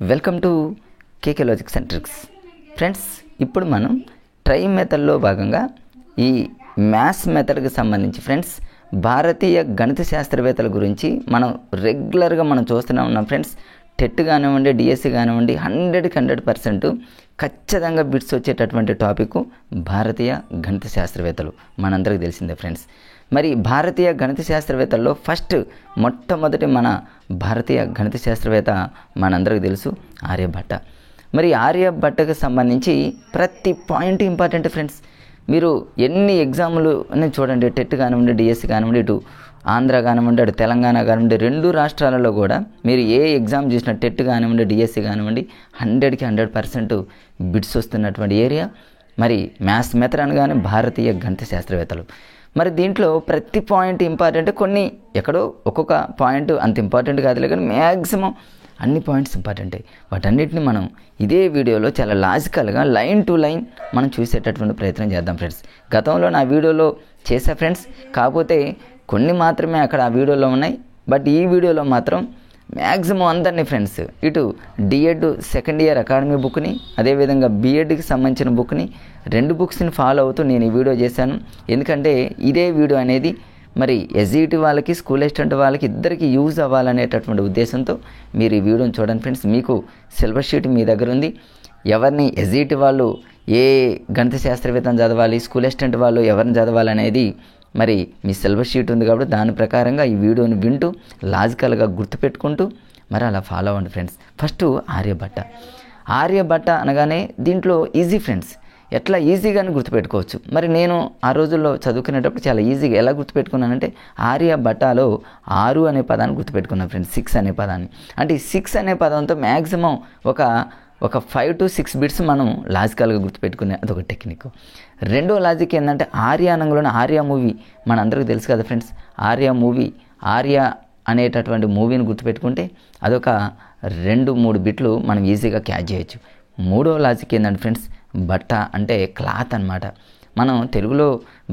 Welcome to KK logics and tricks. Friends, ఇప్పుడు మనం try మెథడ్లో భాగంగా ఈ మ్యాథ్స్ మెథడ్కి సంబంధించి ఫ్రెండ్స్ భారతీయ గణిత శాస్త్రవేత్తల గురించి మనం రెగ్యులర్గా చూస్తూనే ఉన్నాం ఫ్రెండ్స్. టెట్ కానివ్వండి, డిఎస్సి కానివ్వండి, 100% ఖచ్చితంగా బిట్స్ వచ్చేటటువంటి టాపిక్ భారతీయ గణిత శాస్త్రవేత్తలు మనందరికీ తెలిసిందే ఫ్రెండ్స్. మరి భారతీయ గణిత శాస్త్రవేత్తల్లో మొట్టమొదటి మన భారతీయ గణిత శాస్త్రవేత్త మనందరికీ తెలుసు ఆర్యభట్ట. మరి ఆర్యభట్టకు సంబంధించి ప్రతి పాయింట్ ఇంపార్టెంట్ ఫ్రెండ్స్. మీరు ఎన్ని ఎగ్జాములు చూడండి, టెట్ కానివ్వండి, డిఎస్సి కానివ్వండి, ఇటు ఆంధ్ర కానివ్వండి, అటు తెలంగాణ కానివ్వండి, 2 రాష్ట్రాలలో కూడా మీరు ఏ ఎగ్జామ్ చూసినా టెట్ కానివ్వండి, డిఎస్సి కానివ్వండి 100% బిట్స్ వస్తున్నటువంటి ఏరియా మరి మ్యాథ్స్ మెథడ్ అనగానే భారతీయ గణిత శాస్త్రవేత్తలు. మరి దీంట్లో ప్రతి పాయింట్ ఇంపార్టెంట్, కొన్ని ఎక్కడో ఒక్కొక్క పాయింట్ అంత ఇంపార్టెంట్ కాదులే, కానీ మ్యాక్సిమం అన్ని పాయింట్స్ ఇంపార్టెంటే. వాటన్నిటిని మనం ఇదే వీడియోలో చాలా లాజికల్గా లైన్ టు లైన్ మనం చూసేటటువంటి ప్రయత్నం చేద్దాం ఫ్రెండ్స్. గతంలో నా వీడియోలో చేసా ఫ్రెండ్స్, కాకపోతే కొన్ని మాత్రమే అక్కడ ఆ వీడియోలో ఉన్నాయి. బట్ ఈ వీడియోలో మాత్రం మ్యాక్సిమం అందరినీ ఫ్రెండ్స్, ఇటు డిఎడ్ సెకండ్ ఇయర్ అకాడమీ బుక్ని, అదేవిధంగా బిఎడ్కి సంబంధించిన బుక్ని, 2 బుక్స్ని ఫాలో అవుతూ నేను ఈ వీడియో చేశాను. ఎందుకంటే ఇదే వీడియో అనేది మరి ఎస్ఈటి వాళ్ళకి, స్కూల్ అసిస్టెంట్ వాళ్ళకి ఇద్దరికి యూజ్ అవ్వాలనేటటువంటి ఉద్దేశంతో మీరు ఈ వీడియోని చూడండి ఫ్రెండ్స్. మీకు సిలబస్ షీట్ మీ దగ్గర ఉంది. ఎవరిని ఎస్ఈటి వాళ్ళు ఏ గణిత శాస్త్రవేత్తను చదవాలి, స్కూల్ అసిస్టెంట్ వాళ్ళు ఎవరిని చదవాలి అనేది మరి మీ సిలబస్ షీట్ ఉంది కాబట్టి దాని ప్రకారంగా ఈ వీడియోని వింటూ లాజికల్గా గుర్తుపెట్టుకుంటూ మరి అలా ఫాలో అవ్వండి ఫ్రెండ్స్. ఫస్ట్ ఆర్యభట్ట అనగానే దీంట్లో ఈజీ ఫ్రెండ్స్, ఎట్లా ఈజీగానే గుర్తుపెట్టుకోవచ్చు. మరి నేను ఆ రోజుల్లో చదువుకునేటప్పుడు చాలా ఈజీగా ఎలా గుర్తుపెట్టుకున్నానంటే ఆర్యభట్టలో 6 అనే పదాన్ని గుర్తుపెట్టుకున్నాను ఫ్రెండ్స్, 6 అనే పదాన్ని. అంటే ఈ 6 అనే పదంతో మ్యాక్సిమం ఒక 5 to 6 బిట్స్ మనం లాజికల్గా గుర్తుపెట్టుకునే అదొక టెక్నిక్. రెండో లాజిక్ ఏంటంటే ఆర్యానంలోని ఆర్య మూవీ మనందరికీ తెలుసు కదా ఫ్రెండ్స్. ఆర్య అనేటటువంటి మూవీని గుర్తుపెట్టుకుంటే అదొక 2-3 బిట్లు మనం ఈజీగా క్యాచ్ చేయొచ్చు. మూడో లాజిక్ ఏంటంటే ఫ్రెండ్స్ బట్ట అంటే క్లాత్ అనమాట. మనం తెలుగులో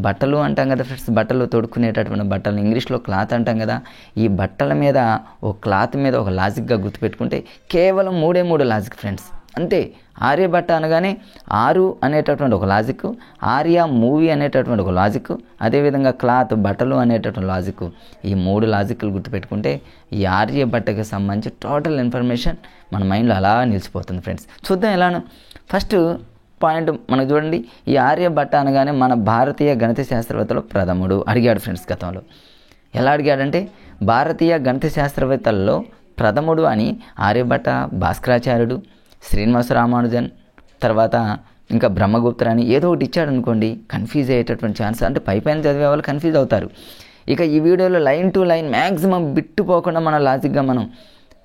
బట్టలు అంటాం కదా ఫ్రెండ్స్, బట్టలు తొడుక్కునేటటువంటి బట్టలు, ఇంగ్లీష్లో క్లాత్ అంటాం కదా. ఈ బట్టల మీద క్లాత్ మీద ఒక లాజిక్గా గుర్తుపెట్టుకుంటే కేవలం 3 లాజిక్ ఫ్రెండ్స్, అంతే. ఆర్యభట్ట అనగానే 6 అనేటటువంటి ఒక లాజిక్, ఆర్య మూవీ అనేటటువంటి ఒక లాజిక్, అదేవిధంగా క్లాత్ బట్టలు అనేటటువంటి లాజిక్. ఈ 3 లాజిక్లు గుర్తుపెట్టుకుంటే ఈ ఆర్యభట్టకి సంబంధించి టోటల్ ఇన్ఫర్మేషన్ మన మైండ్లో అలా నిలిచిపోతుంది ఫ్రెండ్స్. చూద్దాం ఎలాను. ఫస్ట్ పాయింట్ మనకు చూడండి, ఈ ఆర్యభట్ట అనగానే మన భారతీయ గణిత శాస్త్రవేత్తలో ప్రథముడు అడిగాడు ఫ్రెండ్స్. గతంలో ఎలా అడిగాడంటే భారతీయ గణిత శాస్త్రవేత్తల్లో ప్రథముడు అని ఆర్యభట్ట, భాస్కరాచార్యుడు, శ్రీనివాస రామానుజన్, తర్వాత ఇంకా బ్రహ్మగుప్తుడు అని ఏదో ఒకటి ఇచ్చాడు అనుకోండి, కన్ఫ్యూజ్ అయ్యేటటువంటి ఛాన్స్, అంటే పైపైన చదివే వాళ్ళు కన్ఫ్యూజ్ అవుతారు. ఇక ఈ వీడియోలో లైన్ టు లైన్ మ్యాక్సిమం బిట్టుపోకుండా మన లాజిక్గా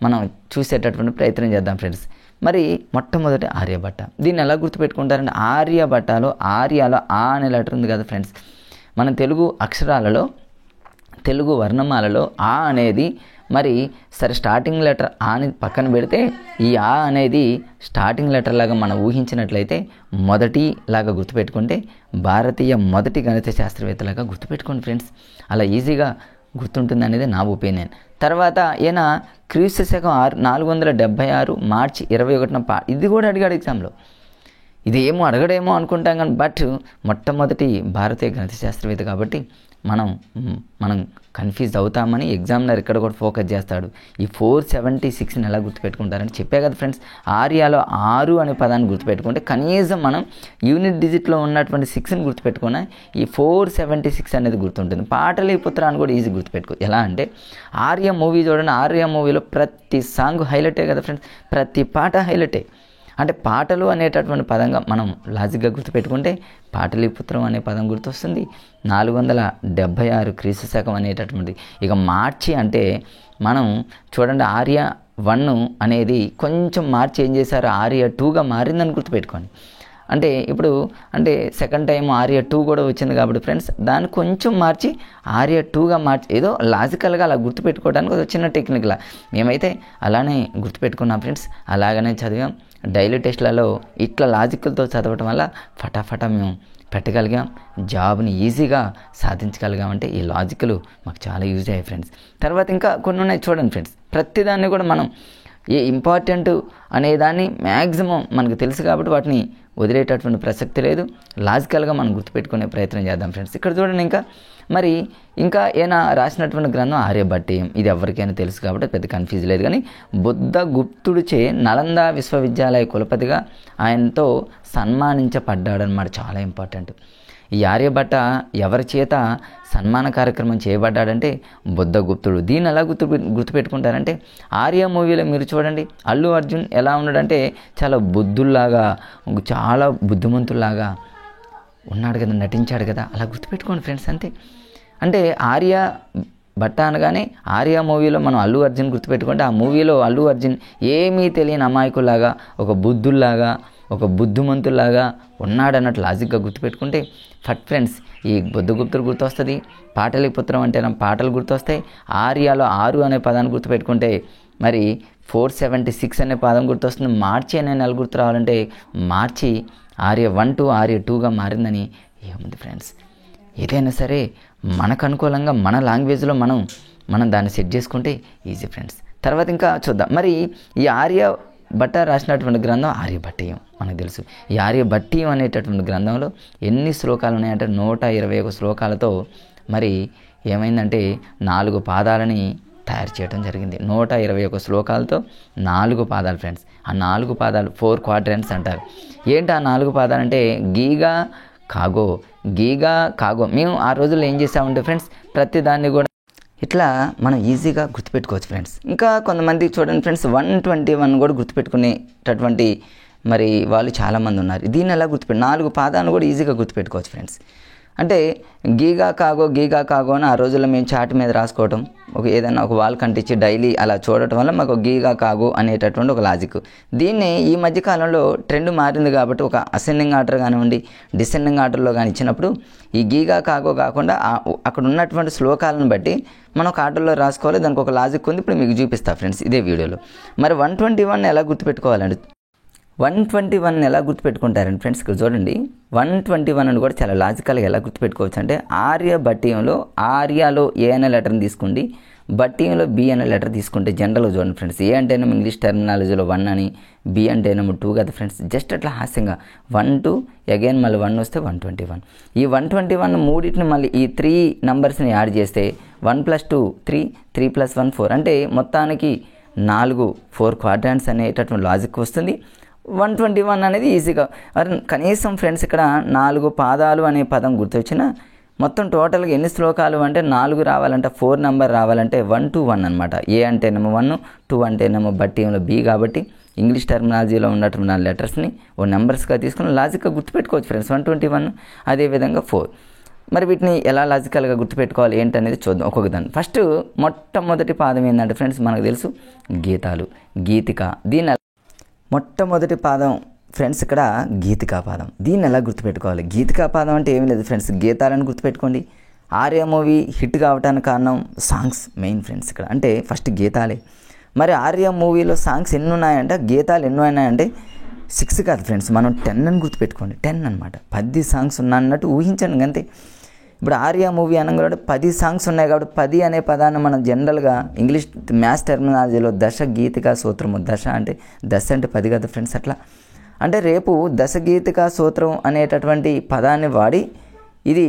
మనం చూసేటటువంటి ప్రయత్నం చేద్దాం ఫ్రెండ్స్. మరి మొట్టమొదటి ఆర్యభట్ట, దీన్ని ఎలా గుర్తుపెట్టుకుంటారంటే ఆర్యభట్టలో ఆర్యాలో ఆ అనే లెటర్ ఉంది కదా ఫ్రెండ్స్. మన తెలుగు అక్షరాలలో, తెలుగు వర్ణమాలలో ఆ అనేది మరి సరే స్టార్టింగ్ లెటర్ ఆని పక్కన పెడితే ఈ ఆ అనేది స్టార్టింగ్ లెటర్ లాగా మనం ఊహించినట్లయితే మొదటి లాగా గుర్తుపెట్టుకుంటే భారతీయ మొదటి గణిత శాస్త్రవేత్తలాగా గుర్తుపెట్టుకోండి ఫ్రెండ్స్. అలా ఈజీగా గుర్తుంటుంది అనేది నా ఒపీనియన్. తర్వాత ఈయన క్రీస్తు శకం 476 మార్చి 21న ఇది కూడా అడిగాడు ఎగ్జామ్లో. ఇది ఏమో అడగడేమో అనుకుంటాం కానీ బట్ మొట్టమొదటి భారతీయ గణిత శాస్త్రవేత్త కాబట్టి మనం కన్ఫ్యూజ్ అవుతామని ఎగ్జామినర్ ఇక్కడ కూడా ఫోకస్ చేస్తాడు. ఈ 476ని ఎలా గుర్తుపెట్టుకుంటారని చెప్పే కదా ఫ్రెండ్స్. ఆర్యాలో 6 అనే పదాన్ని గుర్తుపెట్టుకుంటే కనీసం మనం యూనిట్ డిజిట్లో ఉన్నటువంటి 6ని గుర్తుపెట్టుకున్నా ఈ 476 అనేది గుర్తుంటుంది. పాటలీపుత్రాన్ని కూడా ఈజీ గుర్తుపెట్టుకో. ఎలా అంటే ఆర్య మూవీ చూడండి, ఆర్య మూవీలో ప్రతి సాంగ్ హైలైటే కదా ఫ్రెండ్స్, ప్రతి పాట హైలైటే. అంటే పాటలు అనేటటువంటి పదంగా మనం లాజిక్గా గుర్తుపెట్టుకుంటే పాటలీపుత్రం అనే పదం గుర్తొస్తుంది. 476 క్రీస్తు శకం అనేటటువంటి. ఇక మార్చి అంటే మనం చూడండి ఆర్య 1 అనేది కొంచెం మార్చి ఏం చేశారు, ఆర్య 2గా మారిందని గుర్తుపెట్టుకోండి. అంటే ఇప్పుడు సెకండ్ టైం ఆర్య 2 కూడా వచ్చింది కాబట్టి ఫ్రెండ్స్ దాన్ని కొంచెం మార్చి ఆర్య 2గా మార్చి ఏదో లాజికల్గా అలా గుర్తుపెట్టుకోవడానికి ఒక చిన్న టెక్నిక్లా మేమైతే అలానే గుర్తుపెట్టుకున్నాం ఫ్రెండ్స్. అలాగనే చదివాం. డైలీ టెస్ట్లలో ఇట్లా లాజికల్తో చదవటం వల్ల ఫటాఫటా మేము పెట్టగలిగాం, జాబ్ని ఈజీగా సాధించగలిగామంటే ఈ లాజికలు మాకు చాలా యూజ్ అయ్యాయి ఫ్రెండ్స్. తర్వాత ఇంకా కొన్ని ఉన్నాయి చూడండి ఫ్రెండ్స్. ప్రతిదాన్ని కూడా మనం ఏ ఇంపార్టెంట్ అనేదాన్ని మ్యాక్సిమం మనకు తెలుసు కాబట్టి వాటిని వదిలేటటువంటి ప్రసక్తి లేదు. లాజికల్గా మనం గుర్తుపెట్టుకునే ప్రయత్నం చేద్దాం ఫ్రెండ్స్. ఇక్కడ చూడండి, ఇంకా ఈయన రాసినటువంటి గ్రంథం ఆర్యభట్టీయం. ఇది ఎవరికైనా తెలుసు కాబట్టి పెద్ద కన్ఫ్యూజ్ లేదు. కానీ బుద్ధగుప్తుడిచే నలంద విశ్వవిద్యాలయ కులపతిగా ఆయనతో సన్మానించబడ్డాడనమాట. చాలా ఇంపార్టెంట్. ఈ ఆర్యభట్ట ఎవరి చేత సన్మాన కార్యక్రమం చేయబడ్డాడంటే బుద్ధగుప్తుడు. దీన్ని ఎలా గుర్తుపెట్టుకుంటారంటే, ఆర్య మూవీలో మీరు చూడండి, అల్లు అర్జున్ ఎలా ఉన్నాడంటే చాలా బుద్ధుల్లాగా, చాలా బుద్ధిమంతుల్లాగా ఉన్నాడు కదా, నటించాడు కదా, అలా గుర్తుపెట్టుకోండి ఫ్రెండ్స్. అంతే. అంటే ఆర్య భట్ట అనగానే ఆర్య మూవీలో మనం అల్లు అర్జున్ గుర్తుపెట్టుకుంటే, ఆ మూవీలో అల్లు అర్జున్ ఏమీ తెలియని అమాయకుల్లాగా, ఒక బుద్ధుల్లాగా, ఒక బుద్ధిమంతుల్లాగా ఉన్నాడన్నట్టు లాజిక్గా గుర్తుపెట్టుకుంటే ఫ్రెండ్స్ ఈ బుద్ధగుప్తుడు గుర్తొస్తుంది. పాటలీపుత్రం అంటే పాటలు గుర్తొస్తాయి. ఆర్యాలో 6 అనే పదాన్ని గుర్తుపెట్టుకుంటే మరి 476 అనే పదం గుర్తొస్తుంది. మార్చి అనే నెల గుర్తు రావాలంటే మార్చి ఆర్య 1 to ఆర్య 2గా మారిందని ఏముంది ఫ్రెండ్స్. ఏదైనా సరే మనకు అనుకూలంగా మన లాంగ్వేజ్లో మనం దాన్ని సెట్ చేసుకుంటే ఈజీ ఫ్రెండ్స్. తర్వాత ఇంకా చూద్దాం. మరి ఈ ఆర్యభట్ట రాసినటువంటి గ్రంథం ఆర్యభట్టీయం మనకు తెలుసు. ఈ ఆర్యభట్టీయం అనేటటువంటి గ్రంథంలో ఎన్ని శ్లోకాలు ఉన్నాయంటే 121 శ్లోకాలతో మరి ఏమైందంటే 4 పాదాలని తయారు చేయడం జరిగింది. 121 శ్లోకాలతో 4 పాదాలు ఫ్రెండ్స్. ఆ 4 పాదాలు 4 క్వాడ్రంట్స్ అంటారు. ఏంటి ఆ 4 పాదాలు అంటే గీగా కాగో. మేము ఆ రోజుల్లో ఏం చేసామంటే ఫ్రెండ్స్, ప్రతి దాన్ని కూడా ఇట్లా మనం ఈజీగా గుర్తుపెట్టుకోవచ్చు ఫ్రెండ్స్. ఇంకా కొంతమంది చూడండి ఫ్రెండ్స్, 121 కూడా గుర్తుపెట్టుకునేటటువంటి మరి వాళ్ళు చాలామంది ఉన్నారు. దీన్ని ఎలా 4 పాదాలను కూడా ఈజీగా గుర్తుపెట్టుకోవచ్చు ఫ్రెండ్స్. అంటే గీగా కాగో అని ఆ రోజుల్లో మేము చాట్ మీద రాసుకోవటం, ఏదైనా ఒక వాల్ కంటించి డైలీ అలా చూడటం వల్ల మాకు గీగా కాగో అనేటటువంటి ఒక లాజిక్. దీన్ని ఈ మధ్యకాలంలో ట్రెండ్ మారింది కాబట్టి ఒక అసెండింగ్ ఆర్డర్ కానివ్వండి, డిసెండింగ్ ఆర్డర్లో కానీ ఇచ్చినప్పుడు ఈ గీగా కాగో కాకుండా అక్కడ ఉన్నటువంటి శ్లోకాలను బట్టి మనం ఒక ఆర్డర్లో రాసుకోవాలి. దానికి ఒక లాజిక్ ఉంది, ఇప్పుడు మీకు చూపిస్తా ఫ్రెండ్స్ ఇదే వీడియోలో. మరి 121 ఎలా గుర్తుపెట్టుకోవాలండి? 121 ఎలా గుర్తుపెట్టుకుంటారండి ఫ్రెండ్స్? ఇక్కడ చూడండి, 121 అని కూడా చాలా లాజికల్గా ఎలా గుర్తుపెట్టుకోవచ్చు అంటే, ఆర్యభట్టీయంలో ఆర్యాలో ఏ అనే లెటర్ని తీసుకోండి, భట్టీయంలో బి అనే లెటర్ తీసుకుంటే జనరల్గా చూడండి ఫ్రెండ్స్, ఏ అంటేనేమో ఇంగ్లీష్ టెర్మినాలజీలో 1 అని, బి అంటేనేమో 2 కదా ఫ్రెండ్స్. జస్ట్ అట్లా హాస్యంగా 1 2 అగైన్ మళ్ళీ 1 వస్తే 121. ఈ 121 మూడింటిని మళ్ళీ ఈ 3 నంబర్స్ని యాడ్ చేస్తే 1 + 2 3, 3 + 1 4 అంటే మొత్తానికి 4 క్వాడ్రాంట్స్ అనేటటువంటి లాజిక్ వస్తుంది. 121 అనేది ఈజీగా కనీసం ఫ్రెండ్స్ ఇక్కడ 4 పాదాలు అనే పదం గుర్తొచ్చిన మొత్తం టోటల్గా ఎన్ని శ్లోకాలు అంటే 4 రావాలంటే 4 నెంబర్ రావాలంటే 1 to 1 అనమాట. ఏ అంటేనేమో 1, 2 అంటేనేమో భట్టీయంలో బి కాబట్టి ఇంగ్లీష్ టెర్మినాలజీలో ఉన్నటువంటి లెటర్స్ని ఓ నెంబర్స్గా తీసుకుని లాజిక్గా గుర్తుపెట్టుకోవచ్చు ఫ్రెండ్స్. 121 అదేవిధంగా 4. మరి వీటిని ఎలా లాజికల్గా గుర్తుపెట్టుకోవాలి ఏంటనేది చూద్దాం ఒక్కొక్క దాన్ని. ఫస్ట్ మొట్టమొదటి పాదం ఏంటంటే ఫ్రెండ్స్ మనకు తెలుసు గీతిక. దీన్ని మొట్టమొదటి పాదం ఫ్రెండ్స్ ఇక్కడ గీతికా పాదం. దీన్ని ఎలా గుర్తుపెట్టుకోవాలి? గీతికా పాదం అంటే ఏమీ లేదు ఫ్రెండ్స్, గీతాలని గుర్తుపెట్టుకోండి. ఆర్య మూవీ హిట్ కావడానికి కారణం సాంగ్స్ మెయిన్ ఫ్రెండ్స్ ఇక్కడ. అంటే ఫస్ట్ గీతాలే. మరి ఆర్య మూవీలో సాంగ్స్ ఎన్ని ఉన్నాయంటే, గీతాలు ఎన్ని ఉన్నాయంటే 6 కాదు ఫ్రెండ్స్, మనం 10 అని గుర్తుపెట్టుకోండి. 10 అనమాట. 10 సాంగ్స్ ఉన్నాయన్నట్టు ఊహించండి అంతే. ఇప్పుడు ఆర్య మూవీ అనగా 10 సాంగ్స్ ఉన్నాయి కాబట్టి 10 అనే పదాన్ని మనం జనరల్గా ఇంగ్లీష్ మ్యాథ్స్ టెర్మినాలజీలో దశ గీతికా సూత్రము, దశ అంటే 10 కదా ఫ్రెండ్స్. అట్లా అంటే రేపు దశగీతికా సూత్రం అనేటటువంటి పదాన్ని వాడి ఇది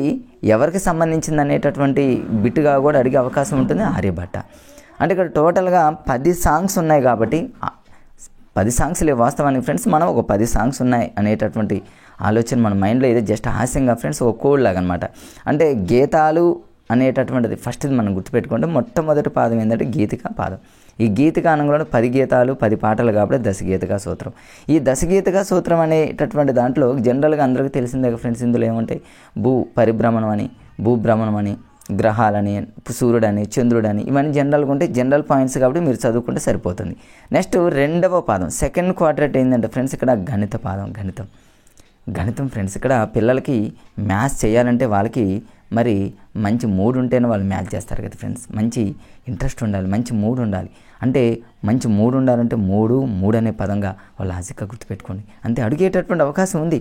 ఎవరికి సంబంధించింది అనేటటువంటి బిట్టుగా కూడా అడిగే అవకాశం ఉంటుంది ఆర్యభట్ట. అంటే ఇక్కడ టోటల్గా 10 సాంగ్స్ ఉన్నాయి కాబట్టి 10 సాంగ్స్ లేవు వాస్తవానికి ఫ్రెండ్స్. మనం ఒక 10 సాంగ్స్ ఉన్నాయి అనేటటువంటి ఆలోచన మన మైండ్లో ఇది జస్ట్ హాస్యంగా ఫ్రెండ్స్, ఒక కోడ్ లాగా అనమాట. అంటే గీతాలు అనేటటువంటిది ఫస్ట్ మనం గుర్తుపెట్టుకుంటే మొట్టమొదటి పాదం ఏంటంటే గీతికా పాదం. ఈ గీతికా అనగానే 10 గీతాలు 10 పాటలు కాబట్టి దశగీతికా సూత్రం. ఈ దశగీతికా సూత్రం అనేటటువంటి దాంట్లో జనరల్గా అందరికీ తెలిసిందే ఫ్రెండ్స్, ఇందులో ఏముంటాయి పరిభ్రమణం అని, భూభ్రమణం అని, గ్రహాలని, సూర్యుడని, చంద్రుడని, ఇవన్నీ జనరల్గా ఉంటే జనరల్ పాయింట్స్ కాబట్టి మీరు చదువుకుంటే సరిపోతుంది. నెక్స్ట్ రెండవ పాదం సెకండ్ క్వాడ్రంట్ ఏంటంటే ఫ్రెండ్స్ ఇక్కడ గణిత పాదం. గణితం ఫ్రెండ్స్ ఇక్కడ పిల్లలకి మ్యాథ్స్ చేయాలంటే వాళ్ళకి మరి మంచి మూడ్ ఉంటేనే వాళ్ళు మ్యాథ్స్ చేస్తారు కదా ఫ్రెండ్స్. మంచి ఇంట్రెస్ట్ ఉండాలి, మంచి మూడ్ ఉండాలి. అంటే మంచి మూడ్ ఉండాలంటే 3 అనే పదంగా వాళ్ళు లాజిక్గా గుర్తుపెట్టుకోండి. అంతే అడిగేటటువంటి అవకాశం ఉంది.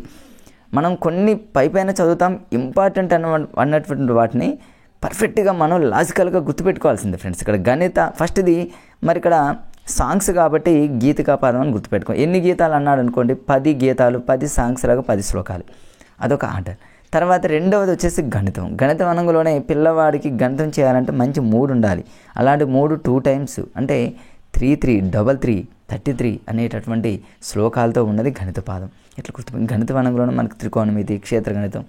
మనం కొన్ని పైపైన చదువుతాం, ఇంపార్టెంట్ అన్నటువంటి వాటిని పర్ఫెక్ట్గా మనం లాజికల్గా గుర్తుపెట్టుకోవాల్సిందే ఫ్రెండ్స్. ఇక్కడ గణిత ఫస్ట్ది మరి ఇక్కడ సాంగ్స్ కాబట్టి గీతికా పాదం అని గుర్తుపెట్టుకో. ఎన్ని గీతాలు అన్నాడు అనుకోండి, 10 గీతాలు, 10 సాంగ్స్ లాగా 10 శ్లోకాలు, అదొక ఆర్డర్. తర్వాత రెండవది వచ్చేసి గణితం. గణితం అనగానే పిల్లవాడికి గణితం చేయాలంటే మంచి మూడ్ ఉండాలి. అలాంటి మూడు 2 టైమ్స్ అంటే 3 3 33 అనేటటువంటి శ్లోకాలతో ఉన్నది గణిత పాదం. ఇట్లా గుర్తు. గణితం అనగానే మనకు త్రికోణమితి, క్షేత్రగణితం,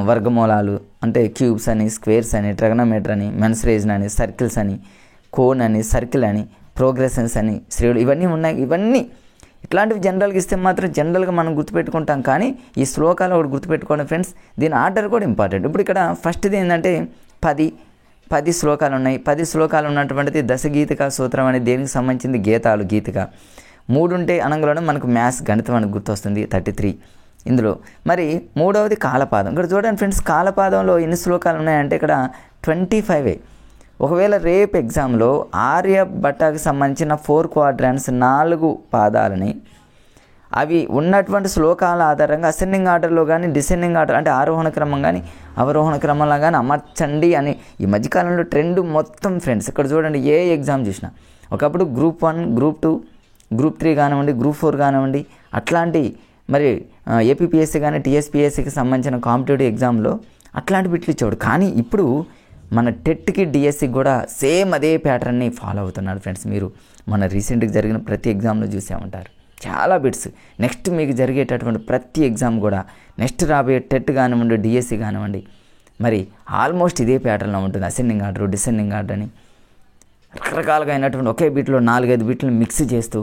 వర్గమూలాలు అంటే క్యూబ్స్ అని, స్క్వేర్స్ అని, ట్రిగనోమెట్రీ అని, మెన్సురేషన్ అని, సర్కిల్స్ అని, కోన్ అని, సర్కిల్ అని, ప్రోగ్రెషన్స్ అని, శ్రేణులు ఇవన్నీ ఉన్నాయి. ఇవన్నీ ఇట్లాంటివి జనరల్గా ఇస్తే మాత్రం జనరల్గా మనం గుర్తుపెట్టుకుంటాం. కానీ ఈ శ్లోకాలు ఒకటి గుర్తుపెట్టుకోండి ఫ్రెండ్స్. దీని ఆర్డర్ కూడా ఇంపార్టెంట్. ఇప్పుడు ఇక్కడ ఫస్ట్ది ఏంటంటే 10 శ్లోకాలు ఉన్నాయి. 10 శ్లోకాలు ఉన్నటువంటిది దశగీతిక సూత్రం అనేది దేనికి సంబంధించింది? గీతాలు, గీతిక. 3 ఉంటే అనగానే మనకు మ్యాథ్స్, గణితం అని గుర్తొస్తుంది, 33 ఇందులో. మరి మూడవది కాలపాదం. ఇక్కడ చూడండి ఫ్రెండ్స్, కాలపాదంలో ఎన్ని శ్లోకాలు ఉన్నాయంటే ఇక్కడ 25. ఒకవేళ రేపు ఎగ్జామ్లో ఆర్యభట్టకు సంబంధించిన 4 క్వాడ్రాంట్స్ 4 పాదాలని అవి ఉన్నటువంటి శ్లోకాల ఆధారంగా అసెండింగ్ ఆర్డర్లో కానీ డిసెండింగ్ ఆర్డర్ అంటే ఆరోహణ క్రమం కానీ అవరోహణ క్రమంలో కానీ అమర్చండి అని ఈ మధ్యకాలంలో ట్రెండ్ మొత్తం ఫ్రెండ్స్. ఇక్కడ చూడండి, ఏ ఎగ్జామ్ చూసినా ఒకప్పుడు గ్రూప్ 1, గ్రూప్ 2, గ్రూప్ 3 కానివ్వండి, గ్రూప్ 4 కానివ్వండి, అట్లాంటి మరి ఏపీపీఎస్సీ కానీ టీఎస్పీఎస్సీకి సంబంధించిన కాంపిటేటివ్ ఎగ్జామ్లో అట్లాంటి బిట్లు ఇచ్చేవాడు. కానీ ఇప్పుడు మన టెట్కి, డిఎస్సికి కూడా సేమ్ అదే ప్యాటర్న్ని ఫాలో అవుతున్నాడు ఫ్రెండ్స్. మీరు మన రీసెంట్గా జరిగిన ప్రతి ఎగ్జామ్లో చూసే ఉంటారు చాలా బిట్స్. నెక్స్ట్ మీకు జరిగేటటువంటి ప్రతి ఎగ్జామ్ కూడా నెక్స్ట్ రాబోయే టెట్ కానివ్వండి, డిఎస్సి కానివ్వండి, మరి ఆల్మోస్ట్ ఇదే ప్యాటర్న్లో ఉంటుంది. అసెండింగ్ ఆర్డర్, డిసెండింగ్ ఆర్డర్ అని రకరకాలుగా అయినటువంటి ఒకే బిట్లో 4-5 బిట్లను మిక్స్ చేస్తూ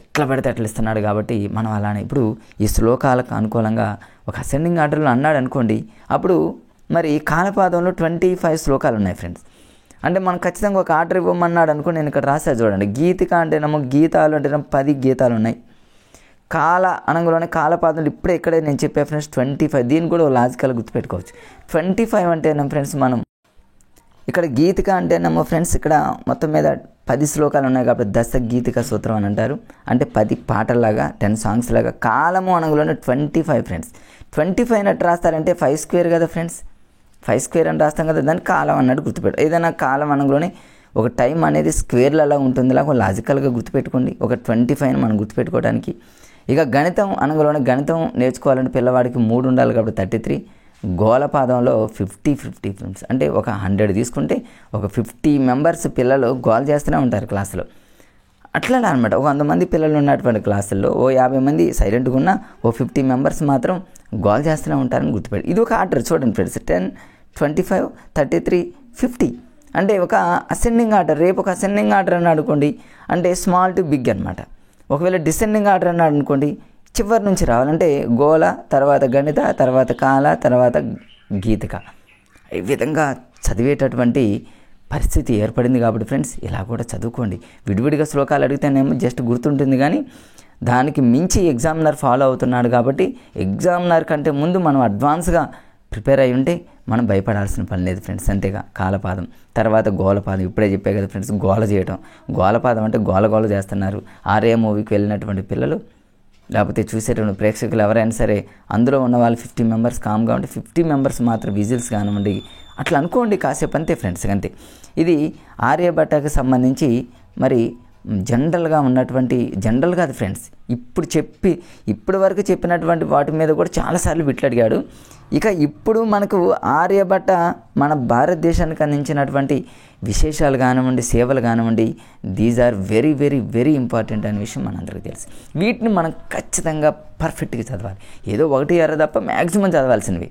ఎట్లా పెడితే అట్లా ఇస్తున్నాడు. కాబట్టి మనం అలానే ఇప్పుడు ఈ శ్లోకాలకు అనుకూలంగా ఒక అసెండింగ్ ఆర్డర్లో అన్నాడు అనుకోండి, అప్పుడు మరి కాలపాదంలో 25 శ్లోకాలు ఉన్నాయి ఫ్రెండ్స్. అంటే మనం ఖచ్చితంగా ఒక ఆర్డర్ ఇవ్వమన్నాడు అనుకో. నేను ఇక్కడ రాసా చూడండి, గీతిక అంటేనేమో గీతాలు అంటేనేమో 10 గీతాలు ఉన్నాయి. కాల అనగానే కాలపాదంలో ఇప్పుడే ఇక్కడే నేను చెప్పే ఫ్రెండ్స్ 25. దీన్ని కూడా లాజికల్గా గుర్తుపెట్టుకోవచ్చు. 25 అంటేనేమో ఫ్రెండ్స్ మనం ఇక్కడ గీతిక అంటేనేమో ఫ్రెండ్స్ ఇక్కడ మొత్తం మీద 10 శ్లోకాలు ఉన్నాయి కాబట్టి దశ గీతిక సూత్రం అని అంటారు. అంటే 10 పాటల్లాగా 10 సాంగ్స్ లాగా. కాలము అనగానే 25 ఫ్రెండ్స్. 25 అన్నట్టు రాస్తారంటే 5 స్క్వేర్ కదా ఫ్రెండ్స్, 5 స్క్వేర్ అని రాస్తాం కదా, దాన్ని కాలం అన్నట్టు గుర్తుపెట్టు. ఏదైనా కాలం అనగానే ఒక టైం అనేది స్క్వేర్లలో ఉంటుంది, లాగా లాజికల్గా గుర్తుపెట్టుకోండి. ఒక 25 మనం గుర్తుపెట్టుకోవడానికి. ఇక గణితం అనగానే గణితం నేర్చుకోవాలంటే పిల్లవాడికి 3 ఉండాలి కాబట్టి 33. గోలపాదంలో 50 ఫ్రెండ్స్. అంటే ఒక 100 తీసుకుంటే ఒక 50 మెంబర్స్ పిల్లలు గోల్ చేస్తూనే ఉంటారు క్లాసులో. అట్లా అనమాట. ఒక 100 మంది పిల్లలు ఉన్నటువంటి క్లాసుల్లో ఓ 50 మంది సైలెంట్గా ఉన్న ఓ 50 మెంబర్స్ మాత్రం గోల్ చేస్తూనే ఉంటారని గుర్తుపెట్టి. ఇది ఒక ఆర్డర్ చూడండి ఫ్రెండ్స్. 10, 25, 33, 50 అంటే ఒక అసెండింగ్ ఆర్డర్. రేపు ఒక అసెండింగ్ ఆర్డర్ అన్నాడు అనుకోండి అంటే స్మాల్ టు బిగ్ అనమాట. ఒకవేళ డిసెండింగ్ ఆర్డర్ అన్నాడు అనుకోండి చివరి నుంచి రావాలంటే గోల, తర్వాత గణిత, తర్వాత కాల, తర్వాత గీతిక. ఈ విధంగా చదివేటటువంటి పరిస్థితి ఏర్పడింది కాబట్టి ఫ్రెండ్స్ ఇలా కూడా చదువుకోండి. విడివిడిగా శ్లోకాలు అడిగితేనేమో జస్ట్ గుర్తుంటుంది, కానీ దానికి మించి ఎగ్జామినర్ ఫాలో అవుతున్నాడు కాబట్టి ఎగ్జామినర్ కంటే ముందు మనం అడ్వాన్స్గా ప్రిపేర్ అయి ఉంటే మనం భయపడాల్సిన పని లేదు ఫ్రెండ్స్. అంతేగా కాలపాదం, తర్వాత గోలపాదం. ఇప్పుడే చెప్పే కదా ఫ్రెండ్స్, గోల చేయటం. గోలపాదం అంటే గోల చేస్తున్నారు. ఆర్య మూవీకి వెళ్ళినటువంటి పిల్లలు లేకపోతే చూసేటువంటి ప్రేక్షకులు ఎవరైనా సరే అందులో ఉన్న వాళ్ళు 50 మెంబర్స్ కామ్గా ఉంటే 50 మెంబర్స్ మాత్రం విజిల్స్ కానివ్వండి అట్లా అనుకోండి కాసేపు, అంతే ఫ్రెండ్స్ అంతే. ఇది ఆర్యభట్టకు సంబంధించి మరి జనరల్గా ఉన్నటువంటి జనరల్ కాదు ఫ్రెండ్స్. ఇప్పటి వరకు చెప్పినటువంటి వాటి మీద కూడా చాలాసార్లు బిట్లు అడిగాడు. ఇక ఇప్పుడు మనకు ఆర్యభట్ట మన భారతదేశానికి అందించినటువంటి విశేషాలు కానివ్వండి, సేవలు కానివ్వండి, these are very very very important అనే విషయం మనందరికీ తెలుసు. వీటిని మనం ఖచ్చితంగా పర్ఫెక్ట్గా చదవాలి. ఏదో 1-2 తప్ప మ్యాక్సిమం చదవాల్సినవి.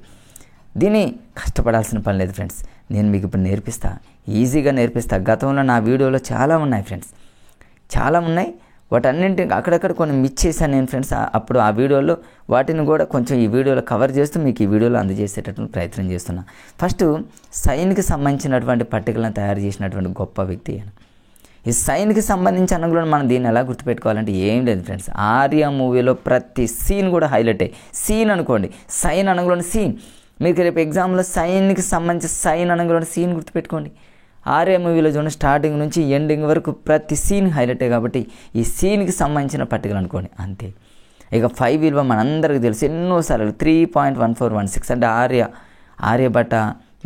దీన్ని కష్టపడాల్సిన పని లేదు ఫ్రెండ్స్. నేను మీకు ఇప్పుడు నేర్పిస్తా, ఈజీగా నేర్పిస్తా. గతంలో నా వీడియోలో చాలా ఉన్నాయి ఫ్రెండ్స్, చాలా ఉన్నాయి. వాటన్నింటిని అక్కడక్కడ కొన్ని మిస్ చేశాను నేను ఫ్రెండ్స్. అప్పుడు ఆ వీడియోలో వాటిని కూడా కొంచెం ఈ వీడియోలో కవర్ చేస్తూ మీకు ఈ వీడియోలో అందజేసేటటువంటి ప్రయత్నం చేస్తున్నా. ఫస్ట్ సైన్కి సంబంధించినటువంటి పట్టికలను తయారు చేసినటువంటి గొప్ప వ్యక్తి ఆయన. ఈ సైన్కి సంబంధించి అనగా మనం దీన్ని ఎలా గుర్తుపెట్టుకోవాలంటే ఏం లేదు ఫ్రెండ్స్. ఆర్య మూవీలో ప్రతి సీన్ కూడా హైలైట్ అయ్యి. సీన్ అనుకోండి, సైన్ అనగానే సీన్. మీకు రేపు ఎగ్జామ్లో సైన్కి సంబంధించి సైన్ అనగానే సీన్ గుర్తుపెట్టుకోండి. ఆర్య మూవీలో చూడండి స్టార్టింగ్ నుంచి ఎండింగ్ వరకు ప్రతి సీన్ హైలైటే కాబట్టి ఈ సీన్కి సంబంధించిన పట్టికలు అనుకోండి అంతే. ఇక 5 విలువ మనందరికీ తెలుసు, ఎన్నోసార్లు 3.1416 అంటే ఆర్యభట్ట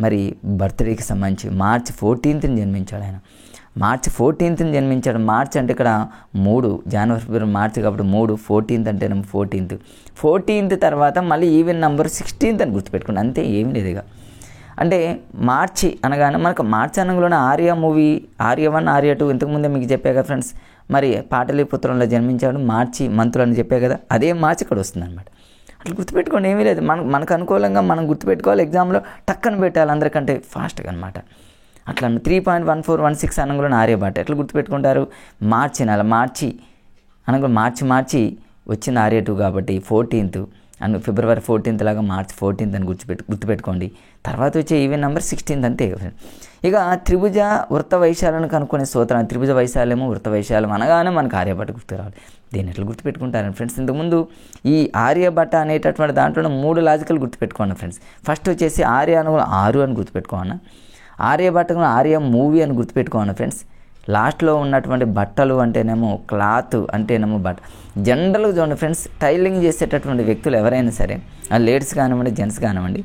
మరి బర్త్డేకి సంబంధించి March 14th జన్మించాడు ఆయన. మార్చి 14th జన్మించాడు. మార్చి అంటే ఇక్కడ 3, జనవరి ఫిబ్రవరి మార్చి కాబట్టి 3, 14th అంటేనేమో 14th తర్వాత మళ్ళీ ఈవెన్ నెంబర్ 16th అని గుర్తుపెట్టుకోండి. అంతే, ఏమి లేదు ఇక. అంటే మార్చి అనగానే మనకు మార్చి అనగానే ఆర్య మూవీ, ఆర్య 1 ఆర్య 2 ఇంతకుముందే మీకు చెప్పా కదా ఫ్రెండ్స్. మరి పాటలీపుత్రంలో జన్మించాడు మార్చి మంత్రులు అని చెప్పా కదా, అదే మార్చి ఇక్కడ వస్తుంది అనమాట. అట్లా గుర్తుపెట్టుకోండి, ఏమీ లేదు. మనకు అనుకూలంగా మనం గుర్తుపెట్టుకోవాలి, ఎగ్జామ్లో టక్కన పెట్టాలి అందరికంటే ఫాస్ట్గా అనమాట. అట్లా 3.1416 అనగానే ఆర్యభట్ట ఎట్లా గుర్తుపెట్టుకుంటారు? మార్చి నెల, మార్చి అనగా మార్చి వచ్చింది ఆర్య 2 కాబట్టి 14th అని, ఫిబ్రవరి 14th లాగా మార్చి 14th అని గుర్తుపెట్టుకోండి. తర్వాత వచ్చే ఈవెన్ నెంబర్ 16th అంతే. ఇక త్రిభుజ వృత్త వైశాలను కనుక్కునే సూత్రం, త్రిభుజ వైశాల్యము వృత్త వైశాల్యం అనగానే మనకు ఆర్యభట్ట గుర్తు రావాలి. దీన్ని ఎట్లా గుర్తుపెట్టుకుంటారని ఫ్రెండ్స్, ఇంతకుముందు ఈ ఆర్యభట్ట అనేటటువంటి దాంట్లో 3 లాజికల్ గుర్తుపెట్టుకోండి ఫ్రెండ్స్. ఫస్ట్ వచ్చేసి ఆర్య అనగా 6 అని గుర్తుపెట్టుకోండి, ఆర్యభట్టను ఆర్య మూవీ అని గుర్తుపెట్టుకోండి ఫ్రెండ్స్. లాస్ట్లో ఉన్నటువంటి బట్టలు అంటేనేమో క్లాత్ అంటేనేమో జనరల్గా చూడండి ఫ్రెండ్స్, టైలింగ్ చేసేటటువంటి వ్యక్తులు ఎవరైనా సరే, లేడీస్ కానివ్వండి జెంట్స్ కానివ్వండి,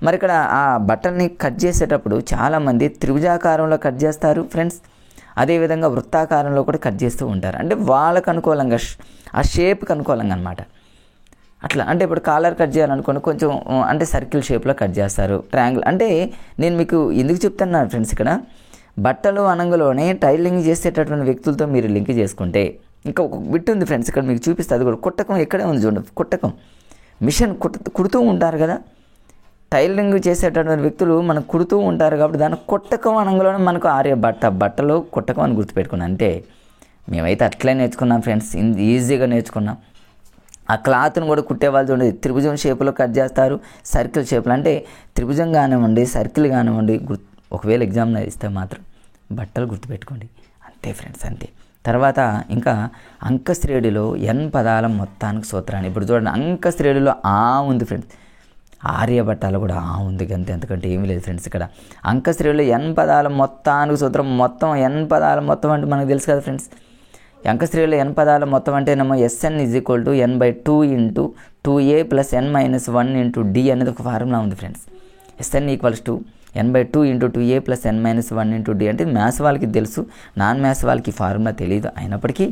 మరి ఇక్కడ ఆ బట్టల్ని కట్ చేసేటప్పుడు చాలామంది త్రిభుజాకారంలో కట్ చేస్తారు ఫ్రెండ్స్, అదేవిధంగా వృత్తాకారంలో కూడా కట్ చేస్తూ ఉంటారు. అంటే వాళ్ళకు అనుకూలంగా, ఆ షేప్కి అనుకూలంగా అనమాట. అట్లా అంటే ఇప్పుడు కాలర్ కట్ చేయాలనుకోండి, కొంచెం అంటే సర్కిల్ షేప్లో కట్ చేస్తారు, ట్రయాంగిల్. అంటే నేను మీకు ఎందుకు చెప్తున్నాను ఫ్రెండ్స్, ఇక్కడ బట్టలు అనంగలోనే టైలింగ్ చేసేటటువంటి వ్యక్తులతో మీరు లింక్ చేసుకుంటే, ఇంకా ఒక బిట్ ఉంది ఫ్రెండ్స్ ఇక్కడ మీకు చూపిస్తే, అది కూడా కుట్టకం ఎక్కడే ఉంది చూడండి. కుట్టకం మిషన్ కుడుతూ ఉంటారు కదా, టైలింగ్ చేసేటటువంటి వ్యక్తులు మనకు కుడుతూ ఉంటారు కాబట్టి దాన్ని కుట్టకం అనంగలోనే మనకు బట్టలు కుట్టకం అని గుర్తుపెట్టుకున్నాం. అంటే మేమైతే అట్లే నేర్చుకున్నాం ఫ్రెండ్స్, ఈజీగా నేర్చుకున్నాం. ఆ క్లాత్ను కూడా కుట్టేవాళ్ళు చూడండి, త్రిభుజం షేపులో కట్ చేస్తారు, సర్కిల్ షేపులో. అంటే త్రిభుజం కానివ్వండి, సర్కిల్ కానివ్వండి, ఒకవేళ ఎగ్జామ్లో ఇస్తే మాత్రం బట్టలు గుర్తుపెట్టుకోండి, అంతే ఫ్రెండ్స్, అంతే. తర్వాత ఇంకా అంకశ్రేణిలో n పదాల మొత్తానికి సూత్రాన్ని ఇప్పుడు చూడండి. అంకశ్రేణిలో ఆ ఉంది ఫ్రెండ్స్, ఆర్యభట్టాలు కూడా ఆ ఉంది, అంతే, ఎందుకంటే ఏమీ లేదు ఫ్రెండ్స్. ఇక్కడ అంకశ్రేణిలో n పదాల మొత్తానికి సూత్రం, మొత్తం n పదాల మొత్తం అంటే మనకు తెలుసు కదా ఫ్రెండ్స్. అంకశ్రేణిలో n పదాల మొత్తం అంటే ఏమో SN = n/2 × 2a + n - 1 × d అనేది ఒక ఫార్ములా ఉంది friends. SN = n/2 × 2a + n - 1 × d. అంటే మ్యాథ్స్ వాళ్ళకి తెలుసు, నాన్ మ్యాథ్స్ వాళ్ళకి ఫార్ములా తెలియదు. అయినప్పటికీ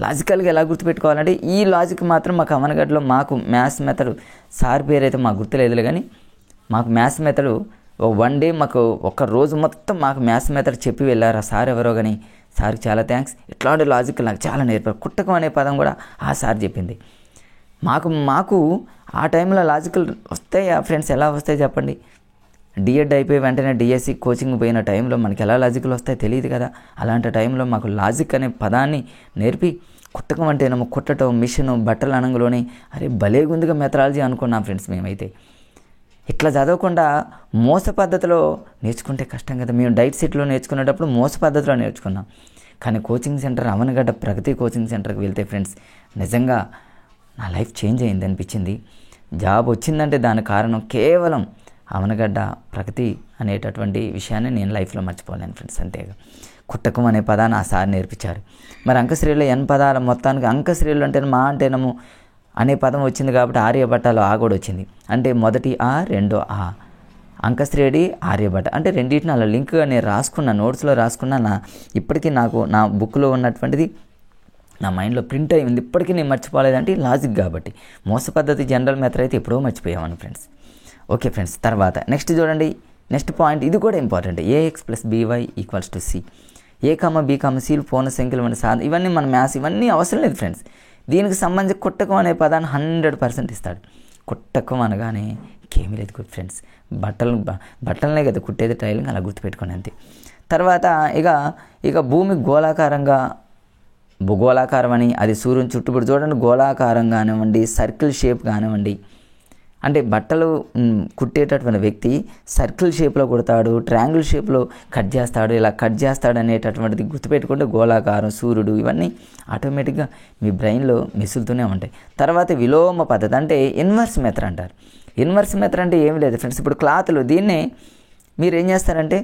లాజికల్గా ఎలా గుర్తుపెట్టుకోవాలంటే, ఈ లాజిక్ మాత్రం మాకు అవనగడ్డలో మాకు మ్యాథ్స్ మెథడ్, సార్ పేరు అయితే మాకు గుర్తులేదులే కానీ, మాకు మ్యాథ్స్ మెథడ్ 1 డే మాకు ఒక రోజు మొత్తం మాకు మ్యాథ్స్ మెథడ్ చెప్పి వెళ్ళారు ఆ సార్ ఎవరో కానీ. సార్కి చాలా థ్యాంక్స్. ఇట్లాంటి లాజిక్ నాకు చాలా నేర్పారు. కుట్టకం అనే పదం కూడా ఆ సార్ చెప్పింది మాకు. ఆ టైంలో లాజికల్ వస్తాయా ఫ్రెండ్స్? ఎలా వస్తాయి చెప్పండి? డిఎడ్ అయిపోయి వెంటనే డిఎస్సి కోచింగ్ పోయిన టైంలో మనకి ఎలా లాజిక్లు వస్తాయో తెలియదు కదా. అలాంటి టైంలో మాకు లాజిక్ అనే పదాన్ని నేర్పి, కుట్టకం అంటేనేమో కుట్టడం, మిషను, బట్టల అనంగులోని, అరే భలేగుందిగా మెథడాలజీ అనుకున్నాం ఫ్రెండ్స్ మేమైతే. ఇట్లా చదవకుండా మోస పద్ధతిలో నేర్చుకుంటే కష్టం కదా. మేము డైట్ సెట్లో నేర్చుకునేటప్పుడు మోస పద్ధతిలో నేర్చుకున్నాం. కానీ కోచింగ్ సెంటర్ అవనగడ్డ ప్రగతి కోచింగ్ సెంటర్కి వెళ్తే ఫ్రెండ్స్ నిజంగా నా లైఫ్ చేంజ్ అయింది అనిపించింది. జాబ్ వచ్చిందంటే దానికి కారణం కేవలం అవనగడ్డ ప్రగతి అనేటటువంటి విషయాన్ని నేను లైఫ్లో మర్చిపోలేను ఫ్రెండ్స్. అంతేగా కుట్టకం అనే పదాన్ని ఆ సార్ నేర్పించారు. మరి అంకశ్రేణిలో n పదాల మొత్తానికి అంకశ్రేణులు అంటే మా అంటేనము అనే పదం వచ్చింది కాబట్టి ఆర్యభట్టాలో ఆ కూడా వచ్చింది. అంటే మొదటి ఆ, రెండో ఆ, అంకశ్రేణి ఆర్యభట్ట. అంటే రెండింటిని అలా లింక్గా నేను రాసుకున్నా, నోట్స్లో రాసుకున్నా. ఇప్పటికీ నాకు నా బుక్లో ఉన్నటువంటిది నా మైండ్లో ప్రింట్ అయింది. ఇప్పటికీ నేను మర్చిపోలేదంటే లాజిక్ కాబట్టి. మోస పద్ధతి జనరల్ మెథడ్ అయితే ఎప్పుడో మర్చిపోయామని ఫ్రెండ్స్. ఓకే ఫ్రెండ్స్, తర్వాత నెక్స్ట్ చూడండి, నెక్స్ట్ పాయింట్ ఇది కూడా important. AX + BY = C. A, B, C పూర్ణ సంఖ్యలు వంటి ఇవన్నీ మన మ్యాథ్స్ ఇవన్నీ అవసరం లేదు ఫ్రెండ్స్. దీనికి సంబంధించి కుట్టకం అనే పదాన్ని 100% ఇస్తాడు. కుట్టకం అనగానే ఇంకేమీ లేదు గుడ్ ఫ్రెండ్స్, బట్టలనే కదా కుట్టేది, టైలింగ్, అలా గుర్తుపెట్టుకోండి అంతే. తర్వాత ఇక భూమి గోళాకారం అని, అది సూర్యుని చుట్టుబడి చూడండి, గోళాకారం కానివ్వండి, సర్కిల్ షేప్ కానివ్వండి. అంటే బట్టలు కుట్టేటటువంటి వ్యక్తి సర్కిల్ షేప్లో కుడతాడు, ట్రయాంగిల్ షేప్లో కట్ చేస్తాడు, ఇలా కట్ చేస్తాడు అనేటటువంటిది గుర్తుపెట్టుకుంటే గోళాకారం, సూర్యుడు, ఇవన్నీ ఆటోమేటిక్గా మీ బ్రెయిన్లో మెసులుతూనే ఉంటాయి. తర్వాత విలోమ పద్ధతి అంటే ఇన్వర్స్ మెథడ్ అంటారు. ఇన్వర్స్ మెథడ్ అంటే ఏమి లేదు ఫ్రెండ్స్, ఇప్పుడు క్లాత్లు దీన్నే మీరు ఏం చేస్తారంటే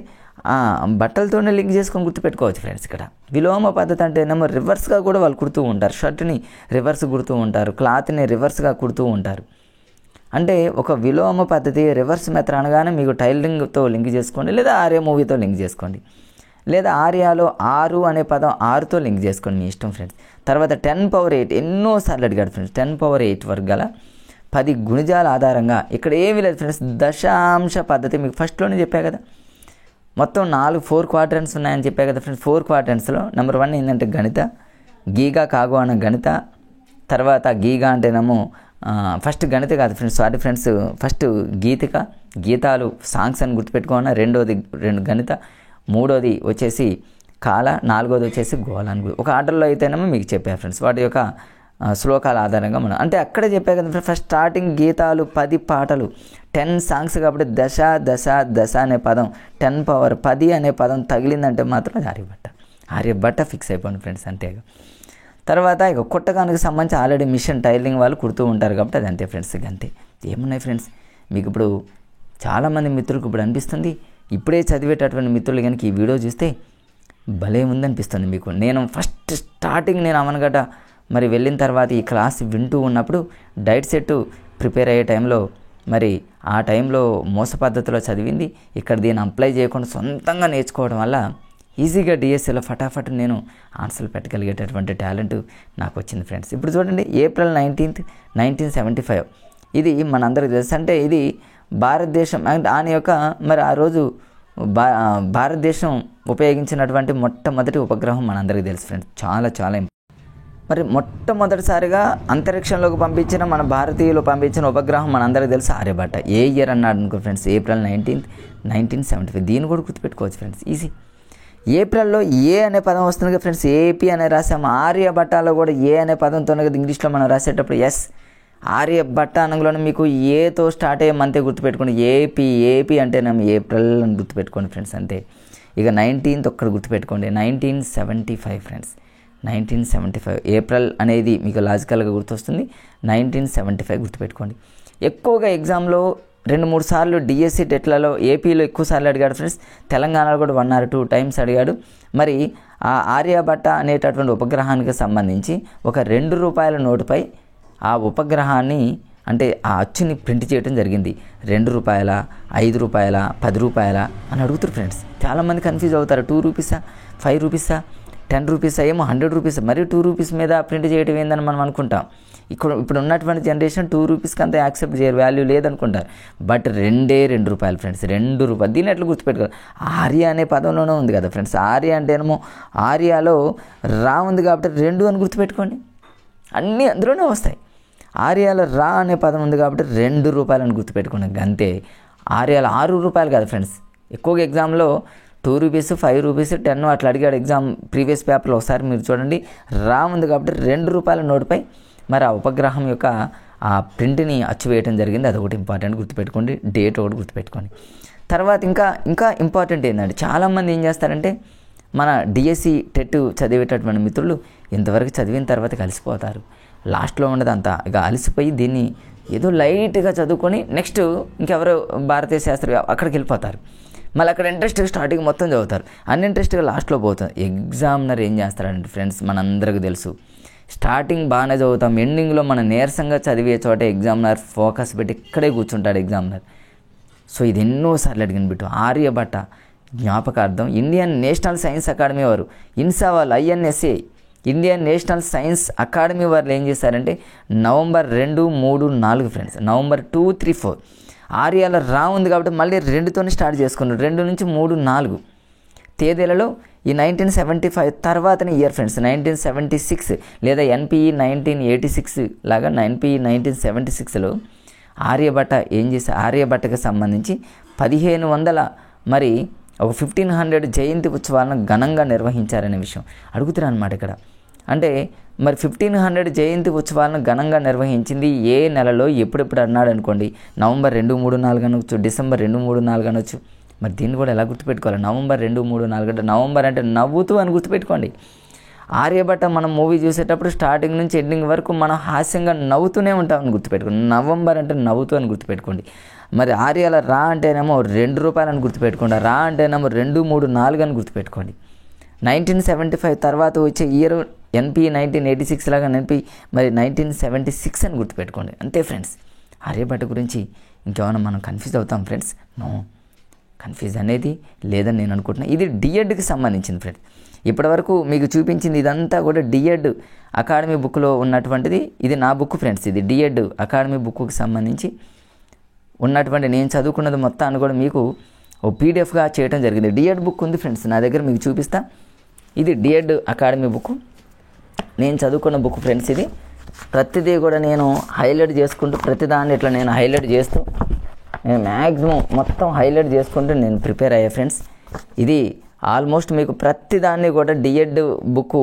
బట్టలతోనే లింక్ చేసుకొని గుర్తుపెట్టుకోవచ్చు ఫ్రెండ్స్. ఇక్కడ విలోమ పద్ధతి అంటే ఏమో రివర్స్గా కూడా వాళ్ళు కుడుతూ ఉంటారు. షర్ట్ని రివర్స్ కుడుతూ ఉంటారు, క్లాత్ని రివర్స్గా కుడుతూ ఉంటారు. అంటే ఒక విలోమ పద్ధతి రివర్స్ మెథడ్ అనగానే మీకు టైలింగ్తో లింక్ చేసుకోండి, లేదా ఆర్య మూవీతో లింక్ చేసుకోండి. లేదా ఆర్యాలో 6 అనే పదం 6తో లింక్ చేసుకోండి, మీ ఇష్టం ఫ్రెండ్స్. తర్వాత 10⁸ ఎన్నోసార్లు అడిగాడు ఫ్రెండ్స్. 10⁸ వరకు గల 10 గుణిజాల ఆధారంగా ఇక్కడ ఏమీ లేదు ఫ్రెండ్స్, దశాంశ పద్ధతి మీకు ఫస్ట్లోనే చెప్పా కదా. మొత్తం 4 క్వాడ్రంట్స్ ఉన్నాయని చెప్పా కదా ఫ్రెండ్స్. 4 క్వాడ్రంట్స్లో నెంబర్ 1 ఏంటంటే గణిత, గీగా కాగో అన్న గణిత. తర్వాత గీగా అంటేనేమో ఫస్ట్ గణిత కాదు ఫ్రెండ్స్, సారీ ఫ్రెండ్స్, ఫస్ట్ గీతిక, గీతాలు సాంగ్స్ అని గుర్తుపెట్టుకోవాలి. రెండోది గణిత, మూడోది వచ్చేసి కాల, నాలుగోది వచ్చేసి గోళ అని ఒక ఆర్డర్లో అయితేనేమో మీకు చెప్పారు ఫ్రెండ్స్. వాటి యొక్క శ్లోకాల ఆధారంగా మనం అంటే అక్కడే చెప్పా కదా ఫ్రెండ్స్. ఫస్ట్ స్టార్టింగ్ గీతాలు 10 పాటలు 10 సాంగ్స్ కాబట్టి దశ దశ దశ అనే పదం 10⁻10 అనే పదం తగిలిందంటే మాత్రం అది ఆర్యభట్ట ఫిక్స్ అయిపోయింది ఫ్రెండ్స్, అంతేగా. తర్వాత ఇక కుట్టకానికి సంబంధించి ఆల్రెడీ మిషన్ టైలింగ్ వాళ్ళు కుడుతూ ఉంటారు కాబట్టి అది అంతే ఫ్రెండ్స్. ఇక అంతే ఏమున్నాయి ఫ్రెండ్స్. మీకు ఇప్పుడు చాలామంది మిత్రులకు ఇప్పుడు అనిపిస్తుంది, ఇప్పుడే చదివేటటువంటి మిత్రులు కనుక ఈ వీడియో చూస్తే భలే ఉందనిపిస్తుంది మీకు. నేను ఫస్ట్ స్టార్టింగ్ నేను అవనగడ్డ మరి వెళ్ళిన తర్వాత ఈ క్లాస్ వింటూ ఉన్నప్పుడు డైట్ సెట్ ప్రిపేర్ అయ్యే టైంలో మరి ఆ టైంలో మోస పద్ధతిలో చదివింది ఇక్కడ దీన్ని అప్లై చేయకుండా సొంతంగా నేర్చుకోవడం వల్ల ఈజీగా డిఎస్సిలో ఫటాఫట్ నేను ఆన్సర్లు పెట్టగలిగేటటువంటి టాలెంట్ నాకు వచ్చింది ఫ్రెండ్స్. ఇప్పుడు చూడండి, April 19th, 1975 ఇది మనందరికీ తెలుసు. అంటే ఇది భారతదేశం ఆయన యొక్క మరి ఆ రోజు భారతదేశం ఉపయోగించినటువంటి మొట్టమొదటి ఉపగ్రహం మనందరికీ తెలుసు ఫ్రెండ్స్. చాలా చాలా మరి మొట్టమొదటిసారిగా అంతరిక్షంలోకి పంపించిన మన భారతీయులు పంపించిన ఉపగ్రహం మనందరికీ తెలుసు ఆర్యభట్ట. ఏ ఇయర్ అన్నాడు అనుకో ఫ్రెండ్స్, April 19th, 1975. దీన్ని కూడా గుర్తుపెట్టుకోవచ్చు ఫ్రెండ్స్, ఈజీ. ఏప్రిల్లో ఏ అనే పదం వస్తుంది కదా ఫ్రెండ్స్, ఏపీ అనే రాసాము. ఆర్యభట్టాలో కూడా ఏ అనే పదంతోనే కదా ఇంగ్లీష్లో మనం రాసేటప్పుడు ఎస్. ఆర్యభట్ట అనగానే మీకు ఏతో స్టార్ట్ అయ్యే మంతే గుర్తుపెట్టుకోండి. ఏపీ అంటేనేమో ఏప్రిల్ అని గుర్తుపెట్టుకోండి ఫ్రెండ్స్, అంతే. ఇక 19th ఒక్కడ గుర్తుపెట్టుకోండి, 1975 ఫ్రెండ్స్. 1975 ఏప్రిల్ అనేది మీకు లాజికల్గా గుర్తొస్తుంది. 1975 గుర్తుపెట్టుకోండి. ఎక్కువగా ఎగ్జామ్లో 2-3 సార్లు డిఎస్సి టెట్లలో ఏపీలో ఎక్కువ సార్లు అడిగాడు ఫ్రెండ్స్. తెలంగాణలో కూడా 1 or 2 times అడిగాడు. మరి ఆ ఆర్యభట్ట అనేటటువంటి ఉపగ్రహానికి సంబంధించి ఒక ₹2 నోటుపై ఆ ఉపగ్రహాన్ని అంటే ఆ అచ్చుని ప్రింట్ చేయడం జరిగింది. ₹2, ₹5, ₹10 అని అడుగుతారు ఫ్రెండ్స్. చాలామంది కన్ఫ్యూజ్ అవుతారు. ₹2, ₹5, ₹10 ఏమో ₹100, మరి ₹2 మీద ప్రింట్ చేయడం ఏందని మనం అనుకుంటాం. ఇప్పుడు ఉన్నటువంటి జనరేషన్ ₹2 అంతా యాక్సెప్ట్ చేయరు, వాల్యూ లేదనుకుంటారు. But ₹2 friends, ₹2. దీన్ని ఎట్లా గుర్తుపెట్టుకోవాలి, ఆర్య అనే పదంలోనే ఉంది కదా ఫ్రెండ్స్. ఆర్య అంటేనేమో ఆర్యాలో రా ఉంది కాబట్టి 2 అని గుర్తుపెట్టుకోండి, అన్నీ అందులోనే వస్తాయి. ఆర్యాలో రా అనే పదం ఉంది కాబట్టి ₹2 అని గుర్తుపెట్టుకోండి, అంతే. ఆర్యాలో ₹6 కాదు ఫ్రెండ్స్. ఎక్కువగా ఎగ్జామ్లో ₹2, ₹5, $10 అట్లా అడిగాడు ఎగ్జామ్ ప్రీవియస్ పేపర్లో. ఒకసారి మీరు చూడండి, రా ఉంది కాబట్టి ₹2 నోటుపై మరి ఆ ఉపగ్రహం యొక్క ఆ ప్రింట్ని అచ్చు వేయటం జరిగింది. అదొకటి ఇంపార్టెంట్ గుర్తుపెట్టుకోండి, డేట్ ఒకటి గుర్తుపెట్టుకోండి. తర్వాత ఇంకా ఇంపార్టెంట్ ఏంటంటే చాలామంది ఏం చేస్తారంటే మన డిఎస్సి టెట్ చదివేటటువంటి మిత్రులు ఇంతవరకు చదివిన తర్వాత కలిసిపోతారు. లాస్ట్లో ఉండదంతా ఇక అలసిపోయి దీన్ని ఏదో లైట్గా చదువుకొని నెక్స్ట్ ఇంకెవరో భారతీయ శాస్త్రి అక్కడికి వెళ్ళిపోతారు. మళ్ళీ అక్కడ ఇంట్రెస్ట్గా స్టార్టింగ్ మొత్తం చదువుతారు, అన్ఇంట్రెస్ట్గా లాస్ట్లో పోతుంది. ఎగ్జామినర్ ఏం చేస్తారంటే ఫ్రెండ్స్ మనందరికీ తెలుసు, స్టార్టింగ్ బాగానే చదువుతాం, ఎండింగ్లో మనం నీరసంగా చదివే చోట ఎగ్జామినర్ ఫోకస్ పెట్టి ఇక్కడే కూర్చుంటాడు ఎగ్జామినర్. సో ఇది ఎన్నోసార్లు అడిగిన బిట్టు. ఆర్యభట్ట జ్ఞాపకార్థం ఇండియన్ నేషనల్ సైన్స్ అకాడమీ వారు, ఇన్సా వాళ్ళు, INSA Indian national science academy వారు ఏం చేశారంటే November 2, 3, 4 ఫ్రెండ్స్, November 2, 3, 4 ఆర్యాల రా ఉంది కాబట్టి మళ్ళీ 2తోనే స్టార్ట్ చేసుకున్నారు. 2 నుంచి 3, 4 తేదీలలో ఈ 1975 తర్వాతనే ఇయర్ ఫ్రెండ్స్ 1976 లేదా NPE 1986 లాగా NPE 1976లో ఆర్యభట్ట ఏం చేసి ఆర్యభట్టకు సంబంధించి 1500 మరి ఒక 1500 జయంతి ఉత్సవాలను ఘనంగా నిర్వహించారనే విషయం అడుగుతున్నారు అన్నమాట ఇక్కడ. అంటే మరి 1500 జయంతి ఉత్సవాలను ఘనంగా నిర్వహించింది ఏ నెలలో ఎప్పుడెప్పుడు అన్నాడు అనుకోండి, November 2, 3, 4 అనొచ్చు, December 2, 3, 4 అనొచ్చు. మరి దీన్ని కూడా ఎలా గుర్తుపెట్టుకోవాలి, November 2, 3, 4 అంటే నవంబర్ అంటే నవ్వుతూ అని గుర్తుపెట్టుకోండి. ఆర్యభట్ట మనం మూవీ చూసేటప్పుడు స్టార్టింగ్ నుంచి ఎండింగ్ వరకు మనం హాస్యంగా నవ్వుతూనే ఉంటామని గుర్తుపెట్టుకోండి. నవంబర్ అంటే నవ్వుతూ అని గుర్తుపెట్టుకోండి. మరి ఆర్యాల రా అంటేనేమో ₹2 అని గుర్తుపెట్టుకోండి, రా అంటేనేమో 2, 3, 4 అని గుర్తుపెట్టుకోండి. 1975 తర్వాత వచ్చే ఇయర్ NPE 1986 లాగా NPE మరి 1976 అని గుర్తుపెట్టుకోండి. అంతే ఫ్రెండ్స్. ఆర్యభట్ట గురించి ఇంకేమైనా మనం కన్ఫ్యూజ్ అవుతాం ఫ్రెండ్స్? నో, కన్ఫ్యూజ్ అనేది లేదని నేను అనుకుంటున్నాను. ఇది డిఎడ్కి సంబంధించింది ఫ్రెండ్స్. ఇప్పటివరకు మీకు చూపించింది ఇదంతా కూడా డిఎడ్ అకాడమీ బుక్లో ఉన్నటువంటిది. ఇది నా బుక్ ఫ్రెండ్స్. ఇది డిఎడ్ అకాడమీ బుక్కి సంబంధించి ఉన్నటువంటి నేను చదువుకున్నది మొత్తాన్ని కూడా మీకు ఓ పీడిఎఫ్గా చేయడం జరిగింది. డిఎడ్ బుక్ ఉంది ఫ్రెండ్స్ నా దగ్గర, మీకు చూపిస్తా. ఇది డిఎడ్ అకాడమీ బుక్, నేను చదువుకున్న బుక్ ఫ్రెండ్స్. ఇది ప్రతిదీ కూడా నేను హైలైట్ చేసుకుంటూ ప్రతిదాన్ని ఇట్లా నేను హైలైట్ చేస్తూ నేను మ్యాక్సిమం మొత్తం హైలైట్ చేసుకుంటూ నేను ప్రిపేర్ అయ్యా ఫ్రెండ్స్. ఇది ఆల్మోస్ట్ మీకు ప్రతిదాన్ని కూడా డిఎడ్ బుక్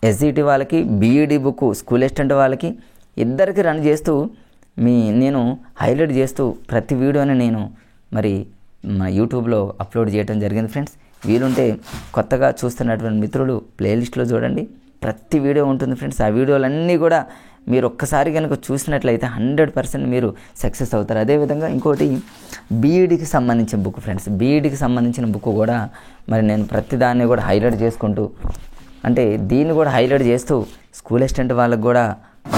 ఎస్జిటి వాళ్ళకి, బీఈడి బుక్ స్కూల్ అసిస్టెంట్ వాళ్ళకి ఇద్దరికి రన్ చేస్తూ నేను హైలైట్ చేస్తూ ప్రతి వీడియోని నేను మరి యూట్యూబ్లో అప్లోడ్ చేయడం జరిగింది ఫ్రెండ్స్. వీలుంటే కొత్తగా చూస్తున్నటువంటి మిత్రులు ప్లేలిస్ట్లో చూడండి, ప్రతి వీడియో ఉంటుంది ఫ్రెండ్స్. ఆ వీడియోలన్నీ కూడా మీరు ఒక్కసారి కనుక చూసినట్లయితే 100% మీరు సక్సెస్ అవుతారు. అదేవిధంగా ఇంకోటి బీఈడికి సంబంధించిన బుక్ ఫ్రెండ్స్. బీఈడికి సంబంధించిన బుక్ కూడా మరి నేను ప్రతిదాన్ని కూడా హైలైట్ చేసుకుంటూ, అంటే దీన్ని కూడా హైలైట్ చేస్తూ స్కూల్ అసిస్టెంట్ వాళ్ళకు కూడా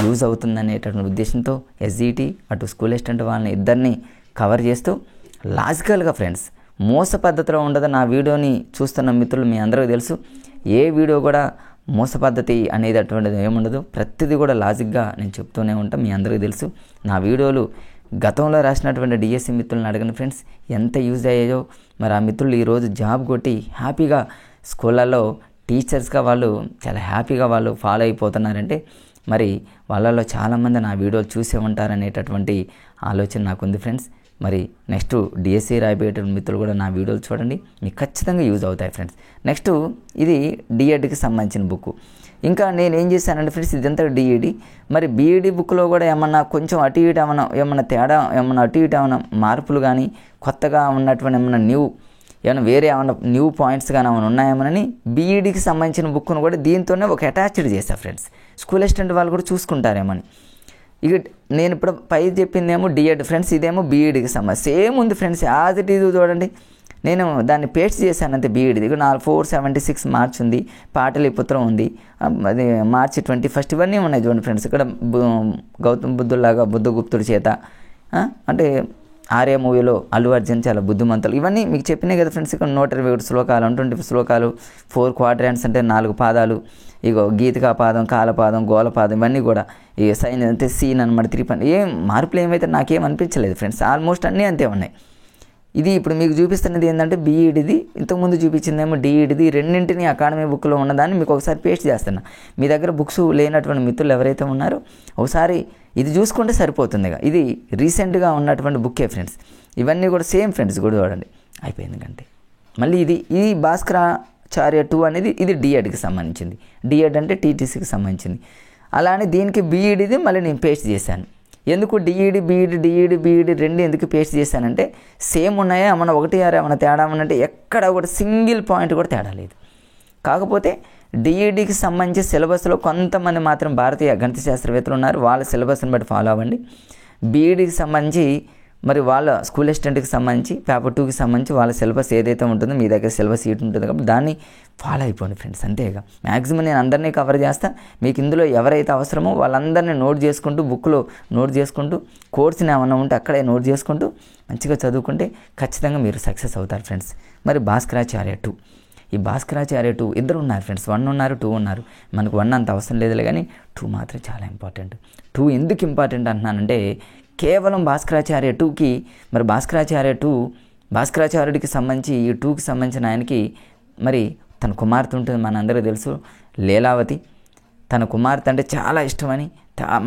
యూజ్ అవుతుందనేటటువంటి ఉద్దేశంతో ఎస్జిటి అటు స్కూల్ అసిస్టెంట్ వాళ్ళని ఇద్దరిని కవర్ చేస్తూ లాజికల్గా ఫ్రెండ్స్, మోస పద్ధతిలో ఉండదు. నా వీడియోని చూస్తున్న మిత్రులు మీ అందరికీ తెలుసు, ఏ వీడియో కూడా మోస పద్ధతి అనేది అటువంటిది ఏముండదు. ప్రతిదీ కూడా లాజిక్గా నేను చెప్తూనే ఉంటాను, మీ అందరికీ తెలుసు. నా వీడియోలు గతంలో రాసినటువంటి డిఎస్సి మిత్రులను అడగండి ఫ్రెండ్స్, ఎంత యూజ్ అయ్యాయో. మరి ఆ మిత్రులు ఈరోజు జాబ్ కొట్టి హ్యాపీగా స్కూళ్ళల్లో టీచర్స్గా వాళ్ళు చాలా హ్యాపీగా వాళ్ళు ఫాలో అయిపోతున్నారంటే మరి వాళ్ళలో చాలామంది నా వీడియోలు చూసే ఉంటారనేటటువంటి ఆలోచన నాకుంది ఫ్రెండ్స్. మరి నెక్స్ట్ డిఎస్సి రాయబోయేటువంటి మిత్రులు కూడా నా వీడియోలు చూడండి, మీకు ఖచ్చితంగా యూజ్ అవుతాయి ఫ్రెండ్స్. నెక్స్ట్ ఇది డిఎడ్కి సంబంధించిన బుక్. ఇంకా నేను ఏం చేశానంటే ఫ్రెండ్స్, ఇదంతా డిఈడి. మరి బీఈడి బుక్లో కూడా ఏమన్నా కొంచెం అటు ఇటు ఏమన్నా తేడా, ఏమన్నా అటు ఇటు ఏమన్నా మార్పులు కానీ కొత్తగా ఉన్నటువంటి ఏమైనా వేరే ఏమన్నా న్యూ పాయింట్స్ కానీ ఏమైనా ఉన్నాయేమోనని బీఈడికి సంబంధించిన బుక్ను కూడా దీంతోనే ఒక అటాచ్డ్ చేశాను ఫ్రెండ్స్. స్కూల్ అసిస్టెంట్ వాళ్ళు కూడా చూసుకుంటారేమని. ఇక నేను ఇప్పుడు పై చెప్పిందేమో డిఎడ్ ఫ్రెండ్స్, ఇదేమో బీఈడికి సంబంధించి సేమ్ ఉంది ఫ్రెండ్స్. యాజ్ ఇట్ ఈజ్ చూడండి, నేను దాన్ని పేస్ట్ చేశాను అంతే. బీఈడిది ఇక్కడ 476 మార్చ్ ఉంది, పాటలీపుత్రం ఉంది, అది మార్చి 21 ఇవన్నీ ఉన్నాయి చూడండి ఫ్రెండ్స్. ఇక్కడ గౌతమ్ బుద్ధులాగా బుద్ధగుప్తుడి చేత, అంటే ఆర్య మూవీలో అల్లు అర్జున్ చాలా బుద్ధిమంతులు, ఇవన్నీ మీకు చెప్పినాయి కదా ఫ్రెండ్స్. ఇక్కడ 121 శ్లోకాలు, 120 శ్లోకాలు, 4 క్వాడ్రాంట్స్ అంటే 4 పాదాలు, ఇగో గీతికా పాదం, కాలపాదం, గోలపాదం, ఇవన్నీ కూడా ఈ సైన్ అంటే సీన్ అనమాట. 3 ఏం మార్పులు ఏమైతే నాకేం అనిపించలేదు ఫ్రెండ్స్, ఆల్మోస్ట్ అన్నీ అంతే ఉన్నాయి. ఇది ఇప్పుడు మీకు చూపిస్తున్నది ఏంటంటే బీఈడిది, ఇంతకుముందు చూపించిందేమో డిఈడిది. రెండింటిని అకాడమీ బుక్లో ఉన్నదాన్ని మీకు ఒకసారి పేస్ట్ చేస్తున్నా. మీ దగ్గర బుక్స్ లేనటువంటి మిత్రులు ఎవరైతే ఉన్నారో ఒకసారి ఇది చూసుకుంటే సరిపోతుంది. ఇది రీసెంట్గా ఉన్నటువంటి బుక్కే ఫ్రెండ్స్. ఇవన్నీ కూడా సేమ్ ఫ్రెండ్స్ కూడా చూడండి, అయిపోయింది అంతే. మళ్ళీ ఇది భాస్కరాచార్య 2 అనేది ఇది డిఎడ్కి సంబంధించింది. డిఎడ్ అంటే టీటీసీకి సంబంధించింది. అలానే దీనికి బీఈడిది మళ్ళీ నేను పేస్ట్ చేశాను. ఎందుకు డిఈడి బీఈడి రెండు ఎందుకు పేస్ట్ చేశానంటే సేమ్ ఉన్నాయా, ఏమన్నా ఒకటి ఏమన్నా తేడా ఉన్నట్టే ఎక్కడ కూడా సింగిల్ పాయింట్ కూడా తేడా లేదు. కాకపోతే డిఈడికి సంబంధించి సిలబస్లో కొంతమంది మాత్రం భారతీయ గణిత శాస్త్రవేత్తలు ఉన్నారు, వాళ్ళ సిలబస్ని బట్టి ఫాలో అవ్వండి. బీఈడికి సంబంధించి మరి వాళ్ళ స్కూల్ అసిస్టెంట్కి సంబంధించి పేపర్ 2కి సంబంధించి వాళ్ళ సిలబస్ ఏదైతే ఉంటుందో మీ దగ్గర సిలబస్ సీట్ ఉంటుంది కాబట్టి దాన్ని ఫాలో అయిపోండి ఫ్రెండ్స్, అంతేగా. మ్యాక్సిమం నేను అందరినీ కవర్ చేస్తా. మీకు ఇందులో ఎవరైతే అవసరమో వాళ్ళందరినీ నోట్ చేసుకుంటూ, బుక్లో నోట్ చేసుకుంటూ, కోర్సుని ఏమన్నా ఉంటే అక్కడే నోట్ చేసుకుంటూ మంచిగా చదువుకుంటే ఖచ్చితంగా మీరు సక్సెస్ అవుతారు ఫ్రెండ్స్. మరి భాస్కరాచార్య 2, ఈ భాస్కరాచార్య 2 ఇద్దరు ఉన్నారు ఫ్రెండ్స్, 1 ఉన్నారు 2 ఉన్నారు. మనకు 1 అంత అవసరం లేదులే కానీ 2 మాత్రం చాలా ఇంపార్టెంట్. 2 ఎందుకు ఇంపార్టెంట్ అంటున్నానంటే కేవలం భాస్కరాచార్య 2కి మరి భాస్కరాచార్యుడికి సంబంధించి ఈ 2కి సంబంధించిన ఆయనకి మరి తన కుమార్తె ఉంటుంది, మనందరికీ తెలుసు, లీలావతి. తన కుమార్తె అంటే చాలా ఇష్టమని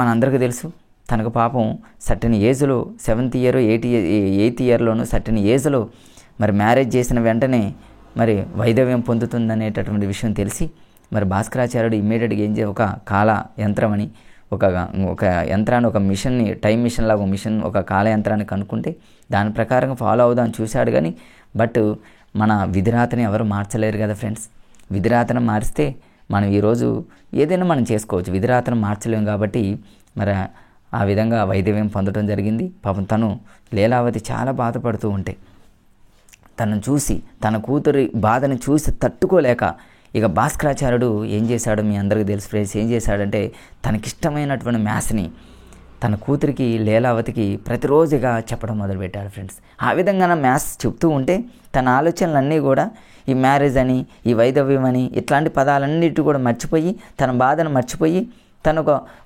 మనందరికీ తెలుసు. తనకు పాపం సర్టెన్ ఏజ్లో 7th ఇయర్ 8th ఇయర్లోనూ సర్టెన్ ఏజ్లో మరి మ్యారేజ్ చేసిన వెంటనే మరి వైధవ్యం పొందుతుందనేటటువంటి విషయం తెలిసి మరి భాస్కరాచార్యుడు ఇమ్మీడియట్గా ఏం ఒక కాల యంత్రం అని ఒక యంత్రాన్ని, ఒక మిషన్ని, టైం మిషన్ లాగా మిషన్, ఒక కాల యంత్రాన్ని కనుక్కుంటే దాని ప్రకారంగా ఫాలో అవుదామని చూశాడు. కానీ బట్ మన విధిరాతని ఎవరు మార్చలేరు కదా ఫ్రెండ్స్. విధిరాతను మారిస్తే మనం ఈరోజు ఏదైనా మనం చేసుకోవచ్చు, విధిరాతను మార్చలేము. కాబట్టి మరి ఆ విధంగా వైధవ్యం పొందడం జరిగింది. పాపం తను లీలావతి చాలా బాధపడుతూ ఉంటే తనను చూసి, తన కూతురి బాధని చూసి తట్టుకోలేక ఇక భాస్కరాచార్యుడు ఏం చేశాడో మీ అందరికీ తెలుసు ఫ్రెండ్స్. ఏం చేశాడంటే తనకిష్టమైనటువంటి మ్యాథ్స్ని తన కూతురికి లీలావతికి ప్రతిరోజుగా చెప్పడం మొదలుపెట్టాడు ఫ్రెండ్స్. ఆ విధంగా మ్యాథ్స్ చెప్తూ ఉంటే తన ఆలోచనలన్నీ కూడా ఈ మ్యారేజ్ అని, ఈ వైధవ్యం అని, ఇట్లాంటి పదాలన్నిటి కూడా మర్చిపోయి, తన బాధను మర్చిపోయి తను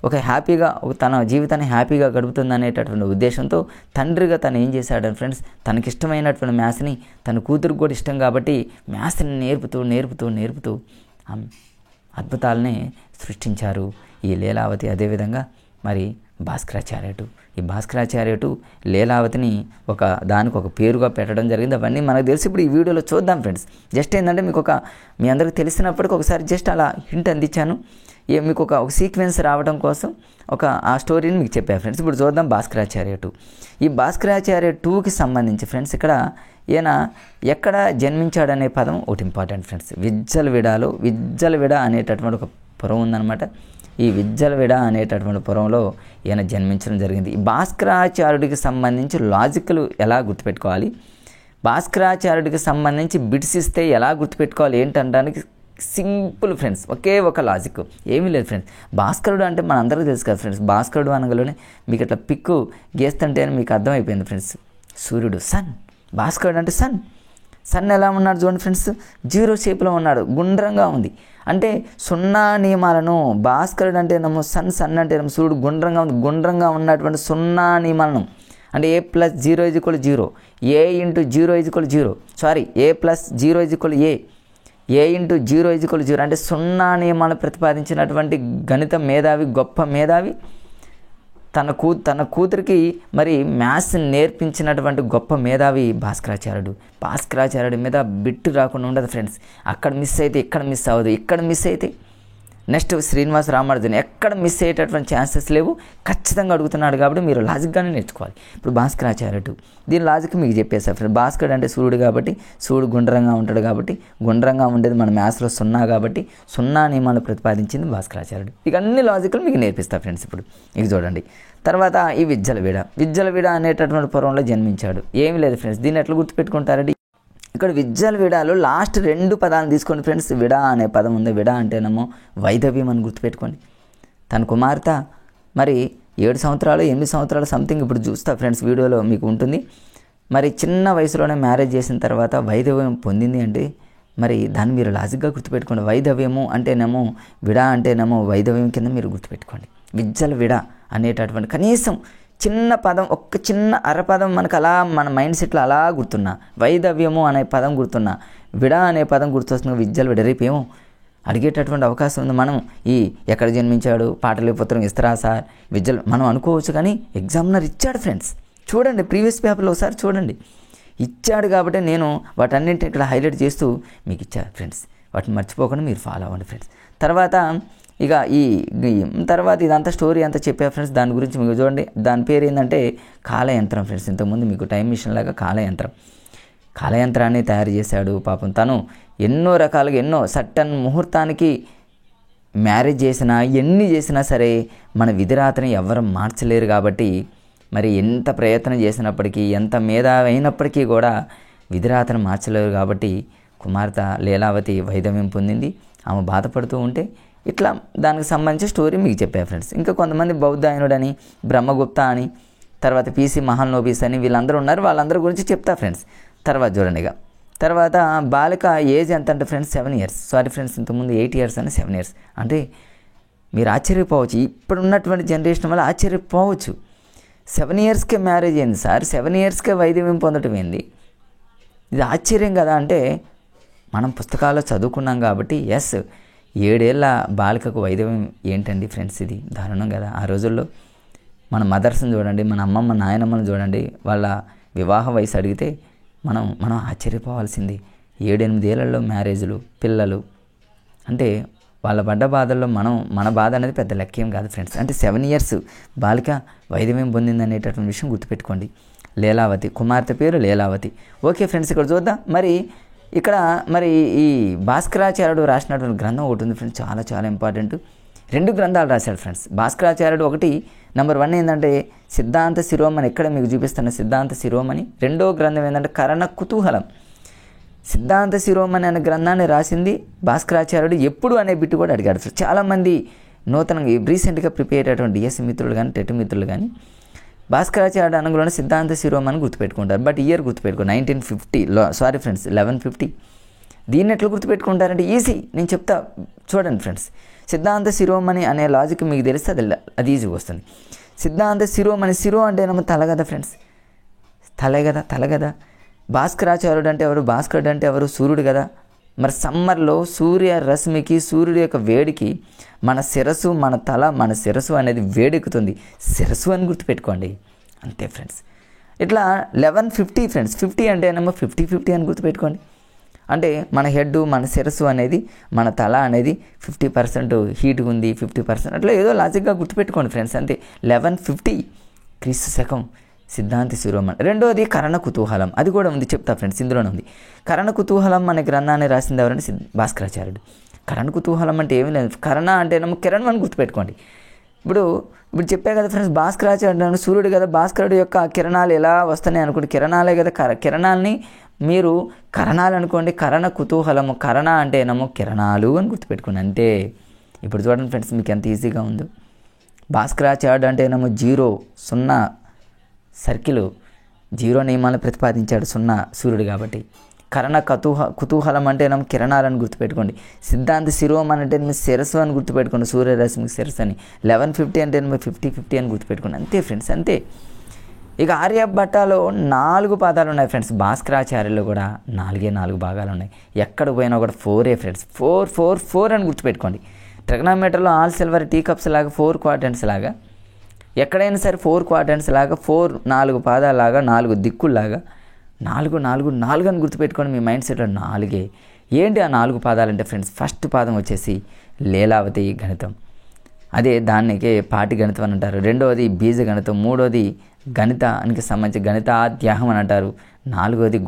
ఒక హ్యాపీగా తన జీవితాన్ని హ్యాపీగా గడుపుతుందనేటటువంటి ఉద్దేశంతో తండ్రిగా తను ఏం చేశాడని ఫ్రెండ్స్, తనకిష్టమైనటువంటి మ్యాథ్స్ని తన కూతురికి కూడా ఇష్టం కాబట్టి మ్యాథ్స్ని నేర్పుతూ అద్భుతాలని సృష్టించారు ఈ లీలావతి. అదేవిధంగా మరి భాస్కరాచార్యుడు, ఈ భాస్కరాచార్యుడు లీలావతిని దానికి ఒక పేరుగా పెట్టడం జరిగింది. అవన్నీ మనకు తెలిసి ఇప్పుడు ఈ వీడియోలో చూద్దాం ఫ్రెండ్స్. జస్ట్ ఏంటంటే మీకు మీ అందరికీ తెలిసినప్పటికీ ఒకసారి జస్ట్ అలా హింట్ అందించాను. మీకు ఒక సీక్వెన్స్ రావడం కోసం ఆ స్టోరీని మీకు చెప్పాను ఫ్రెండ్స్. ఇప్పుడు చూద్దాం భాస్కరాచార్యుడు. ఈ భాస్కరాచార్యుడుకి సంబంధించి ఫ్రెండ్స్ ఇక్కడ ఈయన ఎక్కడ జన్మించాడనే పదం ఒకటి ఇంపార్టెంట్ ఫ్రెండ్స్. విజ్జలవిడ అనేటటువంటి ఒక పురం ఉందన్నమాట. ఈ విజ్జలవిడ అనేటటువంటి పురంలో ఈయన జన్మించడం జరిగింది. ఈ భాస్కరాచార్యుడికి సంబంధించి లాజిక్లు ఎలా గుర్తుపెట్టుకోవాలి, భాస్కరాచార్యుడికి సంబంధించి బిట్స్ ఇస్తే ఎలా గుర్తుపెట్టుకోవాలి ఏంటనడానికి సింపుల్ ఫ్రెండ్స్, ఒకే ఒక లాజిక్, ఏమీ లేదు ఫ్రెండ్స్. భాస్కరుడు అంటే మన అందరికీ తెలుసు కదా ఫ్రెండ్స్. భాస్కరుడు అనగానే మీకు ఇట్లా పిక్కు గీస్తుంటే మీకు అర్థమైపోయింది ఫ్రెండ్స్. సూర్యుడు, సన్. భాస్కరుడు అంటే సన్ ఎలా ఉన్నాడు చూడండి ఫ్రెండ్స్, జీరో షేప్లో ఉన్నాడు, గుండ్రంగా ఉంది. అంటే సున్నా నియమాలను, భాస్కరుడు అంటేనేమో సన్ అంటేనేమో సూర్యుడు గుండ్రంగా ఉంది, గుండ్రంగా ఉన్నటువంటి సున్నా నియమాలను అంటే A + 0 = 0, A × 0 = 0, sorry A + 0 = A, A × 0 = 0 అంటే సున్నా నియమాలను ప్రతిపాదించినటువంటి గణిత మేధావి, గొప్ప మేధావి. తన కూతురికి మరి మ్యాథ్స్ నేర్పించినటువంటి గొప్ప మేధావి భాస్కరాచార్యుడు. భాస్కరాచార్యుడి మీద బిట్టు రాకుండా ఉండదు ఫ్రెండ్స్. అక్కడ మిస్ అయితే ఇక్కడ మిస్ అవ్వదు, ఇక్కడ మిస్ అయితే నెక్స్ట్ శ్రీనివాస రామానుజన్ ఎక్కడ మిస్ అయ్యేటటువంటి ఛాన్సెస్ లేవు. ఖచ్చితంగా అడుగుతున్నాడు కాబట్టి మీరు లాజిక్గానే నేర్చుకోవాలి. ఇప్పుడు భాస్కరాచార్యుడు, దీని లాజిక్ మీకు చెప్పేసారు ఫ్రెండ్. భాస్కరుడు అంటే సూర్యుడు కాబట్టి, సూర్యుడు గుండ్రంగా ఉంటాడు కాబట్టి, గుండ్రంగా ఉండేది మన మ్యాథ్స్లో సున్నా కాబట్టి సున్నా నియమాలు ప్రతిపాదించింది భాస్కరాచార్యుడు. ఇక అన్ని లాజిక్లు మీకు నేర్పిస్తా ఫ్రెండ్స్. ఇప్పుడు ఇక చూడండి. తర్వాత ఈ విజ్జలవిడ అనేటటువంటి పురంలో జన్మించాడు. ఏమీ లేదు ఫ్రెండ్స్, దీన్ని ఎట్లా గుర్తుపెట్టుకుంటారండి. ఇక్కడ విజ్జలవిడలో లాస్ట్ 2 పదాలను తీసుకోండి ఫ్రెండ్స్. విడ అనే పదం ఉంది. విడ అంటేనేమో వైధవ్యం అని గుర్తుపెట్టుకోండి. తన కుమార్తె మరి 7 సంవత్సరాలు 8 సంవత్సరాలు సంథింగ్ ఇప్పుడు చూస్తా ఫ్రెండ్స్, వీడియోలో మీకు ఉంటుంది. మరి చిన్న వయసులోనే మ్యారేజ్ చేసిన తర్వాత వైధవ్యం పొందింది అంటే మరి దాన్ని మీరు లాజిక్గా గుర్తుపెట్టుకోండి. వైధవ్యము అంటేనేమో, విడ అంటేనేమో వైధవ్యం కింద మీరు గుర్తుపెట్టుకోండి. విజ్జలవిడ అనేటటువంటి కనీసం చిన్న పదం, ఒక్క చిన్న అరపదం మనకు అలా మన మైండ్ సెట్లో అలా గుర్తున్నా, వైధవ్యము అనే పదం గుర్తున్నా, విడ అనే పదం గుర్తొస్తుంది. విజ్జలవిడ రేపేమో అడిగేటటువంటి అవకాశం ఉంది. మనం ఎక్కడ జన్మించాడు, పాటలీపుత్రం ఇస్తారా సార్, మనం అనుకోవచ్చు, కానీ ఎగ్జామినర్ ఇచ్చాడు ఫ్రెండ్స్. చూడండి ప్రీవియస్ పేపర్లో ఒకసారి చూడండి, ఇచ్చాడు కాబట్టి నేను వాటన్నింటిని ఇక్కడ హైలైట్ చేస్తూ మీకు ఇచ్చాను ఫ్రెండ్స్. వాటిని మర్చిపోకుండా మీరు ఫాలో అవ్వండి ఫ్రెండ్స్. తర్వాత ఇదంతా స్టోరీ అంతా చెప్పా ఫ్రెండ్స్. దాని గురించి మీకు చూడండి, దాని పేరు ఏంటంటే కాలయంత్రం ఫ్రెండ్స్. ఇంతకుముందు మీకు టైం మిషన్ లాగా కాలయంత్రాన్ని తయారు చేశాడు పాపం. తను ఎన్నో రకాలుగా ఎన్నో సర్టన్ ముహూర్తానికి మ్యారేజ్ చేసినా, ఎన్ని చేసినా సరే మన విధిరాతని ఎవరు మార్చలేరు కాబట్టి, మరి ఎంత ప్రయత్నం చేసినప్పటికీ, ఎంత మేధావి అయినప్పటికీ కూడా విధిరాతను మార్చలేరు కాబట్టి కుమార్తె లీలావతి వైధవ్యం పొందింది. ఆమె బాధపడుతూ ఉంటే ఇట్లా దానికి సంబంధించిన స్టోరీ మీకు చెప్పా ఫ్రెండ్స్. ఇంకా కొంతమంది బౌద్ధాయనుడని, బ్రహ్మగుప్త అని, తర్వాత PC మహాల్నోబిస్ అని వీళ్ళందరూ ఉన్నారు. వాళ్ళందరి గురించి చెప్తా ఫ్రెండ్స్. తర్వాత చూడండి. తర్వాత బాలిక ఏజ్ ఎంత అంటే ఫ్రెండ్స్ 7 years. సారీ ఫ్రెండ్స్, ఇంతకుముందు 8 years అని 7 years. అంటే మీరు ఆశ్చర్యపోవచ్చు, ఇప్పుడు ఉన్నటువంటి జనరేషన్ వల్ల ఆశ్చర్యపోవచ్చు. 7 yearsకే మ్యారేజ్ అయింది సార్, 7 yearsకే వైద్యం పొందటం ఏంది, ఇది ఆశ్చర్యం కదా. అంటే మనం పుస్తకాల్లో చదువుకున్నాం కాబట్టి 7 ఏళ్ల బాలికకు వైద్యం ఏంటండి ఫ్రెండ్స్, ఇది దారుణం కదా. ఆ రోజుల్లో మన మదర్స్ని చూడండి, మన అమ్మమ్మ నాయనమ్మని చూడండి, వాళ్ళ వివాహ వయసు అడిగితే మనం ఆశ్చర్యపోవాల్సింది. 7-8 ఏళ్లలో మ్యారేజ్లు, పిల్లలు అంటే వాళ్ళ పడ్డ బాధల్లో మన బాధ అనేది పెద్ద లెక్కేం కాదు ఫ్రెండ్స్. అంటే 7 years బాలిక వైద్యం పొందింది అనేటటువంటి విషయం గుర్తుపెట్టుకోండి. లీలావతి, కుమార్తె పేరు లీలావతి. ఓకే ఫ్రెండ్స్, ఇక్కడ చూద్దాం. మరి ఈ భాస్కరాచార్యుడు రాసినటువంటి గ్రంథం ఒకటి ఉంది ఫ్రెండ్స్, చాలా చాలా ఇంపార్టెంట్. 2 గ్రంథాలు రాశాడు ఫ్రెండ్స్ భాస్కరాచార్యుడు. ఒకటి నెంబర్ 1 ఏంటంటే సిద్ధాంత శిరోమణి, ఇక్కడ మీకు చూపిస్తున్న సిద్ధాంత శిరోమణి. 2వ గ్రంథం ఏంటంటే కరణ కుతూహలం. సిద్ధాంత శిరోమణి అనే గ్రంథాన్ని రాసింది భాస్కరాచార్యుడు. ఎప్పుడు అనే బిట్టు కూడా అడిగాడు ఫ్రెండ్స్. చాలామంది నూతనంగా రీసెంట్గా ప్రిపేర్ అయ్యేటువంటి డిఎస్సి మిత్రులు కానీ టెట్ మిత్రులు కానీ భాస్కరాచార్యుడు అనగానే సిద్ధాంత శిరోమణి గుర్తుపెట్టుకుంటారు. బట్ ఇయర్ గుర్తుపెట్టుకో 1950 సారీ ఫ్రెండ్స్ 1150. దీన్ని ఎట్లా గుర్తుపెట్టుకుంటారంటే ఈజీ, నేను చెప్తా చూడండి ఫ్రెండ్స్. సిద్ధాంత శిరోమణి అనే లాజిక్ మీకు తెలిస్తే అది ఈజీగా వస్తుంది. సిద్ధాంత శిరోమణి, శిరో అంటే ఏమో తల కదా ఫ్రెండ్స్, తల కదా. భాస్కరాచార్యుడు అంటే ఎవరు? భాస్కరుడు అంటే ఎవరు? సూర్యుడు కదా. మరి సమ్మర్లో సూర్య రశ్మికి, సూర్యుడి యొక్క వేడికి మన శిరస్సు, మన తల, మన శిరస్సు అనేది వేడెక్కుతుంది. శిరస్సు అని గుర్తుపెట్టుకోండి, అంతే ఫ్రెండ్స్. ఇట్లా 1150 ఫ్రెండ్స్. 50 అంటే ఏమో 50 అని గుర్తుపెట్టుకోండి. అంటే మన హెడ్, మన శిరస్సు అనేది, మన తల అనేది 50% హీట్గా ఉంది, 50% అట్లా ఏదో లాజిక్గా గుర్తుపెట్టుకోండి ఫ్రెండ్స్, అంతే. 1150 క్రీస్తు శకం సిద్ధాంత శిరోమణి. రెండోది కరణ కుతూహలం, అది కూడా ఉంది, చెప్తా ఫ్రెండ్స్, ఇందులోనే ఉంది. కరణ కుతూహలం అనే గ్రంథాన్ని రాసింది ఎవరంటే భాస్కరాచార్యుడు. కరణ కుతూహలం అంటే ఏమీ లేదు, కరణ అంటే ఏమో కిరణం అని గుర్తుపెట్టుకోండి. ఇప్పుడు చెప్పే కదా ఫ్రెండ్స్, భాస్కరాచార్యుడు సూర్యుడు కదా, భాస్కరుడు యొక్క కిరణాలు ఎలా వస్తున్నాయి అనుకోండి, కిరణాలే కదా. కిరణాలని మీరు కరణాలు అనుకోండి. కరణ కుతూహలము, కరణ అంటే ఏమో కిరణాలు అని గుర్తుపెట్టుకోండి, అంతే. ఇప్పుడు చూడండి ఫ్రెండ్స్, మీకు ఎంత ఈజీగా ఉందో. భాస్కరాచార్యుడు అంటే ఏమో 0, 0 సర్కిల్, 0 నియమాలను ప్రతిపాదించాడు, 0 సూర్యుడు కాబట్టి. కరణ కుతూహలం అంటే ఏమో కిరణాలని గుర్తుపెట్టుకోండి. సిద్ధాంత శిరోమణి అంటే ఏమో శిరస్సు అని గుర్తుపెట్టుకోండి, సూర్యరశ్మికి శిరస్సు అని. 1150 అంటే ఏమో 50 అని గుర్తుపెట్టుకోండి, అంతే ఫ్రెండ్స్, అంతే. ఇక ఆర్యభట్టలో 4 పాదాలు ఉన్నాయి ఫ్రెండ్స్. భాస్కరాచార్యులు కూడా 4 భాగాలు ఉన్నాయి. ఎక్కడ పోయినా కూడా 4 ఫ్రెండ్స్. 4 అని గుర్తుపెట్టుకోండి. ట్రిగ్నోమెట్రీలో ఆల్ సిల్వర్ టీ కప్స్ లాగా 4 క్వాడ్రంట్స్ లాగా, ఎక్కడైనా సరే 4 క్వాడ్రంట్స్ లాగా, 4 పాదాలాగా, 4 దిక్కుల్లాగా, 4 అని గుర్తుపెట్టుకోండి. మీ మైండ్ సెట్లో 4. ఏంటి ఆ 4 పాదాలంటే ఫ్రెండ్స్, ఫస్ట్ పాదం వచ్చేసి లీలావతి గణితం, అదే దానికి పాటి గణితం అని అంటారు. రెండవది బీజ గణితం, మూడవది గణితానికి సంబంధించి గణితాధ్యాయం అని అంటారు. 4వది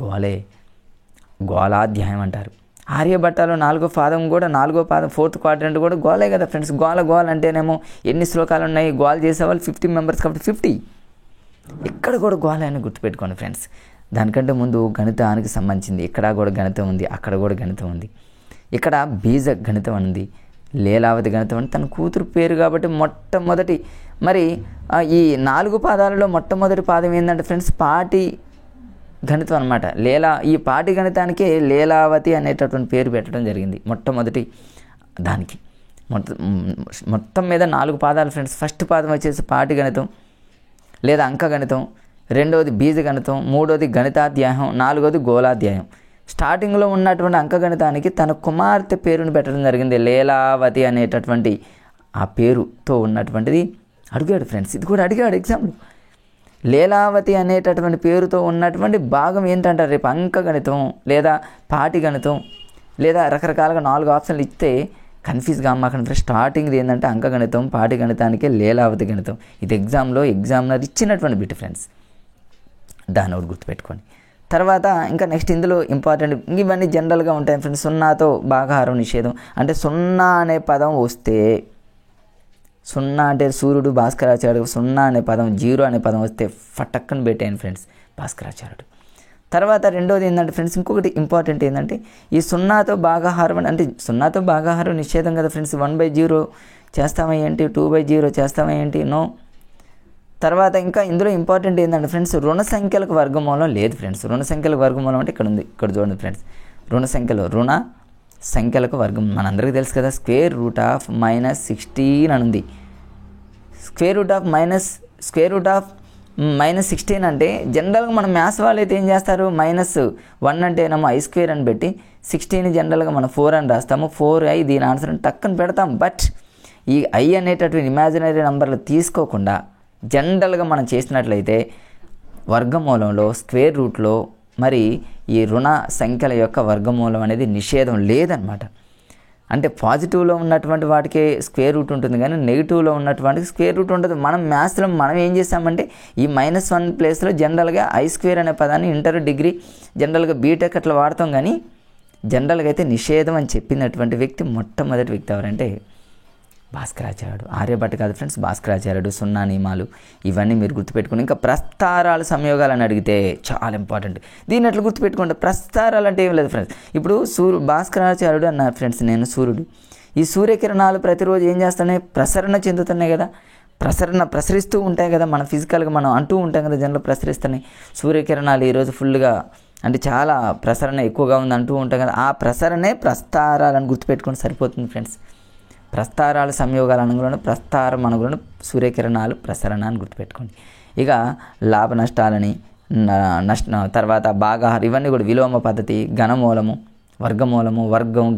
గోళాధ్యాయం అంటారు. ఆర్యభట్టలో 4వ పాదం కూడా, 4వ పాదం 4th క్వాడ్రంట్ కూడా గోలే కదా ఫ్రెండ్స్. గోల అంటేనేమో ఎన్ని శ్లోకాలు ఉన్నాయి, గోల్ చేసేవాళ్ళు 50 మెంబర్స్ కాబట్టి 50. ఇక్కడ కూడా గోల అని గుర్తుపెట్టుకోండి ఫ్రెండ్స్. దానికంటే ముందు గణితానికి సంబంధించింది, ఇక్కడ కూడా గణితం ఉంది, అక్కడ కూడా గణితం ఉంది. ఇక్కడ బీజ గణితం ఉంది, లీలావతి గణితం అని తన కూతురు పేరు కాబట్టి మొట్టమొదటి. మరి ఈ 4 పాదాలలో మొట్టమొదటి పాదం ఏంటంటే ఫ్రెండ్స్, పాటి గణితం అనమాట. ఈ పాటి గణితానికే లీలావతి అనేటటువంటి పేరు పెట్టడం జరిగింది మొట్టమొదటి దానికి. మొత్తం మీద 4 పాదాలు ఫ్రెండ్స్. ఫస్ట్ పాదం వచ్చేసి పాటి గణితం లేదా అంకగణితం, రెండవది బీజ గణితం, మూడవది గణితాధ్యాయం, 4వది గోళాధ్యాయం. స్టార్టింగ్లో ఉన్నటువంటి అంకగణితానికి తన కుమార్తె పేరుని పెట్టడం జరిగింది, లీలావతి అనేటటువంటి ఆ పేరుతో ఉన్నటువంటిది అడిగాడు ఫ్రెండ్స్. ఇది కూడా అడిగాడు ఎగ్జామ్లో. లీలావతి అనేటటువంటి పేరుతో ఉన్నటువంటి భాగం ఏంటంటారు, రేపు అంకగణితం లేదా పాటి గణితం లేదా రకరకాలుగా 4 ఆప్షన్లు ఇస్తే కన్ఫ్యూజ్గా అమ్మకండి ఫ్రెండ్స్. స్టార్టింగ్ది ఏంటంటే అంకగణితం, పాటి గణితానికి లీలావతి గణితం. ఇది ఎగ్జామినర్ ఇచ్చినటువంటి బిట్ ఫ్రెండ్స్, దాన్ని ఒకటి గుర్తుపెట్టుకోండి. తర్వాత ఇంకా నెక్స్ట్ ఇందులో ఇంపార్టెంట్ ఇవన్నీ జనరల్గా ఉంటాయి ఫ్రెండ్స్. 0తో భాగాహారం నిషేధం అంటే 0 అనే పదం వస్తే, 0 అంటే సూర్యుడు భాస్కరాచార్యుడు, 0 అనే పదం, 0 అనే పదం వస్తే ఫటక్కని పెట్టాను ఫ్రెండ్స్ భాస్కరాచార్యుడు. తర్వాత రెండోది ఏంటంటే ఫ్రెండ్స్, ఇంకొకటి ఇంపార్టెంట్ ఏంటంటే ఈ 0తో భాగాహారం అంటే 0తో భాగాహారం నిషేధం కదా ఫ్రెండ్స్. 1/0 చేస్తామా ఏంటి, 2/0 చేస్తామా ఏంటి, నో. తర్వాత ఇంకా ఇందులో ఇంపార్టెంట్ ఏంటంటే ఫ్రెండ్స్, రుణ సంఖ్యలకు వర్గమూలం లేదు ఫ్రెండ్స్. రుణ సంఖ్యలకు వర్గమూలం అంటే ఇక్కడ ఉంది, ఇక్కడ చూడండి ఫ్రెండ్స్. రుణ సంఖ్యలకు వర్గం మనందరికీ తెలుసు కదా, స్క్వేర్ రూట్ ఆఫ్ -16 అని ఉంది. స్క్వేర్ రూట్ ఆఫ్ -16 అంటే జనరల్గా మనం మ్యాథ్స్ వాళ్ళు అయితే ఏం చేస్తారు, -1 అంటే ఏమో i² అని పెట్టి 16 జనరల్గా మనం 4 అని రాస్తాము. 4i దీని ఆన్సర్ అని టక్కని పెడతాం. బట్ ఈ i అనేటటువంటి ఇమాజినరీ నెంబర్లు తీసుకోకుండా జనరల్గా మనం చేసినట్లయితే వర్గమూలంలో స్క్వేర్ రూట్లో మరి ఈ రుణ సంఖ్యల యొక్క వర్గమూలం అనేది నిషేధం లేదనమాట. అంటే పాజిటివ్లో ఉన్నటువంటి వాటికి స్క్వేర్ రూట్ ఉంటుంది కానీ నెగిటివ్లో ఉన్నటువంటి స్క్వేర్ రూట్ ఉండదు. మనం మ్యాథ్స్లో మనం ఏం చేస్తామంటే ఈ -1 ప్లేస్లో జనరల్గా i² అనే పదాన్ని ఇంటర్, డిగ్రీ, జనరల్గా బీటెక్ అట్లా వాడతాం. కానీ జనరల్గా అయితే నిషేధం అని చెప్పినటువంటి వ్యక్తి మొట్టమొదటి వ్యక్తి ఎవరంటే భాస్కరాచార్యుడు. ఆర్యభట్ట కాదు ఫ్రెండ్స్, భాస్కరాచార్యుడు. 0 నియమాలు ఇవన్నీ మీరు గుర్తుపెట్టుకోండి. ఇంకా ప్రస్తారాల సంయోగాలు అని అడిగితే చాలా ఇంపార్టెంట్. దీన్ని ఎట్లా గుర్తుపెట్టుకోండి, ప్రస్తారాలు అంటే ఏం లేదు ఫ్రెండ్స్. ఇప్పుడు భాస్కరాచార్యుడు అన్నారు ఫ్రెండ్స్, నేను సూర్యుడు. ఈ సూర్యకిరణాలు ప్రతిరోజు ఏం చేస్తున్నాయి, ప్రసరణ చెందుతున్నాయి కదా, ప్రసరిస్తూ ఉంటాయి కదా, మన ఫిజికల్గా మనం అంటూ ఉంటాం కదా, జనరల్ ప్రసరిస్తున్నాయి. సూర్యకిరణాలు ఈరోజు ఫుల్గా అంటే చాలా ప్రసరణ ఎక్కువగా ఉంది అంటూ ఉంటాం కదా, ఆ ప్రసరణే ప్రస్తారాలని గుర్తుపెట్టుకొని సరిపోతుంది ఫ్రెండ్స్. ప్రస్తారాల సంయోగాల అణువులను ప్రస్తారం అణువులను సూర్యకిరణాలు ప్రసరణ అని గుర్తుపెట్టుకోండి. ఇక లాభ నష్టాలని తర్వాత భాగాహారం ఇవన్నీ కూడా విలోమ పద్ధతి, ఘనమూలము, వర్గమూలము,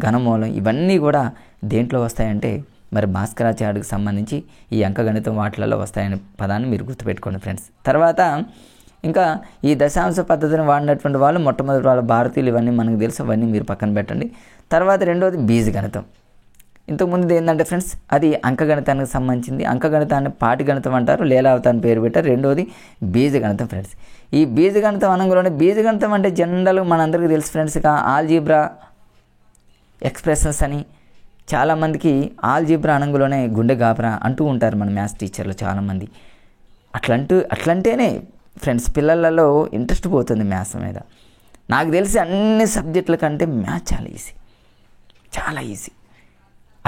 ఘనమూలం ఇవన్నీ కూడా దేంట్లో వస్తాయంటే మరి భాస్కరాచార్యుడికి సంబంధించి ఈ అంకగణితం వాటిలలో వస్తాయనే పదాన్ని మీరు గుర్తుపెట్టుకోండి ఫ్రెండ్స్. తర్వాత ఇంకా ఈ దశాంశ పద్ధతిని వాడినటువంటి వాళ్ళు మొట్టమొదటి వాళ్ళ భారతీయులు, ఇవన్నీ మనకు తెలుసు, అవన్నీ మీరు పక్కన పెట్టండి. తర్వాత రెండోది బీజగణితం. ఇంతకుముందు ఏంటంటే ఫ్రెండ్స్ అది అంకగణితానికి సంబంధించింది. అంకగణితాన్ని పాటిగణితం అంటారు, లీలావతాన్ని పేరు పెట్టారు. రెండోది బీజగణితం ఫ్రెండ్స్. ఈ బీజగణితం అనగానే బీజగణితం అంటే జనరల్గా మనందరికీ తెలుసు ఫ్రెండ్స్, ఇక ఆల్జీబ్రా ఎక్స్ప్రెషన్స్ అని చాలామందికి ఆల్జీబ్రా అనగానే గుండె గాబరా అంటూ ఉంటారు మన మ్యాథ్స్ టీచర్లు చాలామంది. అట్లంటేనే ఫ్రెండ్స్ పిల్లలలో ఇంట్రెస్ట్ పోతుంది మ్యాథ్స్ మీద. నాకు తెలిసి అన్ని సబ్జెక్టుల కంటే మ్యాథ్స్ చాలా ఈజీ.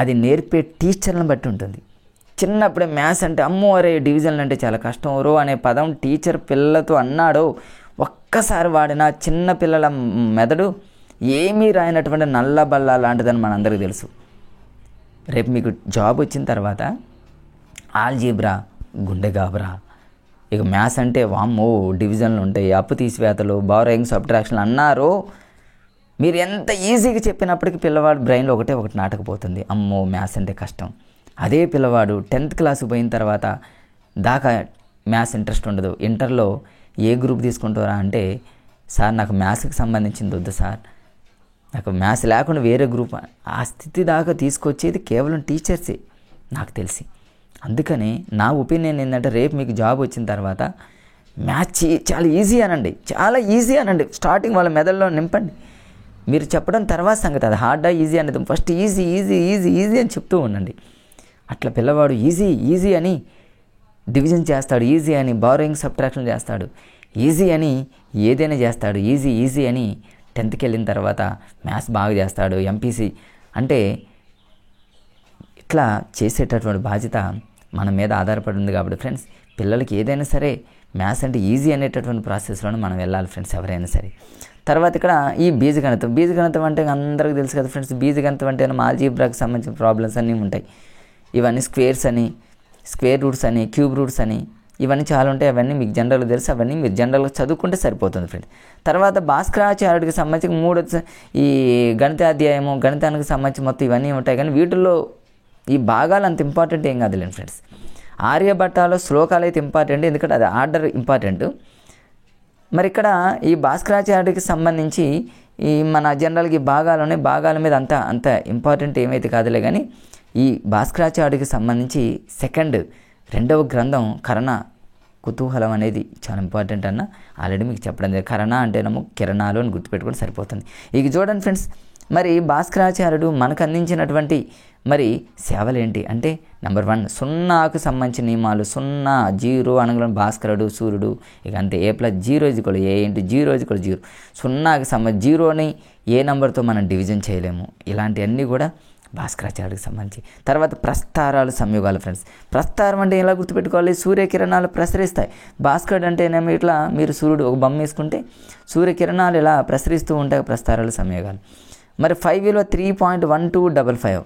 అది నేర్పే టీచర్లను బట్టి ఉంటుంది. చిన్నప్పుడే మ్యాథ్స్ అంటే అమ్మో అరే డివిజన్లు అంటే చాలా కష్టం రో అనే పదం టీచర్ పిల్లలతో అన్నాడో ఒక్కసారి వాడిన చిన్న పిల్లల మెదడు ఏమీ రాయనటువంటి నల్ల బల్ల లాంటిదని మనందరికీ తెలుసు. రేపు మీకు జాబ్ వచ్చిన తర్వాత ఆల్జీబ్రా గుండె గాబరా, ఇక మ్యాథ్స్ అంటే వామ్మో డివిజన్లు ఉంటాయి, అప్పు తీసివేతలు, బారోయింగ్, సబ్ట్రాక్షన్ అన్నారో మీరు ఎంత ఈజీగా చెప్పినప్పటికీ పిల్లవాడు బ్రెయిన్లో ఒకటి నాటకపోతుంది, అమ్మో మ్యాథ్స్ అంటే కష్టం. అదే పిల్లవాడు 10th క్లాస్కి పోయిన తర్వాత దాకా మ్యాథ్స్ ఇంట్రెస్ట్ ఉండదు. ఇంటర్లో ఏ గ్రూప్ తీసుకుంటారా అంటే సార్ నాకు మ్యాథ్స్కి సంబంధించింది వద్దు సార్, నాకు మ్యాథ్స్ లేకుండా వేరే గ్రూప్, ఆ స్థితి దాకా తీసుకొచ్చేది కేవలం టీచర్సే నాకు తెలిసి. అందుకని నా ఒపీనియన్ ఏంటంటే రేపు మీకు జాబ్ వచ్చిన తర్వాత మ్యాథ్స్ చాలా ఈజీ అనండి. స్టార్టింగ్ వాళ్ళ మెదడులో నింపండి. మీరు చెప్పడం తర్వాత సంగతి, అది హార్డా ఈజీ అనేది ఫస్ట్ ఈజీ అని చెప్తూ ఉండండి. అట్లా పిల్లవాడు ఈజీ అని డివిజన్ చేస్తాడు, ఈజీ అని బారోయింగ్ సబ్ట్రాక్షన్ చేస్తాడు, ఈజీ అని ఏదైనా చేస్తాడు, ఈజీ అని 10th వెళ్ళిన తర్వాత మ్యాథ్స్ బాగా చేస్తాడు. ఎంపీసీ అంటే ఇట్లా చేసేటటువంటి బాధ్యత మన మీద ఆధారపడి ఉంది. కాబట్టి ఫ్రెండ్స్ పిల్లలకి ఏదైనా సరే మ్యాథ్స్ అంటే ఈజీ అనేటటువంటి ప్రాసెస్లోనే మనం వెళ్ళాలి ఫ్రెండ్స్, ఎవరైనా సరే. తర్వాత ఇక్కడ ఈ బీజగణితం అంటే అందరికీ తెలుసు కదా ఫ్రెండ్స్. బీజగణితం అంటే ఆల్జీబ్రాకి సంబంధించిన ప్రాబ్లమ్స్ అన్నీ ఉంటాయి. ఇవన్నీ స్క్వేర్స్ అని, స్క్వేర్ రూట్స్ అని, క్యూబ్ రూట్స్ అని ఇవన్నీ చాలా ఉంటాయి. అవన్నీ మీకు జనరల్గా తెలుసు, అవన్నీ మీరు జనరల్గా చదువుకుంటే సరిపోతుంది ఫ్రెండ్స్. తర్వాత భాస్కరాచార్యుడికి సంబంధించి 3 ఈ గణితాధ్యాయము, గణితానికి సంబంధించి మొత్తం ఇవన్నీ ఉంటాయి. కానీ వీటిల్లో ఈ భాగాలు అంత ఇంపార్టెంట్ ఏం కాదులేండి ఫ్రెండ్స్. ఆర్యభట్టాలో శ్లోకాలు అయితే ఇంపార్టెంట్, ఎందుకంటే అది ఆర్డర్ ఇంపార్టెంట్. మరి ఇక్కడ ఈ భాస్కరాచార్యుడికి సంబంధించి ఈ మన జనరల్గా ఈ భాగాల మీద అంత ఇంపార్టెంట్ ఏమైతే కాదులే. కానీ ఈ భాస్కరాచార్యుడికి సంబంధించి రెండవ గ్రంథం కరణ కుతూహలం అనేది చాలా ఇంపార్టెంట్ అన్న ఆల్రెడీ మీకు చెప్పడం జరిగింది. కరణ అంటేనేమో కిరణాలు అని గుర్తుపెట్టుకొని సరిపోతుంది. ఇక చూడండి ఫ్రెండ్స్, మరి భాస్కరాచార్యుడు మనకు అందించినటువంటి మరి సేవలు ఏంటి అంటే నెంబర్ 1 సున్నాకు సంబంధించిన నియమాలు. 0 0 అనగా భాస్కరుడు సూర్యుడు, ఇక అంతే. A + 0 = A × 0 = 0. సున్నాకి సంబంధించి జీరోని ఏ నెంబర్తో మనం డివిజన్ చేయలేము. ఇలాంటివన్నీ కూడా భాస్కరాచార్యుడికి సంబంధించి. తర్వాత ప్రస్తారాలు సంయోగాలు ఫ్రెండ్స్. ప్రస్తారం అంటే ఎలా గుర్తుపెట్టుకోవాలి, సూర్యకిరణాలు ప్రసరిస్తాయి. భాస్కరుడు అంటేనేమో ఇట్లా మీరు సూర్యుడు ఒక బొమ్మ వేసుకుంటే సూర్యకిరణాలు ఇలా ప్రసరిస్తూ ఉంటాయి, ప్రస్తారాలు సంయోగాలు. మరి 5 విలువ 3.1255,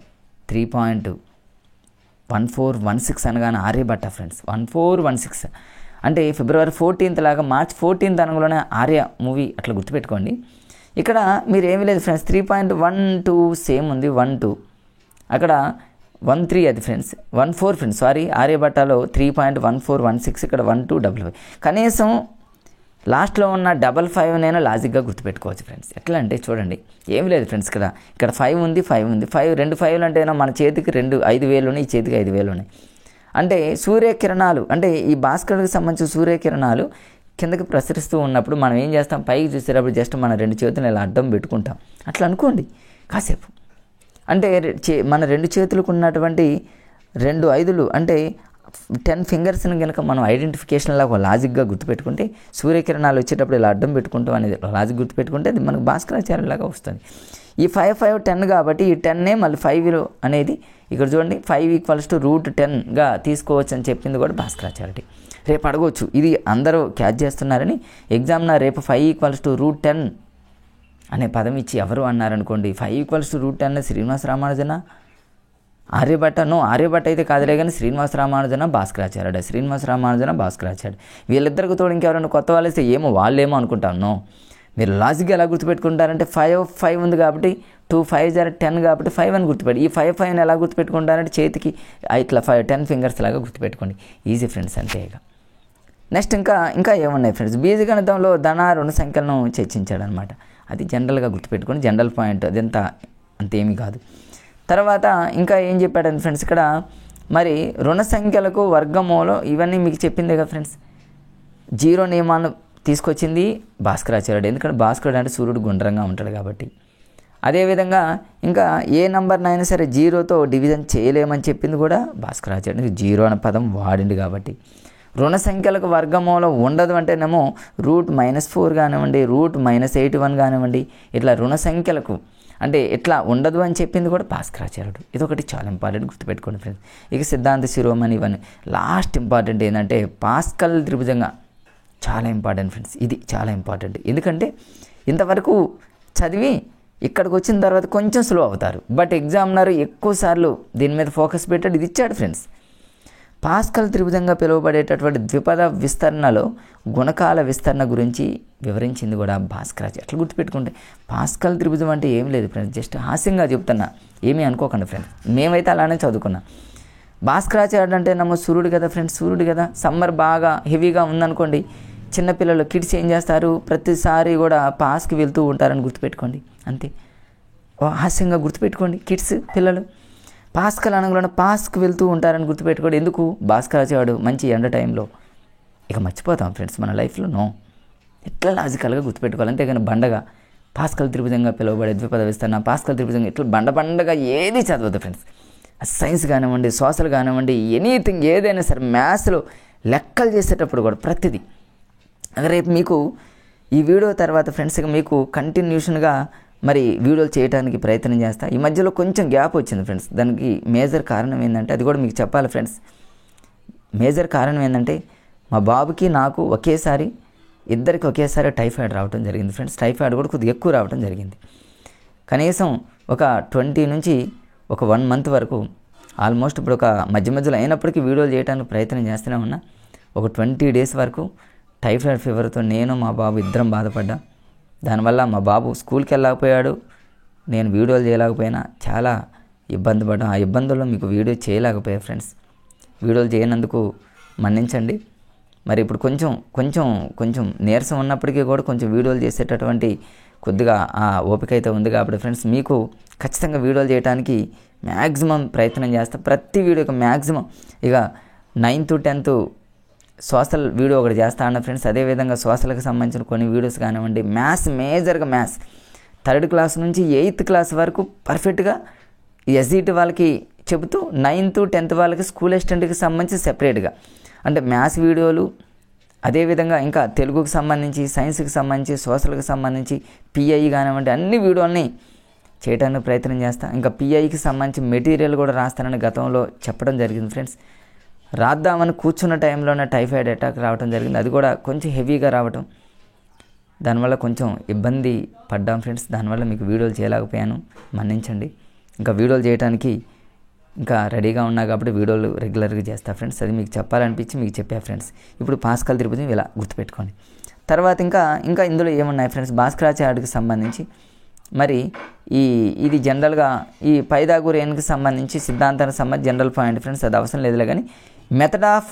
3.1416 అనగానే ఆర్యభట్ట ఫ్రెండ్స్. 1416 అంటే ఫిబ్రవరి 14th లాగా మార్చ్ 14th అనగానే ఆర్య మూవీ అట్లా గుర్తుపెట్టుకోండి. ఇక్కడ మీరు ఏమీ లేదు ఫ్రెండ్స్, 3.12 సేమ్ ఉంది, 12 అక్కడ 13 అది ఫ్రెండ్స్, 14 ఫ్రెండ్స్ సారీ. ఆర్యభట్టలో 3.1416, ఇక్కడ 1255. కనీసం లాస్ట్లో ఉన్న 55 నేను లాజిక్గా గుర్తుపెట్టుకోవచ్చు ఫ్రెండ్స్. ఎట్లా అంటే చూడండి, ఏమి లేదు ఫ్రెండ్స్, ఇక్కడ 5 ఉంది, 2 5లు అంటే మన చేతికి 5,000 ఉన్నాయి, ఈ చేతికి 5,000 ఉన్నాయి. అంటే సూర్యకిరణాలు అంటే ఈ భాస్కరుడికి సంబంధించిన సూర్యకిరణాలు కిందకి ప్రసరిస్తూ ఉన్నప్పుడు మనం ఏం చేస్తాం, పైకి చూసేటప్పుడు జస్ట్ మన 2 చేతులను ఇలా అడ్డం పెట్టుకుంటాం. అట్లా అనుకోండి కాసేపు. అంటే మన 2 చేతులకు ఉన్నటువంటి 2 5లు అంటే 10 ఫింగర్స్ని కనుక మనం ఐడెంటిఫికేషన్లా ఒక లాజిక్గా గుర్తుపెట్టుకుంటే సూర్యకిరణాలు వచ్చేటప్పుడు ఇలా అడ్డం పెట్టుకుంటాం అనేది లాజిక్ గుర్తుపెట్టుకుంటే అది మనకు భాస్కరాచార్యులాగా వస్తుంది. ఈ 5 5 10 కాబట్టి ఈ 10నే మళ్ళీ 5 అనేది ఇక్కడ చూడండి 5 = √10గా తీసుకోవచ్చు అని చెప్పింది కూడా భాస్కరాచార్యుడు. రేపు అడగవచ్చు, ఇది అందరూ క్యాచ్ చేస్తున్నారని ఎగ్జామ్న రేపు 5 = √10 అనే పదం ఇచ్చి ఎవరు అన్నారనుకోండి, 5 = √10 శ్రీనివాస రామానుజన, ఆర్యభట్ట అయితే కాదులే కానీ శ్రీనివాస రామానుజన భాస్కరాచార్యుడు వీళ్ళిద్దరికి తోడు ఇంకెవరైనా కొత్త వాళ్ళు ఇస్తే ఏమో వాళ్ళేమో అనుకుంటాను. మీరు లాజిక్గా ఎలా గుర్తుపెట్టుకుంటారంటే 5 5 ఉంది కాబట్టి 2 5 10 కాబట్టి 5 అని గుర్తుపెట్టి, ఈ 5 5 ఎలా గుర్తుపెట్టుకుంటారంటే చేతికి ఇట్లా 10 ఫింగర్స్ లాగా గుర్తుపెట్టుకోండి. ఈజీ ఫ్రెండ్స్ అంతే. నెక్స్ట్ ఇంకా ఏమున్నాయి ఫ్రెండ్స్, బీజగణితంలో ధన రుణ సంఖ్యలను చర్చించాడు అనమాట. అది జనరల్గా గుర్తుపెట్టుకోండి, జనరల్ పాయింట్, అదంతా అంతేమీ కాదు. తర్వాత ఇంకా ఏం చెప్పాడంటే ఫ్రెండ్స్ ఇక్కడ మరి రుణ సంఖ్యలకు వర్గమూలం ఇవన్నీ మీకు చెప్పిందే కదా ఫ్రెండ్స్. 0 నియమాన్ని తీసుకొచ్చింది భాస్కరాచార్యుడు, ఎందుకంటే భాస్కరుడు అంటే సూర్యుడు గుండ్రంగా ఉంటాడు కాబట్టి. అదేవిధంగా ఇంకా ఏ నెంబర్నైనా సరే 0తో డివిజన్ చేయలేమని చెప్పింది కూడా భాస్కరాచార్యుడు, 0 అనే పదం వాడింది కాబట్టి. రుణ సంఖ్యలకు వర్గమూలం ఉండదు అంటేనేమో √-4 కానివ్వండి, √-81 కానివ్వండి, ఇట్లా రుణ సంఖ్యలకు అంటే ఇట్లా ఉండదు అని చెప్పింది కూడా భాస్కరాచార్యుడు. ఇదొకటి చాలా ఇంపార్టెంట్, గుర్తుపెట్టుకోండి ఫ్రెండ్స్. ఇక సిద్ధాంత శిరోమణి ఇవన్నీ లాస్ట్ ఇంపార్టెంట్ ఏంటంటే పాస్కల్ త్రిభుజంగా చాలా ఇంపార్టెంట్ ఫ్రెండ్స్. ఇది చాలా ఇంపార్టెంట్, ఎందుకంటే ఇంతవరకు చదివి ఇక్కడికి వచ్చిన తర్వాత కొంచెం స్లో అవుతారు, బట్ ఎగ్జామినర్ ఎక్కువ సార్లు దీని మీద ఫోకస్ పెట్టాడు. ఇది ఇచ్చాడు ఫ్రెండ్స్. పాస్కల్ త్రిభుజంగా పిలువబడేటటువంటి ద్విపద విస్తరణలో గుణకాల విస్తరణ గురించి వివరించింది కూడా భాస్కరాచార్యుడు. అట్లా గుర్తుపెట్టుకుంటే పాస్కల్ త్రిభుజం అంటే ఏం లేదు ఫ్రెండ్స్, జస్ట్ హాస్యంగా చెప్తున్నా, ఏమీ అనుకోకండి ఫ్రెండ్స్. మేమైతే అలానే చదువుకున్నాం. భాస్కరాచార్యుడు అంటే సూర్యుడు కదా ఫ్రెండ్స్, సూర్యుడు కదా. సమ్మర్ బాగా హెవీగా ఉందనుకోండి, చిన్నపిల్లలు కిడ్స్ ఏం చేస్తారు, ప్రతిసారి కూడా పాస్కి వెళ్తూ ఉంటారని గుర్తుపెట్టుకోండి, అంతే. హాస్యంగా గుర్తుపెట్టుకోండి, కిడ్స్ పిల్లలు పాస్కల్ అనగానే పాస్కి వెళ్తూ ఉంటారని గుర్తుపెట్టుకోండి. ఎందుకు, భాస్కరాచార్యుడు మంచి ఎండ టైంలో. ఇక మర్చిపోతాం ఫ్రెండ్స్ మన లైఫ్లో. ఎట్లా లాజికల్గా గుర్తుపెట్టుకోవాలి, అంతేగాని బండగా పాస్కల్ త్రిభుజంగా పిలువబడే ద్విపద విస్తరణ, పాస్కల్ త్రిభుజంగా ఇట్లా బండగా ఏది చదవద్దు ఫ్రెండ్స్. సైన్స్ కానివ్వండి, సోషల్ కానివ్వండి, ఎనీథింగ్ ఏదైనా సరే మ్యాథ్స్లో లెక్కలు చేసేటప్పుడు కూడా ప్రతిదీ. రేపు మీకు ఈ వీడియో తర్వాత ఫ్రెండ్స్ ఇక మీకు కంటిన్యూషన్గా మరి వీడియోలు చేయడానికి ప్రయత్నం చేస్తా. ఈ మధ్యలో కొంచెం గ్యాప్ వచ్చింది ఫ్రెండ్స్, దానికి మేజర్ కారణం ఏంటంటే అది కూడా మీకు చెప్పాలి ఫ్రెండ్స్. మేజర్ కారణం ఏంటంటే మా బాబుకి నాకు ఇద్దరికి ఒకేసారి టైఫాయిడ్ రావడం జరిగింది ఫ్రెండ్స్. టైఫాయిడ్ కూడా కొద్దిగా ఎక్కువ రావడం జరిగింది. కనీసం ఒక 20 నుంచి ఒక 1 మంత్ వరకు ఆల్మోస్ట్ ఇప్పుడు ఒక మధ్యలో అయినప్పటికీ వీడియోలు చేయడానికి ప్రయత్నం చేస్తూనే ఉన్నా. ఒక 20 days వరకు టైఫాయిడ్ ఫీవర్తో నేను మా బాబు ఇద్దరం బాధపడ్డా. దానివల్ల మా బాబు స్కూల్కి వెళ్ళకపోయాడు, నేను వీడియోలు చేయలేకపోయినా, చాలా ఇబ్బంది పడ్డా. ఆ ఇబ్బందుల్లో మీకు వీడియో చేయలేకపోయా ఫ్రెండ్స్. వీడియోలు చేయనందుకు మన్నించండి. మరి ఇప్పుడు కొంచెం నీరసం ఉన్నప్పటికీ కూడా కొంచెం వీడియోలు చేసేటటువంటి కొద్దిగా ఆ ఓపిక అయితే ఉంది కాబట్టి ఫ్రెండ్స్ మీకు ఖచ్చితంగా వీడియోలు చేయడానికి మ్యాక్సిమం ప్రయత్నం చేస్తా. ప్రతి వీడియోకి మ్యాక్సిమం ఇక 9th 10th సోషల్ వీడియో ఒకటి చేస్తా అన్న ఫ్రెండ్స్. అదేవిధంగా సోషల్కి సంబంధించిన కొన్ని వీడియోస్ కానివ్వండి, మేజర్గా మ్యాథ్స్ 3rd class నుంచి 8th class వరకు పర్ఫెక్ట్గా ఎస్ఈటి వాళ్ళకి చెబుతూ 9th 10th వాళ్ళకి స్కూల్ అసిస్టెంట్కి సంబంధించి సెపరేట్గా అంటే మ్యాథ్స్ వీడియోలు, అదేవిధంగా ఇంకా తెలుగుకి సంబంధించి, సైన్స్కి సంబంధించి, సోషల్కి సంబంధించి, పిఐ కానివ్వండి అన్ని వీడియోల్ని చేయడానికి ప్రయత్నం చేస్తా. ఇంకా పిఐకి సంబంధించి మెటీరియల్ కూడా రాస్తానని గతంలో చెప్పడం జరిగింది ఫ్రెండ్స్. రాద్దామని కూర్చున్న టైంలోనే టైఫాయిడ్ అటాక్ రావడం జరిగింది. అది కూడా కొంచెం హెవీగా రావటం, దానివల్ల కొంచెం ఇబ్బంది పడ్డాం ఫ్రెండ్స్. దానివల్ల మీకు వీడియోలు చేయలేకపోయాను, మన్నించండి. ఇంకా వీడియోలు చేయడానికి ఇంకా రెడీగా ఉన్నా కాబట్టి వీడియోలు రెగ్యులర్గా చేస్తా ఫ్రెండ్స్. అది మీకు చెప్పాలనిపించి మీకు చెప్పా ఫ్రెండ్స్. ఇప్పుడు పాస్కల్ త్రిభుజం ఇలా గుర్తుపెట్టుకోండి. తర్వాత ఇంకా ఇందులో ఏమున్నాయి ఫ్రెండ్స్, భాస్కరాచార్యుడికి సంబంధించి మరి ఇది జనరల్గా ఈ పైథాగోరియన్కి సంబంధించి సిద్ధాంతానికి సంబంధించి జనరల్ పాయింట్ ఫ్రెండ్స్, అది అవసరం లేదులే. కానీ మెథడ్ ఆఫ్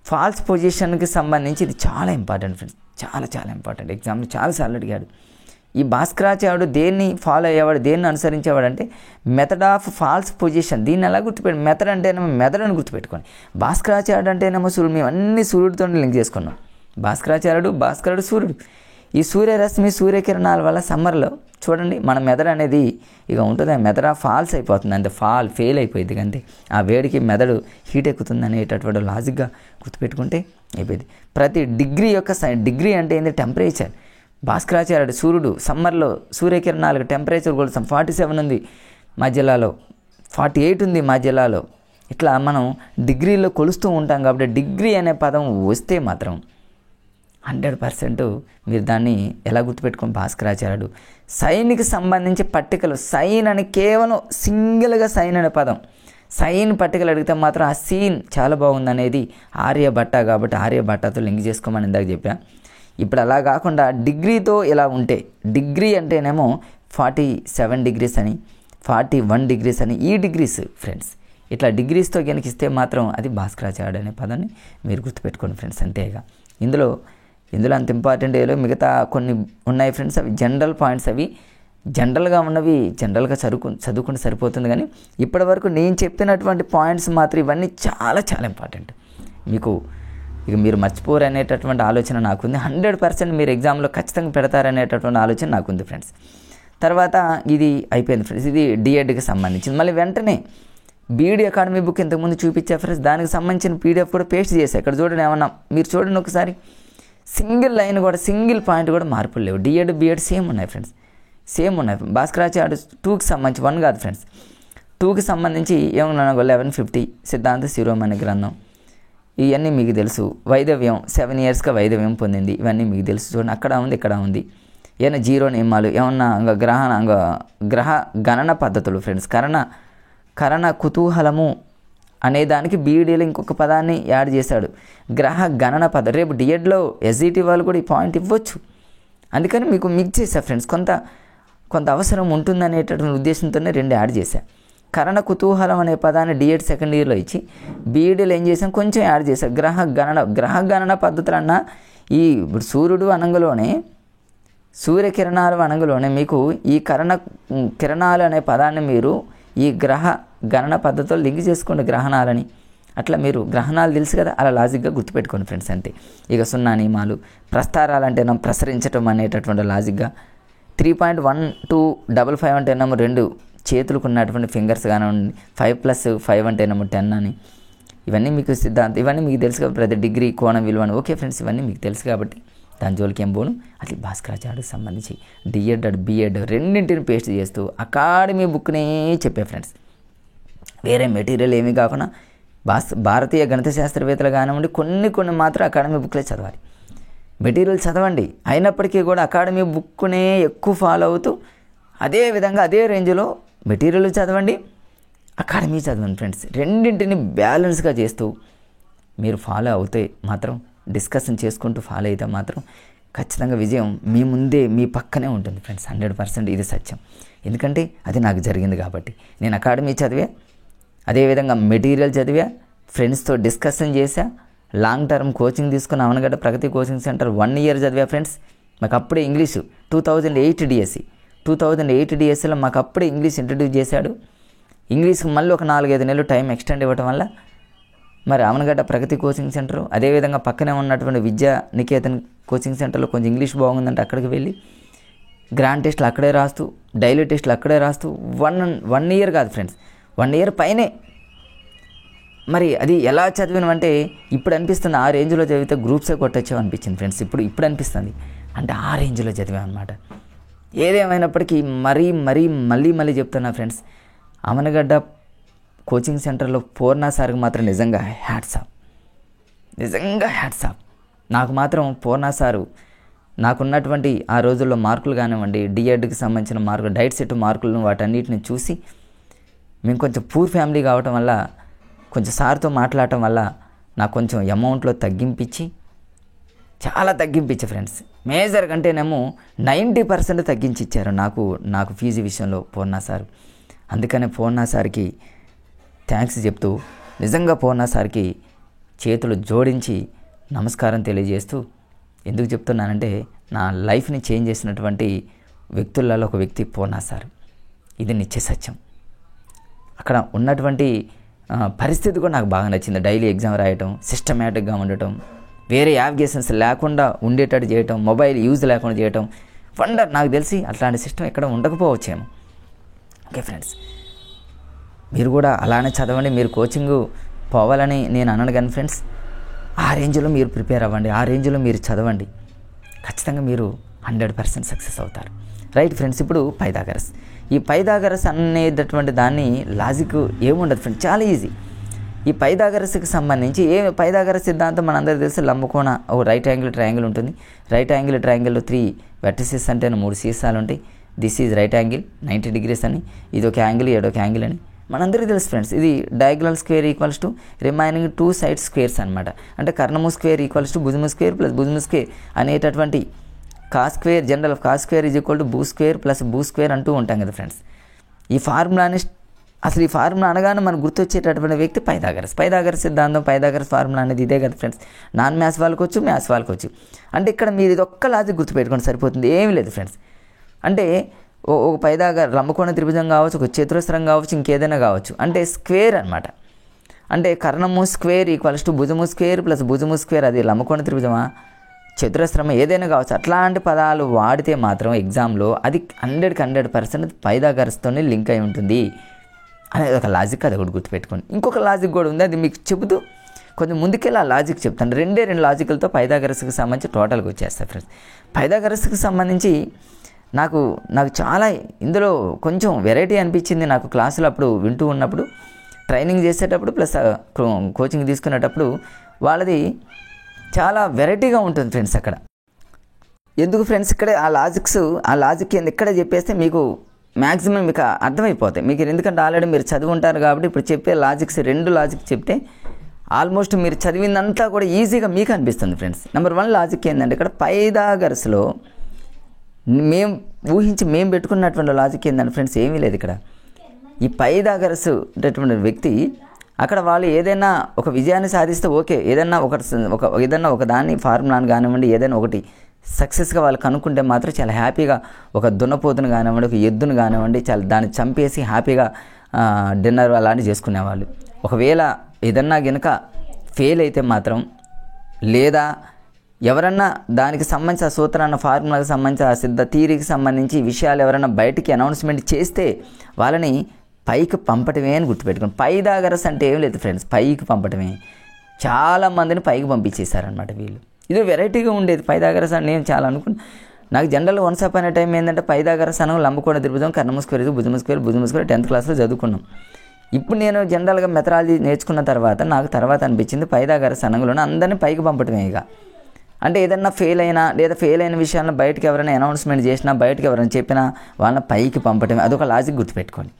ఫాల్స్ పొజిషన్కి సంబంధించి ఇది చాలా ఇంపార్టెంట్ ఫ్రెండ్స్, చాలా ఇంపార్టెంట్. ఎగ్జామ్లో చాలాసార్లు అడిగాడు. ఈ భాస్కరాచార్యుడు దేన్ని ఫాలో అయ్యేవాడు, దేన్ని అనుసరించేవాడు అంటే మెథడ్ ఆఫ్ ఫాల్స్ పొజిషన్. దీన్ని ఎలా గుర్తుపెట్టి, మెథడ్ అంటేనేమో మెథడ్ అని గుర్తుపెట్టుకోండి. భాస్కరాచార్యుడు అంటేనేమో సూర్యుడు, మేము అన్ని సూర్యుడితో లింక్ చేసుకున్నాం. భాస్కరుడు సూర్యుడు. ఈ సూర్యరశ్మి సూర్యకిరణాల వల్ల సమ్మర్లో చూడండి మన మెదడు అనేది ఇక ఉంటుంది, ఆ మెదడు ఫాల్స్ అయిపోతుంది, అంటే ఫెయిల్ అయిపోయింది. అంతే ఆ వేడికి మెదడు హీట్ ఎక్కుతుంది అనేటటువంటి లాజిక్గా గుర్తుపెట్టుకుంటే అయిపోయింది. ప్రతి డిగ్రీ యొక్క డిగ్రీ అంటే ఏంటి, టెంపరేచర్. భాస్కరాచార్యుడు సూర్యుడు సమ్మర్లో సూర్యకిరణాలకు టెంపరేచర్ కొలుస్తాం 47 ఉంది మా జిల్లాలో, 48 ఉంది మా జిల్లాలో. ఇట్లా మనం డిగ్రీలో కొలుస్తూ ఉంటాం కాబట్టి డిగ్రీ అనే పదం వస్తే మాత్రం 100% మీరు దాన్ని ఎలా గుర్తుపెట్టుకోండి, భాస్కరాచార్యుడు. సైన్కి సంబంధించి పట్టికలు, సైన్ అని కేవలం సింగిల్గా సైన్ అనే పదం, సైన్ పట్టికలు అడిగితే మాత్రం ఆ సీన్ చాలా బాగుంది అనేది ఆర్యభట్ట కాబట్టి ఆర్యభట్టతో లింక్ చేసుకోమని ఇందాక చెప్పా. ఇప్పుడు అలా కాకుండా డిగ్రీతో ఇలా ఉంటే, డిగ్రీ అంటేనేమో 47 డిగ్రీస్ అని 41 డిగ్రీస్ అని ఈ డిగ్రీస్ ఫ్రెండ్స్, ఇట్లా డిగ్రీస్తో కనుక ఇస్తే మాత్రం అది భాస్కరాచార్యుడు అనే పదాన్ని మీరు గుర్తుపెట్టుకోండి ఫ్రెండ్స్. అంతేగా ఇందులో అంత ఇంపార్టెంట్ ఏదో మిగతా కొన్ని ఉన్నాయి ఫ్రెండ్స్, అవి జనరల్ పాయింట్స్, అవి జనరల్గా ఉన్నవి జనరల్గా చదువుకుంటే సరిపోతుంది. కానీ ఇప్పటివరకు నేను చెప్పినటువంటి పాయింట్స్ మాత్రం ఇవన్నీ చాలా చాలా ఇంపార్టెంట్. మీకు ఇక మీరు మర్చిపోరు అనేటటువంటి ఆలోచన నాకుంది. 100% మీరు ఎగ్జామ్లో ఖచ్చితంగా పెడతారనేటటువంటి ఆలోచన నాకుంది ఫ్రెండ్స్. తర్వాత ఇది అయిపోయింది ఫ్రెండ్స్, ఇది డిఎడ్కి సంబంధించింది. మళ్ళీ వెంటనే బీఈడీ అకాడమీ బుక్ ఇంతకుముందు చూపించా ఫ్రెండ్స్, దానికి సంబంధించిన పీడిఎఫ్ కూడా పేస్ట్ చేశాను. ఇక్కడ చూడండి, ఏమన్నా మీరు చూడండి ఒకసారి, సింగిల్ లైన్ కూడా సింగిల్ పాయింట్ కూడా మార్పులు లేవు. డిఎడ్ బిఎడ్ సేమ్ ఉన్నాయి ఫ్రెండ్స్, సేమ్ ఉన్నాయి. భాస్కరాచార్యుడు 2కి సంబంధించి 1 కాదు ఫ్రెండ్స్, 2కి సంబంధించి ఏమన్నా 1150 సిద్ధాంత శిరోమణి గ్రంథం, ఇవన్నీ మీకు తెలుసు. వైదవ్యం 7 ఇయర్స్గా వైదవ్యం పొందింది, ఇవన్నీ మీకు తెలుసు. చూడండి, అక్కడ ఉంది ఇక్కడ ఉంది. ఏమైనా 0 నియమాలు, ఏమన్నా గ్రహ గణన పద్ధతులు ఫ్రెండ్స్, కరణ కుతూహలము అనే దానికి బీఈడీలో ఇంకొక పదాన్ని యాడ్ చేశాడు, గ్రహ గణన పద్ధతి. రేపు డిఎడ్లో ఎస్ఈటీ వాళ్ళు కూడా ఈ పాయింట్ ఇవ్వచ్చు, అందుకని మీకు మిక్స్ చేశా ఫ్రెండ్స్. కొంత అవసరం ఉంటుందనేటటువంటి ఉద్దేశంతోనే 2 యాడ్ చేశా. కరణ కుతూహలం అనే పదాన్ని డిఎడ్ సెకండ్ ఇయర్లో ఇచ్చి బీఈడీలో ఏం చేసాం, కొంచెం యాడ్ చేశాం. గ్రహ గణన పద్ధతులన్నా ఈ సూర్యుడు అనంగలోనే, సూర్యకిరణాలు అనంగలోనే మీకు ఈ కిరణాలు అనే పదాన్ని మీరు ఈ గ్రహ గణన పద్ధతిలో లింక్ చేసుకోండి, గ్రహణాలని. అట్లా మీరు గ్రహణాలు తెలుసు కదా, అలా లాజిక్గా గుర్తుపెట్టుకోండి ఫ్రెండ్స్, అంతే. ఇక 0 నియమాలు, ప్రస్తారాలంటేనేమో ప్రసరించడం అనేటటువంటి లాజిక్గా, 3.1255 అంటేనేమో 2 చేతులకు ఉన్నటువంటి ఫింగర్స్ కానివ్వండి, 5+5 అంటేనేమో 10 అని. ఇవన్నీ మీకు సిద్ధాంతం, ఇవన్నీ మీకు తెలుసు కాబట్టి ప్రతి డిగ్రీ కోణం విలువని. ఓకే ఫ్రెండ్స్, ఇవన్నీ మీకు తెలుసు కాబట్టి దాని జోలికి ఏం పోను. అది భాస్కరాచార్యుడికి సంబంధించి డిఎడ్ బిఎడ్ రెండింటిని పేస్ట్ చేస్తూ అకాడమీ బుక్నే చెప్పే ఫ్రెండ్స్, వేరే మెటీరియల్ ఏమీ కాకుండా భారతీయ గణిత శాస్త్రవేత్తలు కానివ్వండి కొన్ని మాత్రం అకాడమీ బుక్లే చదవాలి. మెటీరియల్ చదవండి, అయినప్పటికీ కూడా అకాడమీ బుక్నే ఎక్కువ ఫాలో అవుతూ అదే విధంగా అదే రేంజ్లో మెటీరియల్ చదవండి, అకాడమీ చదవండి ఫ్రెండ్స్. రెండింటిని బ్యాలెన్స్గా చేస్తూ మీరు ఫాలో అవుతే మాత్రం, డిస్కషన్ చేసుకుంటూ ఫాలో అయితే మాత్రం ఖచ్చితంగా విజయం మీ ముందే మీ పక్కనే ఉంటుంది ఫ్రెండ్స్. 100% ఇది సత్యం. ఎందుకంటే అది నాకు జరిగింది కాబట్టి. నేను అకాడమీ చదివా, అదేవిధంగా మెటీరియల్ చదివా, ఫ్రెండ్స్తో డిస్కషన్ చేశా, లాంగ్ టర్మ్ కోచింగ్ తీసుకున్న అవనగడ్డ ప్రగతి కోచింగ్ సెంటర్ 1 ఇయర్ చదివా ఫ్రెండ్స్. మాకు అప్పుడే ఇంగ్లీషు 2008 డిఎస్సిలో మాకు అప్పుడే ఇంగ్లీష్ ఇంట్రడ్యూస్ చేశాడు. ఇంగ్లీష్కి మళ్ళీ ఒక 4-5 నెలలు టైం ఎక్స్టెండ్ ఇవ్వటం వల్ల మరి అవనగడ్డ ప్రగతి కోచింగ్ సెంటర్, అదేవిధంగా పక్కనే ఉన్నటువంటి విద్యా నికేతన్ కోచింగ్ సెంటర్లో కొంచెం ఇంగ్లీష్ బాగుందంటే అక్కడికి వెళ్ళి గ్రాండ్ టెస్ట్లు అక్కడే రాస్తూ, డైలీ టెస్ట్లు అక్కడే రాస్తూ 1 ఇయర్ కాదు ఫ్రెండ్స్, 1 ఇయర్ పైనే. మరి అది ఎలా చదివినమంటే ఇప్పుడు అనిపిస్తుంది, ఆ రేంజ్లో చదివితే గ్రూప్సే కొట్టొచ్చావు అనిపించింది ఫ్రెండ్స్. ఇప్పుడు అనిపిస్తుంది, అంటే ఆ రేంజ్లో చదివాం అనమాట. ఏదేమైనప్పటికీ మళ్ళీ చెప్తున్నా ఫ్రెండ్స్, అవనగడ్డ కోచింగ్ సెంటర్లో పూర్ణ సార్కి మాత్రం నిజంగా హ్యాట్స్ ఆఫ్. నాకు మాత్రం పూర్ణ సారు నాకున్నటువంటి ఆ రోజుల్లో మార్కులు కానివ్వండి, డిఎడ్కి సంబంధించిన మార్కులు, డైట్ సెట్ మార్కులను వాటన్నిటిని చూసి, మేము కొంచెం పూర్ ఫ్యామిలీ కావటం వల్ల కొంచెం సార్తో మాట్లాడటం వల్ల నాకు కొంచెం అమౌంట్లో చాలా తగ్గింపించి ఫ్రెండ్స్, మేజర్ కంటేనేమో 90% తగ్గించి ఇచ్చారు నాకు ఫీజు విషయంలో పూర్ణ సారు. అందుకనే పూర్ణ సార్కి థ్యాంక్స్ చెప్తూ, నిజంగా పూర్ణ సార్కి చేతులు జోడించి నమస్కారం తెలియజేస్తూ, ఎందుకు చెప్తున్నానంటే నా లైఫ్ని చేంజ్ చేసినటువంటి వ్యక్తులలో ఒక వ్యక్తి పూర్ణ సార్. ఇది నిత్య సత్యం. అక్కడ ఉన్నటువంటి పరిస్థితి కూడా నాకు బాగా నచ్చింది. డైలీ ఎగ్జామ్ రాయటం, సిస్టమేటిక్గా ఉండటం, వేరే యావిగేషన్స్ లేకుండా ఉండేటట్టు చేయటం, మొబైల్ యూజ్ లేకుండా చేయటం, వండర్. నాకు తెలిసి అట్లాంటి సిస్టమ్ ఎక్కడ ఉండకపోవచ్చేమో. ఓకే ఫ్రెండ్స్, మీరు కూడా అలానే చదవండి. మీరు కోచింగ్ పోవాలని నేను అనను కానీ ఫ్రెండ్స్, ఆ రేంజ్లో మీరు ప్రిపేర్ అవ్వండి, ఆ రేంజ్లో మీరు చదవండి. ఖచ్చితంగా మీరు 100% సక్సెస్ అవుతారు. రైట్ ఫ్రెండ్స్, ఇప్పుడు పైథాగరస్. ఈ పైథాగరస్ అనేటటువంటి దాన్ని లాజిక్ ఏముండదు ఫ్రెండ్స్, చాలా ఈజీ. ఈ పైథాగరస్కి సంబంధించి పైథాగరస్ సిద్ధాంతం మనందరికీ తెలుసు. లంబకోణ ఒక రైట్ యాంగిల్ ట్రయాంగిల్ ఉంటుంది. రైట్ యాంగిల్ ట్రయాంగిల్లో 3 వెర్టిసెస్ అంటే 3 సీసాలు ఉంటాయి. This is right angle 90 degrees అని, ఇది ఒక యాంగిల్, ఏడొక యాంగిల్ అని మనందరికీ తెలుసు ఫ్రెండ్స్. ఇది diagonal square equals to remaining 2 side squares అనమాట. అంటే కర్ణము స్క్వేర్ ఈక్వల్స్ టు భుజము స్క్వేర్ ప్లస్ భుజము స్క్వేర్ అనేటటువంటి cos square, general of cos square is equal to భూ స్క్వేర్ ప్లస్ భూ స్క్వేర్ అంటూ ఉంటాం కదా ఫ్రెండ్స్. ఈ ఫార్ములాని అసలు ఈ ఫార్ములా అనగానే మనకు గుర్తొచ్చేటటువంటి వ్యక్తి పైథాగరస్. పైథాగరస్ సిద్ధాంతం, పైథాగరస్ ఫార్ములా అనేది ఇదే కదా ఫ్రెండ్స్. నాన్ మ్యాథ్స్ వాళ్ళకి వచ్చు, మ్యాథ్స్ వాళ్ళకి వచ్చు. అంటే ఇక్కడ మీరు ఇది ఒక్క లాజిక్ గుర్తుపెట్టుకోండి సరిపోతుంది, ఏమీ లేదు ఫ్రెండ్స్. అంటే ఒక లంబకోణ త్రిభుజం కావచ్చు, ఒక చతురస్రం కావచ్చు, ఇంకేదైనా కావచ్చు. అంటే స్క్వేర్ అనమాట. అంటే కర్ణము స్క్వేర్ ఈక్వల్స్ టు భుజము స్క్వేర్ ప్లస్ భుజము స్క్వేర్. అది లంబకోణ త్రిభుజమా, చతురస్రమ, ఏదైనా కావచ్చు. అట్లాంటి పదాలు వాడితే మాత్రం ఎగ్జామ్లో అది 100% పైథాగరస్తోనే లింక్ అయి ఉంటుంది అనేది ఒక లాజిక్. అది ఒకటి గుర్తుపెట్టుకోండి. ఇంకొక లాజిక్ కూడా ఉంది, అది మీకు చెబుతూ కొంచెం ముందుకెళ్ళి ఆ లాజిక్ చెప్తాను. 2 లాజికల్తో పైథాగరస్కి సంబంధించి టోటల్గా వచ్చేస్తాయి ఫ్రెండ్స్. పైథాగరస్కి సంబంధించి నాకు చాలా ఇందులో కొంచెం వెరైటీ అనిపించింది నాకు. క్లాసులో అప్పుడు వింటూ ఉన్నప్పుడు, ట్రైనింగ్ చేసేటప్పుడు ప్లస్ కోచింగ్ తీసుకునేటప్పుడు వాళ్ళది చాలా వెరైటీగా ఉంటుంది ఫ్రెండ్స్. అక్కడ ఎందుకు ఫ్రెండ్స్, ఇక్కడ ఆ లాజిక్ ఎక్కడ చెప్పేస్తే మీకు మ్యాక్సిమం మీకు అర్థమైపోతాయి మీకు. ఎందుకంటే ఆల్రెడీ మీరు చదివి ఉంటారు కాబట్టి ఇప్పుడు చెప్పే లాజిక్స్ 2 లాజిక్ చెప్తే ఆల్మోస్ట్ మీరు చదివిందంతా కూడా ఈజీగా మీకు అనిపిస్తుంది ఫ్రెండ్స్. నెంబర్ 1 లాజిక్ ఏంటంటే, ఇక్కడ పైథాగరస్లో మేము పెట్టుకున్నటువంటి లాజిక్ ఏంటంటే ఫ్రెండ్స్, ఏమీ లేదు. ఇక్కడ ఈ పైథాగరస్ అనేటువంటి వ్యక్తి అక్కడ వాళ్ళు ఏదైనా ఒక విజయాన్ని సాధిస్తే ఓకే, ఏదైనా ఒక దాన్ని ఫార్ములాని కానివ్వండి, ఏదైనా ఒకటి సక్సెస్గా వాళ్ళు కనుక్కుంటే మాత్రం చాలా హ్యాపీగా ఒక దున్నపోతును కానివ్వండి, ఒక ఎద్దును కానివ్వండి, చాలా దాన్ని చంపేసి హ్యాపీగా డిన్నర్ అలాంటివి చేసుకునేవాళ్ళు. ఒకవేళ ఏదన్నా గనుక ఫెయిల్ అయితే మాత్రం, లేదా ఎవరన్నా దానికి సంబంధించిన సూత్రాన్ని, ఫార్ములాకి సంబంధించిన సిద్ధ థియరీకి సంబంధించి విషయాలు ఎవరైనా బయటికి అనౌన్స్మెంట్ చేస్తే వాళ్ళని పైకి పంపటమే అని గుర్తుపెట్టుకోండి. పైథాగరస్ అంటే ఏం లేదు ఫ్రెండ్స్, పైకి పంపటమే. చాలామందిని పైకి పంపించేశారనమాట వీళ్ళు. ఇది వెరైటీగా ఉండేది పైథాగరస్ అని నేను చాలా అనుకున్నాను. నాకు జనరల్ వన్స్ అపాన్ టైం ఏంటంటే పైథాగరస్ అను లంబకోణ త్రిభుజం, కర్ణము స్క్వేర్, భుజము స్క్వేర్ 10th క్లాస్లో చదువుకున్నాం. ఇప్పుడు నేను జనరల్గా మెథడాలజీ నేర్చుకున్న తర్వాత అనిపించింది పైథాగరస్ అనగానే అందరినీ పైకి పంపటమే. ఇక అంటే ఏదన్నా ఫెయిల్ అయిన విషయాలను బయటకు ఎవరైనా అనౌన్స్మెంట్ చేసినా, బయటకు ఎవరైనా చెప్పినా వాళ్ళని పైకి పంపటమే. అదొక లాజిక్ గుర్తుపెట్టుకోండి.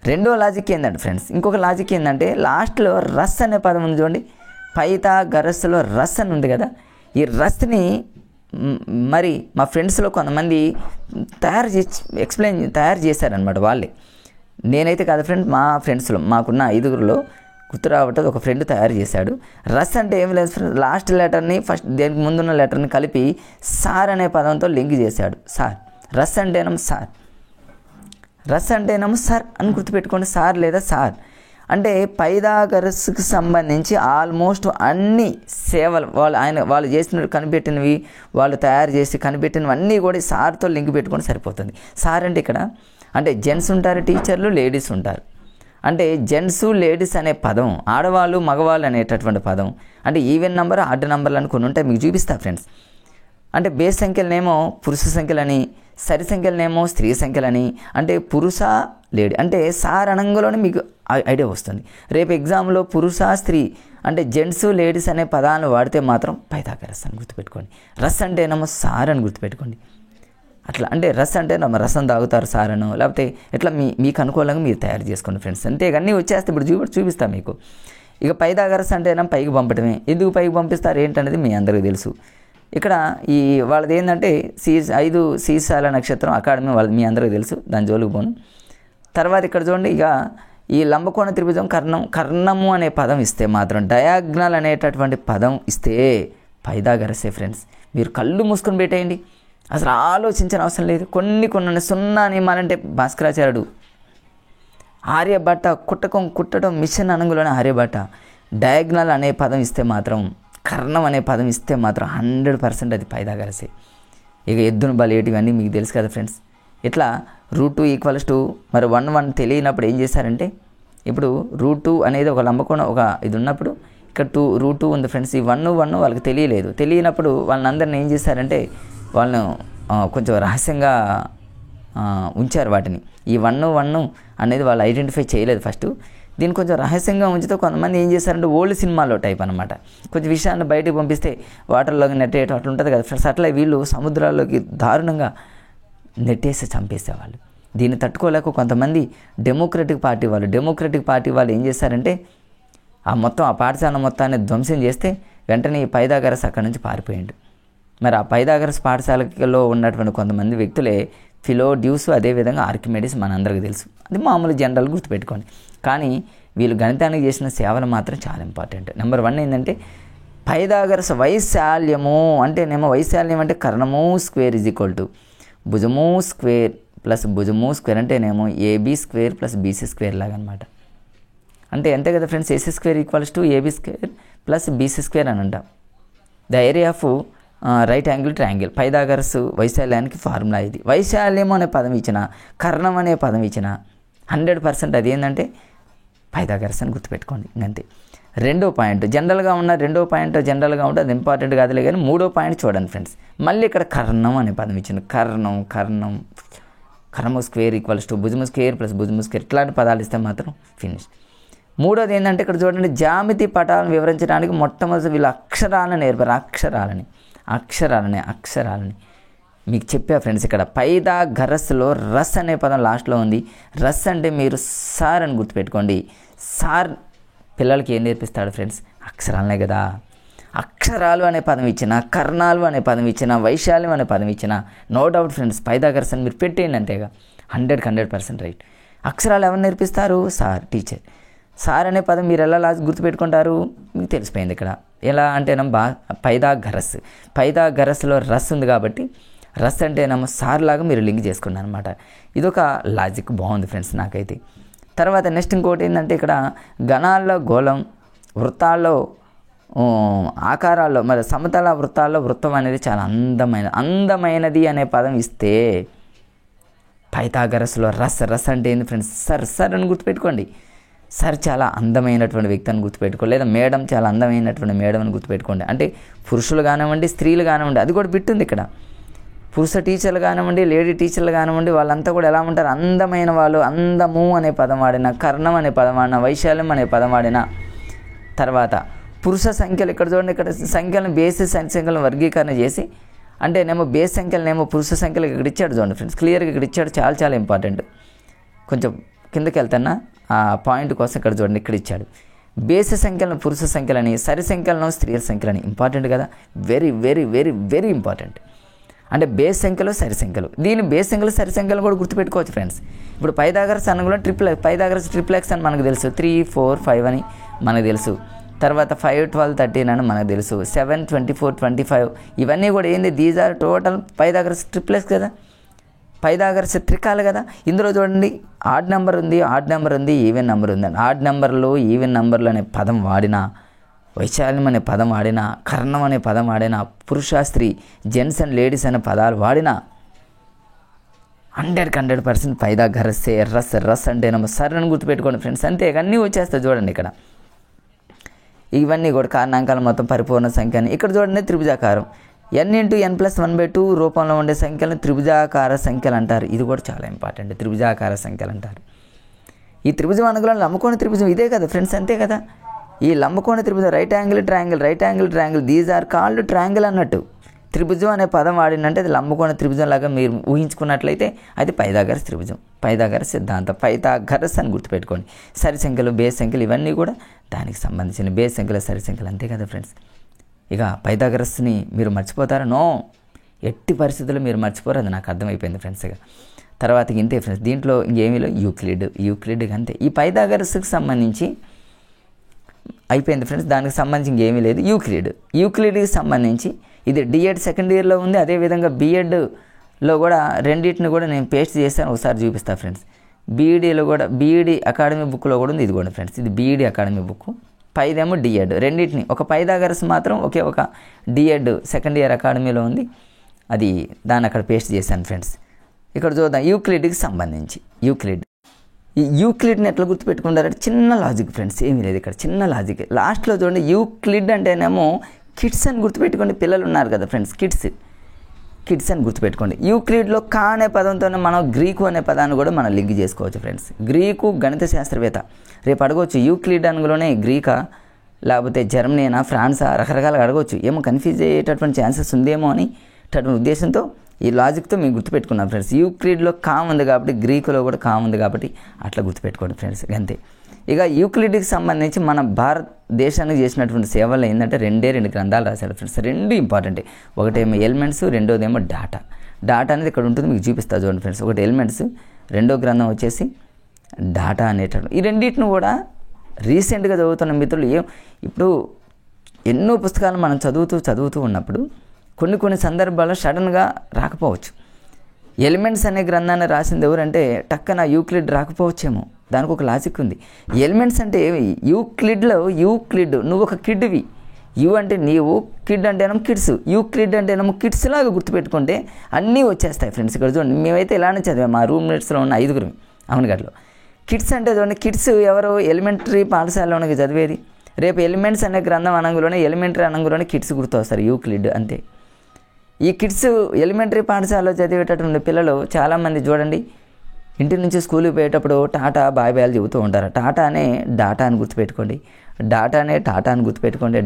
2వ లాజిక్ ఏంటంటే ఫ్రెండ్స్, ఇంకొక లాజిక్ ఏంటంటే లాస్ట్లో రస్ అనే పదం ఉంది చూడండి. పైథాగరస్లో రస్ అని ఉంది కదా. ఈ రస్ని మరి మా ఫ్రెండ్స్లో కొంతమంది తయారు చేశారనమాట వాళ్ళే. నేనైతే కాదు ఫ్రెండ్, మా ఫ్రెండ్స్లో మాకున్న 5గురిలో గుర్తు రావటం ఒక ఫ్రెండ్ తయారు చేశాడు. రస్ అంటే ఏమి లేదు ఫ్రెండ్, లాస్ట్ లెటర్ని ఫస్ట్ దేనికి ముందున్న లెటర్ని కలిపి సార్ అనే పదంతో లింక్ చేశాడు. సార్, రస్ అంటేనేమో సార్ అని గుర్తుపెట్టుకోండి. సార్ లేదా సార్ అంటే పైథాగరస్కి సంబంధించి ఆల్మోస్ట్ అన్ని సేవలు వాళ్ళు కనిపెట్టినవి, వాళ్ళు తయారు చేసి కనిపెట్టినవి అన్నీ కూడా సార్తో లింక్ పెట్టుకొని సరిపోతుంది. సార్ అంటే ఇక్కడ అంటే జెంట్స్ ఉంటారు, టీచర్లు, లేడీస్ ఉంటారు. అంటే జెంట్స్, లేడీస్ అనే పదం, ఆడవాళ్ళు, మగవాళ్ళు అనేటటువంటి పదం, అంటే ఈవెన్ నెంబర్, ఆడ్ నెంబర్లు అని కొన్ని ఉంటాయి, మీకు చూపిస్తా ఫ్రెండ్స్. అంటే బేస్ సంఖ్యలనేమో పురుష సంఖ్యలని, సరి సంఖ్యలనేమో స్త్రీ సంఖ్యలని. అంటే పురుష, లేడీ అంటే సార్ అనంగంలోనే మీకు ఐడియా వస్తుంది. రేపు ఎగ్జామ్లో పురుష, స్త్రీ అంటే జెంట్స్, లేడీస్ అనే పదాలను వాడితే మాత్రం పైథాగరస్ అని గుర్తుపెట్టుకోండి. రస్ అంటేనేమో సార్ అని గుర్తుపెట్టుకోండి. అట్లా అంటే రస్ అంటే రసం తాగుతారు సార్ అనో, లేకపోతే ఎట్లా మీకు అనుకూలంగా మీరు తయారు చేసుకోండి ఫ్రెండ్స్. అంతేగాని వచ్చేస్తే ఇప్పుడు చూపిస్తాను మీకు. ఇక పైథాగరస్ అంటేనా పైకి పంపటమే. ఎందుకు పైకి పంపిస్తారు ఏంటనేది మీ అందరికీ తెలుసు. ఇక్కడ ఈ వాళ్ళది ఏంటంటే 5 సీసాల నక్షత్రం అకాడమీ వాళ్ళది మీ అందరికీ తెలుసు, దాని జోలికి పోను. తర్వాత ఇక్కడ చూడండి, ఇక ఈ లంబకోణ త్రిభుజం కర్ణము అనే పదం ఇస్తే మాత్రం, డయాగ్నల్ అనేటటువంటి పదం ఇస్తే పైథాగరసే ఫ్రెండ్స్. మీరు కళ్ళు మూసుకొని పెట్టేయండి, అసలు ఆలోచించిన అవసరం లేదు. కొన్ని 0 నియమాలంటే భాస్కరాచార్యుడు, ఆర్యభట్ట కుట్టడం మిషన్ అనంగులోనే ఆర్యభట్ట. డయాగ్నల్ అనే పదం ఇస్తే మాత్రం, కర్ణం అనే పదం ఇస్తే మాత్రం 100% అది పైథాగరసే. ఇక ఎద్దును బలేటివి అన్నీ మీకు తెలుసు కదా ఫ్రెండ్స్. ఇట్లా √2 = మరి 1 తెలియనప్పుడు ఏం చేశారంటే, ఇప్పుడు √2 అనేది ఒక లంబకోణ ఒక ఇది ఉన్నప్పుడు ఇక్కడ √2 ఉంది ఫ్రెండ్స్. ఈ 1 వాళ్ళకి తెలియనప్పుడు వాళ్ళని అందరిని ఏం చేశారంటే వాళ్ళను కొంచెం రహస్యంగా ఉంచారు వాటిని. ఈ 1 అనేది వాళ్ళు ఐడెంటిఫై చేయలేదు ఫస్ట్. దీన్ని కొంచెం రహస్యంగా ఉంచితే కొంతమంది ఏం చేశారంటే ఓల్డ్ సినిమాలో టైప్ అనమాట. కొంచెం విషయాన్ని బయటకు పంపిస్తే వాటర్లోకి నెట్టేయటం అట్లా ఉంటుంది కదా ఫ్రెండ్స్. అట్లా వీళ్ళు సముద్రాల్లోకి దారుణంగా నెట్టేసి చంపేసేవాళ్ళు. దీన్ని తట్టుకోలేక కొంతమంది డెమోక్రటిక్ పార్టీ వాళ్ళు ఏం చేశారంటే ఆ పాఠశాల మొత్తాన్ని ధ్వంసం చేస్తే వెంటనే ఈ పైథాగరస్ అక్కడి నుంచి పారిపోయిండు. మరి ఆ పైథాగరస్ పాఠశాలలో ఉన్నటువంటి కొంతమంది వ్యక్తులే ఫిలోడ్యూస్, అదేవిధంగా ఆర్కిమెడిస్ మనందరికీ తెలుసు. అది మామూలు జనరల్ గుర్తుపెట్టుకోండి. కానీ వీళ్ళు గణితానికి చేసిన సేవలు మాత్రం చాలా ఇంపార్టెంట్. నెంబర్ 1 ఏంటంటే పైథాగరస్ వైశాల్యము అంటేనేమో, వైశాల్యం అంటే కర్ణము స్క్వేర్ ఈజ్ ఈక్వల్ టు భుజము స్క్వేర్ ప్లస్ భుజము స్క్వేర్ అంటేనేమో AB square plus BC square లాగా అనమాట. అంటే అంతే కదా friends, AC square equals to AB square plus BC square అని అంటాం. The area of right angle triangle. Pythagoras వైశాల్యానికి ఫార్ములా ఇది. వైశాల్యం అనే పదం ఇచ్చిన, కర్ణం అనే పదం ఇచ్చిన 100% అది ఏంటంటే పైథాగరస్ అని గుర్తుపెట్టుకోండి. ఇంకంతే. రెండో పాయింట్ జనరల్గా ఉంటే అది ఇంపార్టెంట్ కాదులే, కానీ 3వ పాయింట్ చూడండి ఫ్రెండ్స్. మళ్ళీ ఇక్కడ కర్ణం అనే పదం ఇచ్చిన, కర్ణము స్క్వేర్ ఈక్వల్స్ టు భుజము స్క్వేర్ ప్లస్ భుజము స్క్వేర్, ఇట్లాంటి పదాలు ఇస్తే మాత్రం ఫినిష్. 3వది ఏంటంటే ఇక్కడ చూడండి, జామితి పటాలను వివరించడానికి మొట్టమొదటి వీళ్ళు అక్షరాలను నేర్పారు. అక్షరాలని మీకు చెప్పా ఫ్రెండ్స్. ఇక్కడ పైథాగరస్లో రస్ అనే పదం లాస్ట్లో ఉంది. రస్ అంటే మీరు సార్ అని గుర్తుపెట్టుకోండి. సార్ పిల్లలకి ఏం నేర్పిస్తాడు ఫ్రెండ్స్? అక్షరాలనే కదా. అక్షరాలు అనే పదం ఇచ్చిన, కర్ణాలు అనే పదం ఇచ్చిన, వైశాల్యం అనే పదం ఇచ్చిన, నో డౌట్ ఫ్రెండ్స్ పైథాగరస్ అని మీరు పెట్టేయండి అంతేగా. 100% రైట్. అక్షరాలు ఎవరు నేర్పిస్తారు? Sir, teacher. సార్ అనే పదం మీరు ఎలా గుర్తుపెట్టుకుంటారు? మీకు తెలిసిపోయింది ఇక్కడ. ఎలా అంటేనమ్మా పైథాగరస్లో రస్ ఉంది కాబట్టి రస్ అంటేనమ్మా సార్ లాగా మీరు లింక్ చేసుకున్నారు అనమాట. ఇదొక లాజిక్ బాగుంది ఫ్రెండ్స్ నాకైతే. తర్వాత నెక్స్ట్ ఇంకోటి ఏంటంటే ఇక్కడ గణాల్లో గోళం, వృత్తాల్లో ఆకారాల్లో, మరి సమతల వృత్తాల్లో వృత్తం అనేది చాలా అందమైనది అనే పదం ఇస్తే పైథాగరస్లో రస్ అంటే ఏంది ఫ్రెండ్స్? సర్ అని గుర్తుపెట్టుకోండి. సార్ చాలా అందమైనటువంటి వ్యక్తి అని గుర్తుపెట్టుకోండి. లేదా మేడం చాలా అందమైనటువంటి మేడం అని గుర్తుపెట్టుకోండి. అంటే పురుషులు కానివ్వండి, స్త్రీలు కానివ్వండి, అది కూడా బిట్టుంది ఇక్కడ. పురుష టీచర్లు కానివ్వండి, లేడీ టీచర్లు కానివ్వండి, వాళ్ళంతా కూడా ఎలా ఉంటారు? అందమైన వాళ్ళు. అందము అనే పదం వాడిన, కర్ణం అనే పదం వాడిన, వైశాల్యం అనే పదం వాడిన. తర్వాత పురుష సంఖ్యలు ఇక్కడ చూడండి, ఇక్కడ సంఖ్యలను బేసిస్ సంఖ్యలను వర్గీకరణ చేసి, అంటేనేమో బేస్ సంఖ్యలనేమో పురుష సంఖ్యలు ఇక్కడ ఇచ్చాడు చూడండి ఫ్రెండ్స్. క్లియర్గా ఇక్కడ ఇచ్చాడు. చాలా ఇంపార్టెంట్. కొంచెం కిందకి వెళ్తున్నా ఆ పాయింట్ కోసం ఇక్కడ చూడండి, ఇక్కడ ఇచ్చాడు. బేస్ సంఖ్యలను పురుష సంఖ్యలని, సరి సంఖ్యలను స్త్రీల సంఖ్యలని. ఇంపార్టెంట్ కదా. Very important. అంటే బేస్ సంఖ్యలు, సరి సంఖ్యలు. దీని బేస్ సంఖ్యలు, సరి సంఖ్యలు కూడా గుర్తుపెట్టుకోవచ్చు ఫ్రెండ్స్. ఇప్పుడు పైథాగరస్ అన్న కూడా పైథాగరస్ ట్రిప్లెక్స్ అని మనకు తెలుసు. 3, 4, 5 అని మనకు తెలుసు. తర్వాత 5, 12, 13 అని మనకు తెలుసు. 7, 24, 25 ఇవన్నీ కూడా ఏంది? These are total Pythagoras triplex కదా, పైథాగరస్ త్రికాలు కదా. ఇందులో చూడండి ఆడ్ నెంబర్ ఉంది, ఈవెన్ నెంబర్ ఉంది. ఆడ్ నెంబర్లు, ఈవెన్ నెంబర్లు అనే పదం వాడినా, వైశాల్యం అనే పదం వాడినా, కర్ణం అనే పదం వాడినా, పురుష స్త్రీ, జెంట్స్ అండ్ లేడీస్ అనే పదాలు వాడినా 100% పైథాగరస్సే. రస్ అంటే నమ్మ సర్ అని గుర్తుపెట్టుకోండి ఫ్రెండ్స్. అంతే, అన్నీ వచ్చేస్తాయి చూడండి ఇక్కడ. ఇవన్నీ కూడా కారణాంకాలు మొత్తం పరిపూర్ణ సంఖ్య అని. ఇక్కడ చూడండి త్రిభుజాకారం. n × n+1/2 రూపంలో ఉండే సంఖ్యలను త్రిభుజాకార సంఖ్యలు అంటారు. ఇది కూడా చాలా ఇంపార్టెంట్. త్రిభుజాకార సంఖ్యలు అంటారు. ఈ త్రిభుజం అనగా లంబకోణ త్రిభుజం ఇదే కదా ఫ్రెండ్స్, అంతే కదా. ఈ లంబకోణ త్రిభుజం right angle triangle these are called triangle అన్నట్టు. త్రిభుజం అనే పదం వాడినంటే అది లంబకోణ త్రిభుజం లాగా మీరు ఊహించుకున్నట్లయితే అది పైథాగరస్ త్రిభుజం, పైథాగరస్ సిద్ధాంతం, పైథాగరస్ అని గుర్తుపెట్టుకోండి. సరి సంఖ్యలు, బేస్ సంఖ్యలు ఇవన్నీ కూడా దానికి సంబంధించిన బేస్ సంఖ్యలు, సరి సంఖ్యలు, అంతే కదా ఫ్రెండ్స్. ఇక పైథాగరస్ని మీరు మర్చిపోతారా? నో, ఎట్టి పరిస్థితుల్లో మీరు మర్చిపోరు. అది నాకు అర్థమైపోయింది ఫ్రెండ్స్. ఇక తర్వాత ఇంతే ఫ్రెండ్స్. దీంట్లో ఇంకేమీ లేవు. యూక్లిడ్ అంతే. ఈ పైథాగరస్కి సంబంధించి అయిపోయింది ఫ్రెండ్స్. దానికి సంబంధించి ఇంకేమీ లేదు. యూక్లిడ్కి సంబంధించి ఇది డిఎడ్ సెకండ్ ఇయర్లో ఉంది. అదేవిధంగా బీఎడ్లో కూడా రెండింటిని కూడా నేను పేస్ట్ చేశాను, ఒకసారి చూపిస్తాను ఫ్రెండ్స్. బీఈడీలో కూడా బీఈడీ అకాడమీ బుక్లో కూడా ఉంది. ఇది కూడా ఫ్రెండ్స్, ఇది బీఈడీ అకాడమీ బుక్. పైదేమో డిఎడ్. రెండింటిని ఒక పైథాగరస్ మాత్రం ఒక డిఎడ్ సెకండ్ ఇయర్ అకాడమీలో ఉంది. అది దాన్ని అక్కడ పేస్ట్ చేశాను ఫ్రెండ్స్. ఇక్కడ చూద్దాం యూక్లిడ్కి సంబంధించి. ఈ యూక్లిడ్ని ఎట్లా గుర్తుపెట్టుకుంటారంటే చిన్న లాజిక్ ఫ్రెండ్స్, ఏమీ లేదు ఇక్కడ, చిన్న లాజిక్. లాస్ట్లో చూడండి యూక్లిడ్ అంటేనేమో కిడ్స్ అని గుర్తుపెట్టుకోండి. పిల్లలు ఉన్నారు కదా ఫ్రెండ్స్, కిడ్స్ అని గుర్తుపెట్టుకోండి. యూక్లిడ్లో కా అనే పదంతోనే మనం గ్రీకు అనే పదాన్ని కూడా మనం లింక్ చేసుకోవచ్చు ఫ్రెండ్స్. గ్రీకు గణిత శాస్త్రవేత్త. రేపు అడగవచ్చు యూక్లిడ్ అనుగులోనే గ్రీకా లేకపోతే జర్మనీనా ఫ్రాన్సా రకరకాలుగా అడగవచ్చు. ఏమో కన్ఫ్యూజ్ అయ్యేటటువంటి ఛాన్సెస్ ఉందేమో అని ఉద్దేశంతో ఈ లాజిక్తో మేము గుర్తుపెట్టుకున్నాం ఫ్రెండ్స్. యూక్లిడ్లో కా ఉంది కాబట్టి గ్రీకులో కూడా కా ఉంది కాబట్టి అట్లా గుర్తుపెట్టుకోండి ఫ్రెండ్స్. అంతే. ఇక యూక్లిడ్కి సంబంధించి మన భారతదేశానికి చేసినటువంటి సేవలు ఏంటంటే రెండు గ్రంథాలు రాశాడు ఫ్రెండ్స్. రెండు ఇంపార్టెంట్. ఒకటేమో ఎలిమెంట్స్, రెండోదేమో డాటా. డాటా అనేది ఇక్కడ ఉంటుంది, మీకు చూపిస్తా చూడండి ఫ్రెండ్స్. ఒకటి ఎలిమెంట్స్, రెండో గ్రంథం వచ్చేసి డాటా అనేటప్పుడు. ఈ రెండింటిని కూడా రీసెంట్గా చదువుతున్న మిత్రులు ఇప్పుడు ఎన్నో పుస్తకాలు మనం చదువుతూ ఉన్నప్పుడు కొన్ని సందర్భాల్లో సడన్గా రాకపోవచ్చు. ఎలిమెంట్స్ అనే గ్రంథాన్ని రాసింది ఎవరంటే టక్కన యూక్లిడ్ రాకపోవచ్చేమో. దానికి ఒక లాజిక్ ఉంది. ఎలిమెంట్స్ అంటే యూక్లిడ్ నువ్వు ఒక కిడ్వి. యూ అంటే నీవు, కిడ్ అంటేనేమో కిడ్స్, యూక్లిడ్ అంటేనేమో కిడ్స్ లాగా గుర్తుపెట్టుకుంటే అన్నీ వచ్చేస్తాయి ఫ్రెండ్స్. ఇక్కడ చూడండి, మేమైతే ఇలానే చదివాం. మా రూమ్మేట్స్లో ఉన్న 5 అవునుగట్లో. కిడ్స్ అంటే చూడండి, కిడ్స్ ఎవరు ఎలిమెంటరీ పాఠశాలలోనికి చదివేది. రేపు ఎలిమెంట్స్ అనే గ్రంథం అనంగులోనే ఎలిమెంటరీ అనంగులోనే కిడ్స్ గుర్తొస్తారు, యూక్లిడ్ అంతే. ఈ కిడ్స్ ఎలిమెంటరీ పాఠశాలలో చదివేటటువంటి పిల్లలు చాలామంది చూడండి, ఇంటి నుంచి స్కూల్కి పోయేటప్పుడు టాటా బాయ్ బాయ్లు చెబుతూ ఉంటారు. టాటా అనే డాటా అని గుర్తుపెట్టుకోండి, టాటా అని గుర్తుపెట్టుకోండి.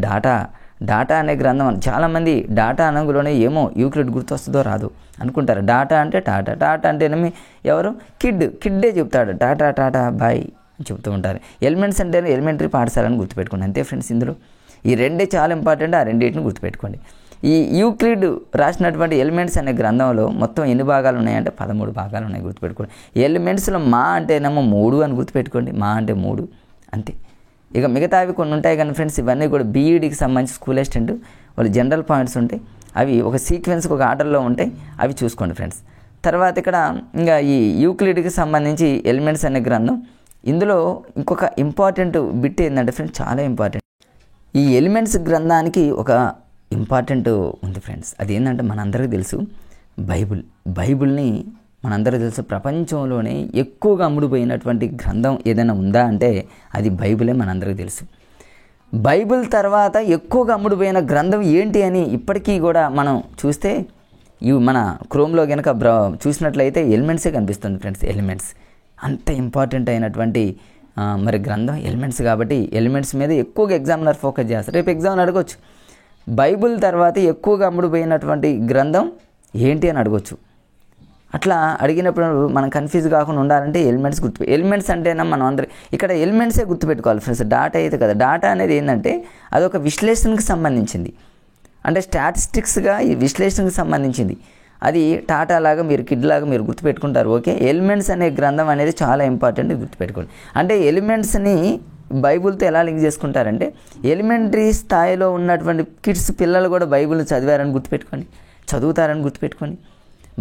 డాటా అనే గ్రంథం చాలామంది డాటా అనంగులోనే ఏమో యూక్లిడ్ గుర్తొస్తుందో రాదు అనుకుంటారు. డాటా అంటే టాటా అంటేనేమి ఎవరు కిడ్డే చెప్తాడు, టాటా బాయ్ అని చెబుతూ ఉంటారు. ఎలిమెంట్స్ అంటే ఎలిమెంటరీ పాఠశాలని గుర్తుపెట్టుకోండి అంతే ఫ్రెండ్స్. ఇందులో ఈ రెండే చాలా ఇంపార్టెంట్. ఆ రెండింటిని గుర్తుపెట్టుకోండి. ఈ యూక్లిడ్ రాసినటువంటి ఎలిమెంట్స్ అనే గ్రంథంలో మొత్తం ఎన్ని భాగాలు ఉన్నాయంటే 13 భాగాలు ఉన్నాయి, గుర్తుపెట్టుకోండి. ఎలిమెంట్స్లో మా అంటేనేమో 3 అని గుర్తుపెట్టుకోండి. మా అంటే 3 అంతే. ఇక మిగతావి కొన్ని ఉంటాయి కానీ ఫ్రెండ్స్, ఇవన్నీ కూడా బీఈడీకి సంబంధించి స్కూల్ అసిస్టెంట్ వాళ్ళు జనరల్ పాయింట్స్ ఉంటాయి. అవి ఒక సీక్వెన్స్కి ఒక ఆర్డర్లో ఉంటాయి, అవి చూసుకోండి ఫ్రెండ్స్. తర్వాత ఇక్కడ ఇంకా ఈ యూక్లిడ్కి సంబంధించి ఎలిమెంట్స్ అనే గ్రంథం, ఇందులో ఇంకొక ఇంపార్టెంట్ బిట్ ఏంటంటే ఫ్రెండ్స్, చాలా ఇంపార్టెంట్. ఈ ఎలిమెంట్స్ గ్రంథానికి ఒక ఇంపార్టెంట్ ఉంది ఫ్రెండ్స్. అది ఏంటంటే మనందరికీ తెలుసు బైబిల్ని మనందరికీ తెలుసు. ప్రపంచంలోనే ఎక్కువగా అమ్ముడుపోయినటువంటి గ్రంథం ఏదైనా ఉందా అంటే అది బైబిలే, మనందరికీ తెలుసు. బైబిల్ తర్వాత ఎక్కువగా అమ్ముడుపోయిన గ్రంథం ఏంటి అని ఇప్పటికీ కూడా మనం చూస్తే మన క్రోమ్లో కనుక చూసినట్లయితే ఎలిమెంట్సే కనిపిస్తుంది ఫ్రెండ్స్. ఎలిమెంట్స్ అంత ఇంపార్టెంట్ అయినటువంటి మరి గ్రంథం ఎలిమెంట్స్ కాబట్టి ఎలిమెంట్స్ మీద ఎక్కువగా ఎగ్జామినర్ ఫోకస్ చేస్తారు. రేపు ఎగ్జామ్ అడగొచ్చు, బైబిల్ తర్వాత ఎక్కువగా అమ్ముడుపోయినటువంటి గ్రంథం ఏంటి అని అడగొచ్చు. అట్లా అడిగినప్పుడు మనం కన్ఫ్యూజ్ కాకుండా ఉండాలంటే ఎలిమెంట్స్ అంటేనా మనం అందరూ ఇక్కడ ఎలిమెంట్సే గుర్తుపెట్టుకోవాలి ఫ్రెండ్స్. డాటా అయితే కదా, డాటా అనేది ఏంటంటే అదొక విశ్లేషణకు సంబంధించింది, అంటే స్టాటిస్టిక్స్గా ఈ విశ్లేషణకు సంబంధించింది. అది టాటా లాగా మీరు కిడ్ లాగా మీరు గుర్తుపెట్టుకుంటారు. ఓకే, ఎలిమెంట్స్ అనే గ్రంథం అనేది చాలా ఇంపార్టెంట్, గుర్తుపెట్టుకోండి. అంటే ఎలిమెంట్స్ని బైబిల్తో ఎలా లింక్ చేసుకుంటారంటే ఎలిమెంటరీ స్థాయిలో ఉన్నటువంటి కిడ్స్ పిల్లలు కూడా బైబిల్ని చదువుతారని గుర్తుపెట్టుకోండి.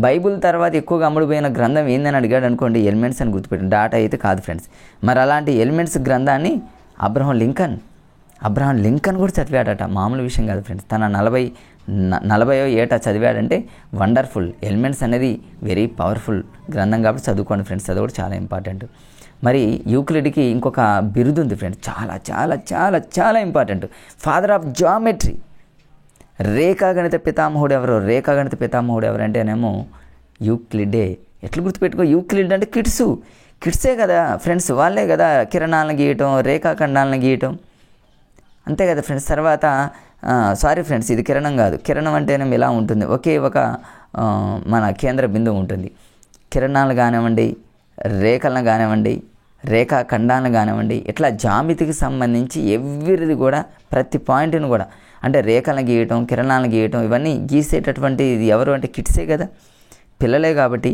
బైబిల్ తర్వాత ఎక్కువగా అమ్ముడుపోయిన గ్రంథం ఏందని అడిగాడు అనుకోండి, ఎలిమెంట్స్ అని గుర్తుపెట్టండి. డాటా అయితే కాదు ఫ్రెండ్స్. మరి అలాంటి ఎలిమెంట్స్ గ్రంథాన్ని అబ్రహం లింకన్ కూడా చదివాడట, మామూలు విషయం కాదు ఫ్రెండ్స్. తన 40వ ఏట చదివాడంటే వండర్ఫుల్. ఎలిమెంట్స్ అనేది వెరీ పవర్ఫుల్ గ్రంథం కాబట్టి చదువుకోండి ఫ్రెండ్స్, అది కూడా చాలా ఇంపార్టెంట్. మరి యూక్లిడ్కి ఇంకొక బిరుదు ఉంది ఫ్రెండ్స్, చాలా చాలా చాలా చాలా ఇంపార్టెంట్, ఫాదర్ ఆఫ్ జామెట్రీ. రేఖాగణిత పితామహుడు ఎవరు అంటేనేమో యూక్లిడే. ఎట్లా గుర్తుపెట్టుకో, యూక్లిడ్ అంటే కిడ్సే కదా ఫ్రెండ్స్, వాళ్ళే కదా కిరణాలను గీయటం, రేఖాఖండాలను గీయటం, అంతే కదా ఫ్రెండ్స్. తర్వాత సారీ ఫ్రెండ్స్, ఇది కిరణం కాదు. కిరణం అంటేనేమో ఇలా ఉంటుంది, ఒకే ఒక మన కేంద్ర బిందువు ఉంటుంది. కిరణాలు కానివ్వండి, రేఖలను కానివ్వండి, రేఖాఖండాలను కానివ్వండి, ఇట్లా జామితికి సంబంధించి ఎవ్రీది కూడా ప్రతి పాయింట్ని కూడా అంటే రేఖలను గీయటం, కిరణాలను గీయటం, ఇవన్నీ గీసేటటువంటి ఇది ఎవరు అంటే కిడ్సే కదా, పిల్లలే. కాబట్టి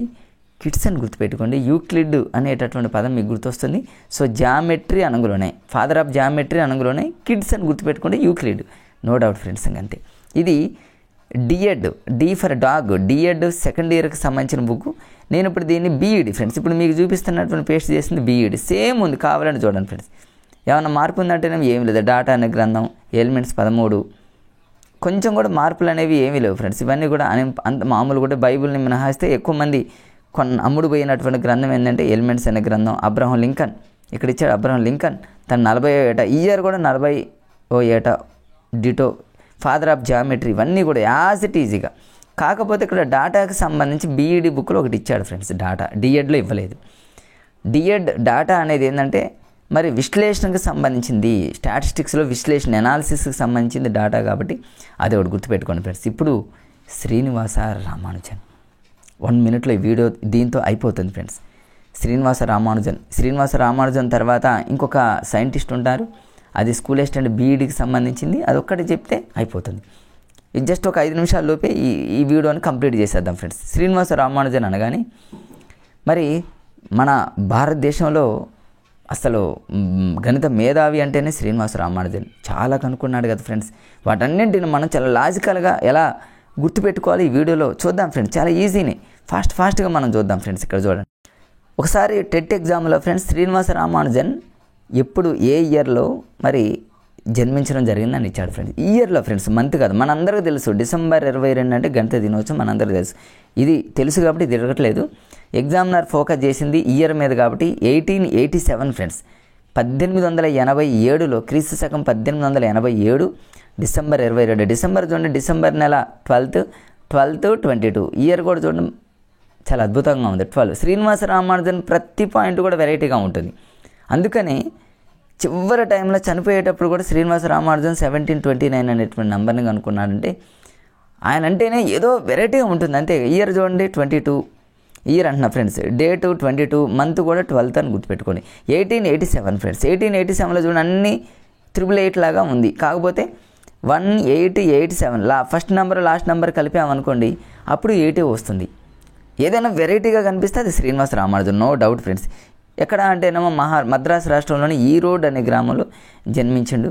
కిడ్స్ అని గుర్తుపెట్టుకోండి. యూక్లిడ్ అనేటటువంటి పదం మీకు గుర్తొస్తుంది. సో జామెట్రీ అనంగులోనే, ఫాదర్ ఆఫ్ జామెట్రీ అనంగులోనే కిడ్స్ అని గుర్తుపెట్టుకోండి, యూక్లిడ్, నో డౌట్ ఫ్రెండ్స్. అంతే. ఇది DEd, D for dog, DEd second ఇయర్కి సంబంధించిన బుక్. నేను ఇప్పుడు దీన్ని బీఈడి ఫ్రెండ్స్, ఇప్పుడు మీకు చూపిస్తున్నటువంటి పేస్ట్ చేసింది బీఈడి, సేమ్ ఉంది, కావాలని చూడండి ఫ్రెండ్స్. ఏమైనా మార్పు ఉందంటేనే ఏమీ లేదు. డాటా అనే గ్రంథం, ఎలిమెంట్స్ 13, కొంచెం కూడా మార్పులు అనేవి ఏమీ లేవు ఫ్రెండ్స్. ఇవన్నీ కూడా అంత మామూలు కూడా. బైబిల్ని మినహాయిస్తే ఎక్కువ మంది అమ్ముడు పోయినటువంటి గ్రంథం ఏంటంటే ఎలిమెంట్స్ అనే గ్రంథం. అబ్రహం లింకన్ ఇక్కడ ఇచ్చాడు. అబ్రహం లింకన్ తన 40వ ఏట, ఈ ఇయర్ కూడా 40వ ఏట, డిటో, ఫాదర్ ఆఫ్ జామెట్రీ, ఇవన్నీ కూడా యాజ్ ఇట్ ఈజీగా కాకపోతే ఇక్కడ డాటాకి సంబంధించి బీఈడి బుక్లో ఒకటి ఇచ్చాడు ఫ్రెండ్స్, డాటా డిఎడ్లో ఇవ్వలేదు. డిఎడ్ డాటా అనేది ఏంటంటే మరి విశ్లేషణకు సంబంధించింది, స్టాటిస్టిక్స్లో విశ్లేషణ ఎనాలిసిస్కి సంబంధించింది డాటా, కాబట్టి అది ఒకటి గుర్తుపెట్టుకోండి ఫ్రెండ్స్. ఇప్పుడు శ్రీనివాస రామానుజన్ 1 minute ఈ వీడియో దీంతో అయిపోతుంది ఫ్రెండ్స్. శ్రీనివాస రామానుజన్ తర్వాత ఇంకొక సైంటిస్ట్ ఉంటారు, అది స్కూల్ అసిస్టెంట్ బీఈడికి సంబంధించింది, అది ఒక్కటి చెప్తే అయిపోతుంది. ఇది జస్ట్ ఒక 5 నిమిషాల్లోపే ఈ వీడియోని కంప్లీట్ చేసేద్దాం ఫ్రెండ్స్. శ్రీనివాస రామానుజన్ అనగానే మరి మన భారతదేశంలో అసలు గణిత మేధావి అంటేనే శ్రీనివాస రామానుజన్. చాలా కనుక్కున్నాడు కదా ఫ్రెండ్స్. వాటన్నింటిని మనం చాలా లాజికల్గా ఎలా గుర్తుపెట్టుకోవాలి ఈ వీడియోలో చూద్దాం ఫ్రెండ్స్. చాలా ఈజీని ఫాస్ట్గా మనం చూద్దాం ఫ్రెండ్స్. ఇక్కడ చూడండి ఒకసారి టెట్ ఎగ్జామ్లో ఫ్రెండ్స్ శ్రీనివాస రామానుజన్ ఎప్పుడు ఏ ఇయర్లో మరి జన్మించడం జరిగిందని ఇచ్చాడు ఫ్రెండ్స్. ఈ ఇయర్లో ఫ్రెండ్స్, మంత్ కాదు, మనందరికీ తెలుసు December 22 అంటే గణిత దినోత్సవం, మనందరికీ తెలుసు. ఇది తెలుసు కాబట్టి ఇది తిరగట్లేదు. ఎగ్జామినర్ ఫోకస్ చేసింది ఇయర్ మీద కాబట్టి 1887 ఫ్రెండ్స్. 1887లో క్రీస్తు శకం 1887 December 22. డిసెంబర్ చూడండి, డిసెంబర్ నెల 12, 22 ఇయర్ కూడా చూడండి చాలా అద్భుతంగా ఉంది 12. శ్రీనివాస రామానుజన్ ప్రతి పాయింట్ కూడా వెరైటీగా ఉంటుంది. అందుకని చివరి టైంలో చనిపోయేటప్పుడు కూడా శ్రీనివాస రామానుజన్ 1729 అనేటువంటి నెంబర్ని కనుక్కున్నాడంటే ఆయన అంటేనే ఏదో వెరైటీగా ఉంటుంది అంతే. ఇయర్ చూడండి 22 ఇయర్ అంటున్నా ఫ్రెండ్స్, డేటు 22, మంత్ కూడా 12 అని గుర్తుపెట్టుకోండి. 1887 ఫ్రెండ్స్. 1887లో చూడండి అన్నీ 888 లాగా ఉంది, కాకపోతే 1887 ఫస్ట్ నెంబర్ లాస్ట్ నెంబర్ కలిపామనుకోండి అప్పుడు 80 వస్తుంది. ఏదైనా వెరైటీగా కనిపిస్తే అది Srinivasa Ramanujan, no doubt friends. ఎక్కడ అంటేనేమో మద్రాసు రాష్ట్రంలోని ఈరోడ్ అనే గ్రామంలో జన్మించిండు.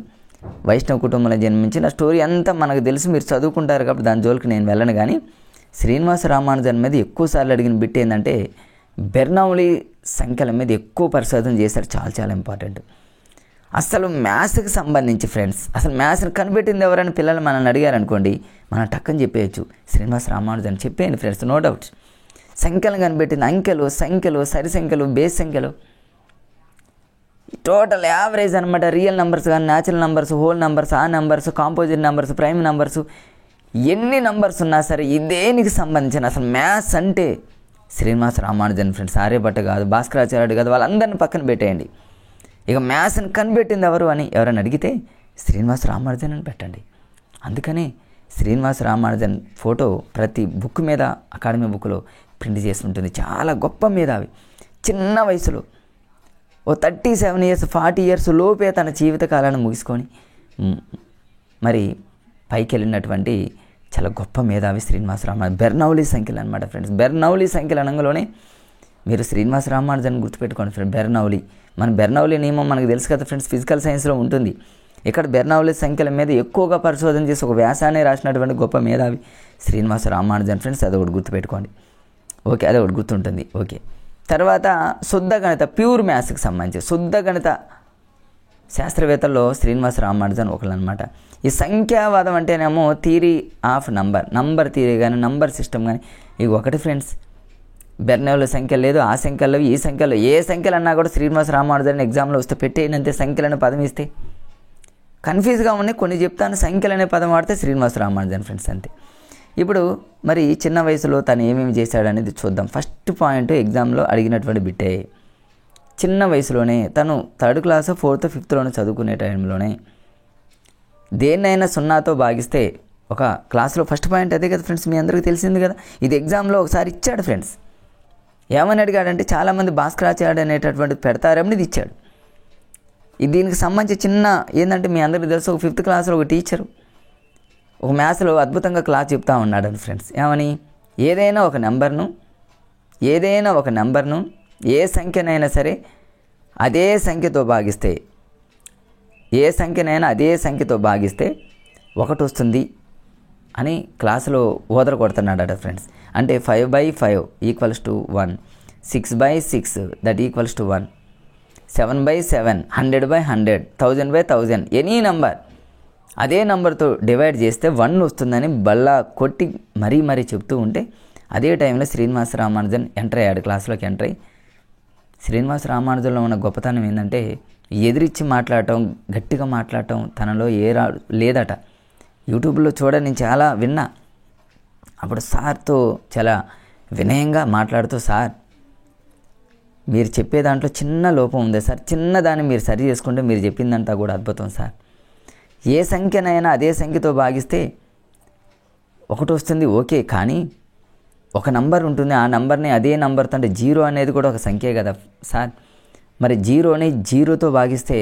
వైష్ణవ కుటుంబంలో జన్మించిన స్టోరీ అంతా మనకు తెలుసు, మీరు చదువుకుంటారు కాబట్టి దాని జోలికి నేను వెళ్ళను. కానీ శ్రీనివాస రామానుజన్ మీద ఎక్కువసార్లు అడిగిన బిట్ ఏంటంటే బెర్నౌలీ సంఖ్యల మీద ఎక్కువ పరిశోధన చేశారు, చాలా ఇంపార్టెంట్. అసలు మ్యాథ్స్కి సంబంధించి ఫ్రెండ్స్, అసలు మ్యాథ్స్ని కనిపెట్టింది ఎవరైనా పిల్లలు మనల్ని అడిగారు అనుకోండి, మనం టక్కని చెప్పేయచ్చు శ్రీనివాస రామానుజన్ చెప్పేయండి ఫ్రెండ్స్, నో డౌట్. సంఖ్యలు కనిపెట్టింది, అంకెలు, సంఖ్యలు, సరి సంఖ్యలు, బేస్ సంఖ్యలు, టోటల్ యావరేజ్ అనమాట. రియల్ నెంబర్స్ కానీ, న్యాచురల్ నెంబర్స్, హోల్ నెంబర్స్, ఆ numbers, composite numbers, prime numbers, ఎన్ని నెంబర్స్ ఉన్నా సరే ఇదేనికి సంబంధించిన అసలు మ్యాథ్స్ అంటే శ్రీనివాస రామానుజన్ ఫ్రెండ్స్. ఆర్యభట్ట కాదు, భాస్కరాచార్యుడు కాదు, వాళ్ళందరినీ పక్కన పెట్టేయండి. ఇక మ్యాథ్స్ని కనిపెట్టింది ఎవరు అని ఎవరైనా అడిగితే శ్రీనివాస రామానుజన్ అని పెట్టండి. అందుకని శ్రీనివాస రామానుజన్ ఫోటో ప్రతి బుక్ మీద అకాడమీ బుక్లో ప్రింట్ చేసి ఉంటుంది. చాలా గొప్ప మేధావి. చిన్న వయసులో 37 years 40 years లోపే తన జీవితకాలాన్ని ముగించుకొని మరి పైకి వెళ్ళినటువంటి చాలా గొప్ప మేధావి శ్రీనివాస రామానుజన్. బెర్నౌలీ సంఖ్యలు అనమాట ఫ్రెండ్స్. బెర్నౌలీ సంఖ్యల అనగానే మీరు శ్రీనివాస రామానుజన్ గుర్తుపెట్టుకోండి ఫ్రెండ్. బెర్నౌలీ, మన బెర్నౌలీ నియమం మనకు తెలుసు కదా ఫ్రెండ్స్, ఫిజికల్ సైన్స్లో ఉంటుంది. ఇక్కడ బెర్నౌలీ సంఖ్యల మీద ఎక్కువగా పరిశోధన చేసి ఒక వ్యాసాన్ని రాసినటువంటి గొప్ప మేధావి శ్రీనివాస రామానుజన్ ఫ్రెండ్స్. అదొకటి గుర్తుపెట్టుకోండి. ఓకే, అదొకటి గుర్తుంటుంది. ఓకే, తర్వాత శుద్ధ గణిత, ప్యూర్ మ్యాథ్స్కి సంబంధించి శుద్ధ గణిత శాస్త్రవేత్తల్లో శ్రీనివాస రామానుజన్ ఒకళ్ళనమాట. ఈ సంఖ్యావాదం అంటేనేమో థియరీ ఆఫ్ నంబర్ థియరీ కానీ, నంబర్ సిస్టమ్ కానీ, ఇవి ఒకటి ఫ్రెండ్స్. బెర్నౌలీ సంఖ్యలు లేదు, ఆ సంఖ్యలు, ఈ సంఖ్యలు, ఏ సంఖ్యలు అన్నా కూడా శ్రీనివాస రామానుజన్ ఎగ్జామ్లో వస్తే పెట్టేయనంతే. సంఖ్యలనే పదం ఇస్తే కన్ఫ్యూజ్గా ఉన్నాయి, కొన్ని చెప్తాను. సంఖ్యలనే పదం వాడితే శ్రీనివాస రామానుజన్ ఫ్రెండ్స్ అంతే. ఇప్పుడు మరి చిన్న వయసులో తను ఏమేమి చేశాడనేది చూద్దాం. ఫస్ట్ పాయింట్ ఎగ్జామ్లో అడిగినటువంటి బిట్టే. చిన్న వయసులోనే తను 3rd class 4th 5thలోనే చదువుకునే టైంలోనే దేన్నైనా 0తో భాగిస్తే ఒక క్లాస్లో ఫస్ట్ పాయింట్ అదే కదా ఫ్రెండ్స్, మీ అందరికీ తెలిసింది కదా. ఇది ఎగ్జామ్లో ఒకసారి ఇచ్చాడు ఫ్రెండ్స్. ఏమని అడిగాడంటే చాలామంది భాస్కరాచార్యుడు అనేటటువంటి పెడతారని ఇది ఇచ్చాడు. దీనికి సంబంధించి చిన్న ఏంటంటే మీ అందరికీ తెలుసు, ఒక 5th classలో ఒక టీచరు ఒక మ్యాథ్స్లో అద్భుతంగా క్లాస్ చెప్తా ఉన్నాడని ఫ్రెండ్స్. ఏమని, ఏదైనా ఒక నెంబర్ను ఏ సంఖ్యనైనా సరే అదే సంఖ్యతో భాగిస్తే, ఏ సంఖ్యనైనా అదే సంఖ్యతో భాగిస్తే 1 వస్తుంది అని క్లాసులో ఓదర కొడుతున్నాడట ఫ్రెండ్స్. అంటే 5/5 = 1, 6/6 that equals to 1, 7/7 100/100, 1000/1000 any number అదే నెంబర్తో డివైడ్ చేస్తే 1 వస్తుందని బల్లా కొట్టి మరీ చెప్తూ ఉంటే అదే టైంలో శ్రీనివాస రామానుజన్ ఎంటర్ అయ్యాడు. క్లాస్లోకి ఎంటర్ అయ్యి శ్రీనివాస రామానుజన్లో ఉన్న గొప్పతనం ఏంటంటే ఎదిరించి మాట్లాడటం, గట్టిగా మాట్లాడటం తనలో లేదట. యూట్యూబ్లో నేను చాలా విన్నా. అప్పుడు సార్తో చాలా వినయంగా మాట్లాడుతూ, సార్ మీరు చెప్పే దాంట్లో చిన్న లోపం ఉంది సార్, చిన్నదాన్ని మీరు సరి చేసుకుంటే మీరు చెప్పిందంతా కూడా అద్భుతం సార్. ఏ సంఖ్యనైనా అదే సంఖ్యతో భాగిస్తే ఒకటి వస్తుంది, ఓకే, కానీ ఒక నంబర్ ఉంటుంది, ఆ నంబర్ని అదే నంబర్తో, అంటే 0 అనేది కూడా ఒక సంఖ్యే కదా సార్, మరి 0ని 0తో భాగిస్తే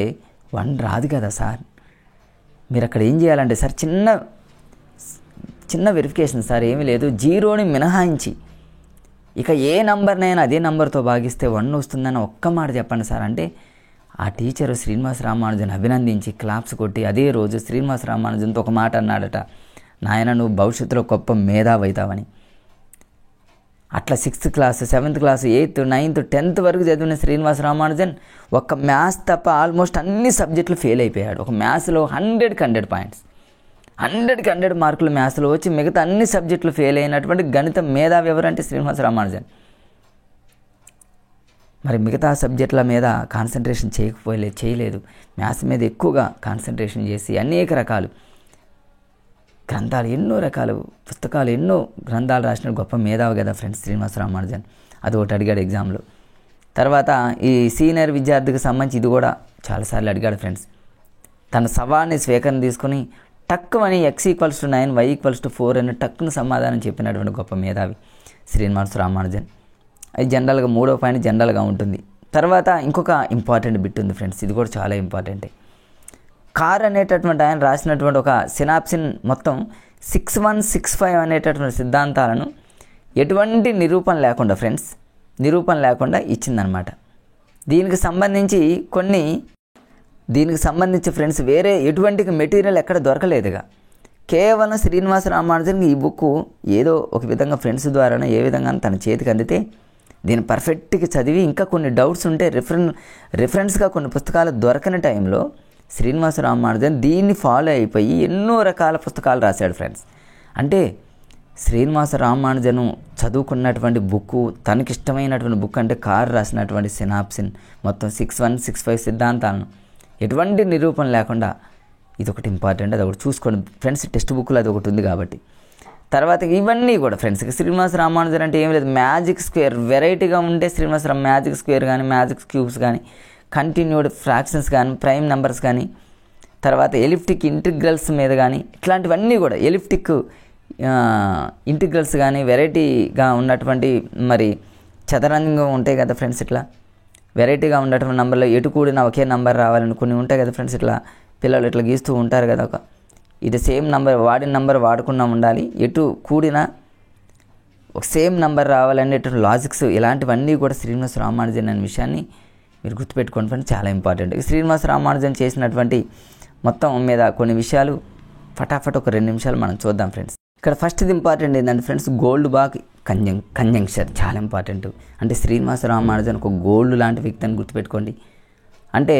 1 రాదు కదా సార్. మీరు అక్కడ ఏం చేయాలంటే సార్, చిన్న వెరిఫికేషన్ సార్, ఏమీ లేదు, 0ని మినహాయించి ఇక ఏ నంబర్నైనా అదే నంబర్తో భాగిస్తే 1 వస్తుందని ఒక్క మాట చెప్పండి సార్. అంటే ఆ టీచరు శ్రీనివాస రామానుజన్ అభినందించి క్లాప్స్ కొట్టి అదే రోజు శ్రీనివాస రామానుజన్తో ఒక మాట అన్నాడట, నాయన నువ్వు భవిష్యత్తులో గొప్ప మేధావి అవుతావని. అట్లా 6th class 7th class 8th 9th 10th వరకు చదివిన శ్రీనివాస రామానుజన్ ఒక్క మ్యాథ్స్ తప్ప ఆల్మోస్ట్ అన్ని సబ్జెక్టులు ఫెయిల్ అయిపోయాడు. ఒక మ్యాథ్స్లో 100కి 100 పాయింట్స్, 100కి 100 మార్కులు మ్యాథ్స్లో వచ్చి మిగతా అన్ని సబ్జెక్టులు ఫెయిల్ అయినటువంటి గణిత మేధావి ఎవరంటే శ్రీనివాస రామానుజన్. మరి మిగతా సబ్జెక్టుల మీద కాన్సన్ట్రేషన్ చేయలేదు, మ్యాథ్స్ మీద ఎక్కువగా కాన్సన్ట్రేషన్ చేసి అనేక రకాలు గ్రంథాలు, ఎన్నో రకాలు పుస్తకాలు, ఎన్నో గ్రంథాలు రాసిన గొప్ప మేధావి కదా ఫ్రెండ్స్ శ్రీనివాస రామానుజన్. అది ఒకటి అడిగాడు ఎగ్జామ్లో. తర్వాత ఈ సీనియర్ విద్యార్థికి సంబంధించి ఇది కూడా చాలాసార్లు అడిగాడు ఫ్రెండ్స్. తన సవాల్ని స్వీకరణ తీసుకుని టక్కుమని x=9 y=4 అని టక్కును సమాధానం చెప్పినటువంటి గొప్ప మేధావి శ్రీనివాస రామానుజన్. అది జనరల్గా 3వ పాయింట్ జనరల్గా ఉంటుంది. తర్వాత ఇంకొక ఇంపార్టెంట్ బిట్ ఉంది ఫ్రెండ్స్, ఇది కూడా చాలా ఇంపార్టెంటే. కార్ అనేటటువంటి ఆయన రాసినటువంటి ఒక సినాప్సిన్ మొత్తం 6165 అనేటటువంటి సిద్ధాంతాలను ఎటువంటి నిరూపణ లేకుండా ఫ్రెండ్స్, నిరూపణ లేకుండా ఇచ్చిందనమాట. దీనికి సంబంధించి ఫ్రెండ్స్ వేరే ఎటువంటి మెటీరియల్ ఎక్కడ దొరకలేదుగా. కేవలం శ్రీనివాస రామానుజన్కి ఈ బుక్ ఏదో ఒక విధంగా ఫ్రెండ్స్ ద్వారానో ఏ విధంగా తన చేతికి అందితే దీన్ని పర్ఫెక్ట్గా చదివి ఇంకా కొన్ని డౌట్స్ ఉంటే రిఫరెన్స్గా కొన్ని పుస్తకాలు దొరకని టైంలో శ్రీనివాస రామానుజన్ దీన్ని ఫాలో అయిపోయి ఎన్నో రకాల పుస్తకాలు రాశాడు ఫ్రెండ్స్. అంటే శ్రీనివాస రామానుజను చదువుకున్నటువంటి బుక్, తనకిష్టమైనటువంటి బుక్ అంటే కార్ రాసినటువంటి సినాప్సిన్ మొత్తం 6165 సిద్ధాంతాలను ఎటువంటి నిరూపణ లేకుండా, ఇది ఒకటి ఇంపార్టెంట్, అది ఒకటి చూసుకోండి ఫ్రెండ్స్. టెక్స్ట్ బుక్లో అది ఒకటి ఉంది కాబట్టి. తర్వాత ఇవన్నీ కూడా ఫ్రెండ్స్ శ్రీనివాస రామానుజన్ అంటే ఏం లేదు, మ్యాజిక్ స్క్వేర్ వెరైటీగా ఉంటే శ్రీనివాస మ్యాజిక్ స్క్వేర్ కానీ మ్యాజిక్ క్యూబ్స్ కానీ కంటిన్యూడ్ ఫ్రాక్షన్స్ కానీ ప్రైమ్ నెంబర్స్ కానీ తర్వాత ఎలిప్టిక్ ఇంటిగ్రల్స్ మీద కానీ ఇట్లాంటివన్నీ కూడా ఎలిప్టిక్ ఇంటిగ్రల్స్ కానీ వెరైటీగా ఉన్నటువంటి మరి చదరంగంగా ఉంటాయి కదా ఫ్రెండ్స్. ఇట్లా వెరైటీగా ఉన్నటువంటి నెంబర్లో ఎటు కూడినా ఒకే నెంబర్ రావాలని కొన్ని ఉంటాయి కదా ఫ్రెండ్స్. ఇట్లా పిల్లలు ఇట్లా గీస్తూ ఉంటారు కదా, ఇది సేమ్ నెంబర్, వాడిన నెంబర్ వాడకుండా ఉండాలి, ఎటు కూడినా ఒక సేమ్ నెంబర్ రావాలనేటువంటి లాజిక్స్, ఇలాంటివన్నీ కూడా శ్రీనివాస రామానుజన్ అనే విషయాన్ని మీరు గుర్తుపెట్టుకోండి ఫ్రెండ్స్, చాలా ఇంపార్టెంట్. శ్రీనివాస రామానుజన్ చేసినటువంటి మొత్తం మీద కొన్ని విషయాలు ఫటాఫట్ ఒక 2 నిమిషాలు మనం చూద్దాం ఫ్రెండ్స్. ఇక్కడ ఫస్ట్ది ఇంపార్టెంట్ ఏంటంటే ఫ్రెండ్స్, గోల్డ్ బాగ్ కంజంక్షన్ చాలా ఇంపార్టెంట్. అంటే శ్రీనివాస రామానుజన్ ఒక గోల్డ్ లాంటి వ్యక్తి అని గుర్తుపెట్టుకోండి. అంటే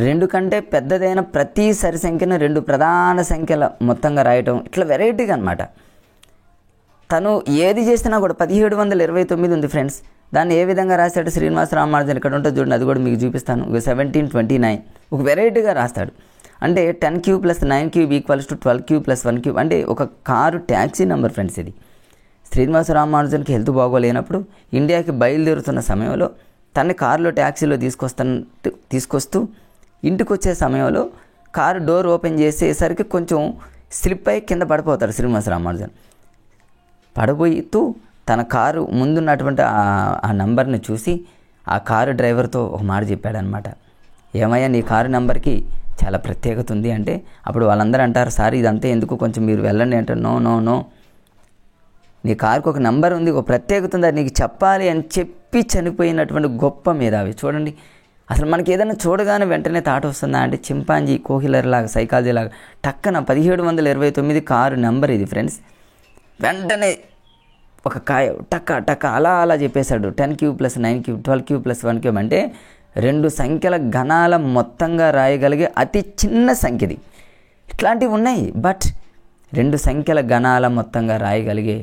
2 కంటే పెద్దదైన ప్రతి సరి సంఖ్యను 2 ప్రధాన సంఖ్యల మొత్తంగా రాయటం, ఇట్లా వెరైటీగా అనమాట. తను ఏది చేసినా కూడా 1729 ఉంది ఫ్రెండ్స్. దాన్ని ఏ విధంగా రాశాడు శ్రీనివాస రామానుజన్, ఇక్కడ ఉంటుంది చూడండి, అది కూడా మీకు చూపిస్తాను. 1729 ఒక వెరైటీగా రాస్తాడు. అంటే 10³ + 9³ = 12³ + 1³ అంటే ఒక కారు ట్యాక్సీ నెంబర్ ఫ్రెండ్స్. ఇది శ్రీనివాస రామానుజన్కి హెల్త్ బాగోలేనప్పుడు ఇండియాకి బయలుదేరుతున్న సమయంలో తన్ని కారులో ట్యాక్సీలో తీసుకొస్తూ ఇంటికి వచ్చే సమయంలో కారు డోర్ ఓపెన్ చేసేసరికి కొంచెం స్లిప్ అయి కింద పడిపోతాడు శ్రీనివాస రామానుజన్. పడిపోతూ తన కారు ముందున్నటువంటి ఆ నంబర్ని చూసి ఆ కారు డ్రైవర్తో ఒక మాట చెప్పాడనమాట, ఏమయ్యా నీ కారు నెంబర్కి చాలా ప్రత్యేకత ఉంది అంటే, అప్పుడు వాళ్ళందరూ అంటారు, సార్ ఇదంతా ఎందుకు, కొంచెం మీరు వెళ్ళండి అంటే, నో నీ కారుకు ఒక నెంబర్ ఉంది, ఒక ప్రత్యేకత ఉంది, అది నీకు చెప్పాలి అని చెప్పి చనిపోయినటువంటి గొప్ప మేధావి. చూడండి, అసలు మనకి ఏదైనా చూడగానే వెంటనే థాట్ వస్తుందా అంటే, చింపాంజీ కోహిలర్ లాగా సైకాలజీ లాగా టక్కన 1729 కారు నెంబర్ ఇది ఫ్రెండ్స్. వెంటనే ఒక కాయ టక్క అలా చెప్పేశాడు. 10³ + 9³ 12³ + 1³ అంటే 2 సంఖ్యల గణాల మొత్తంగా రాయగలిగే అతి చిన్న సంఖ్యది. ఇట్లాంటివి ఉన్నాయి, బట్ 2 సంఖ్యల గణాల మొత్తంగా రాయగలిగే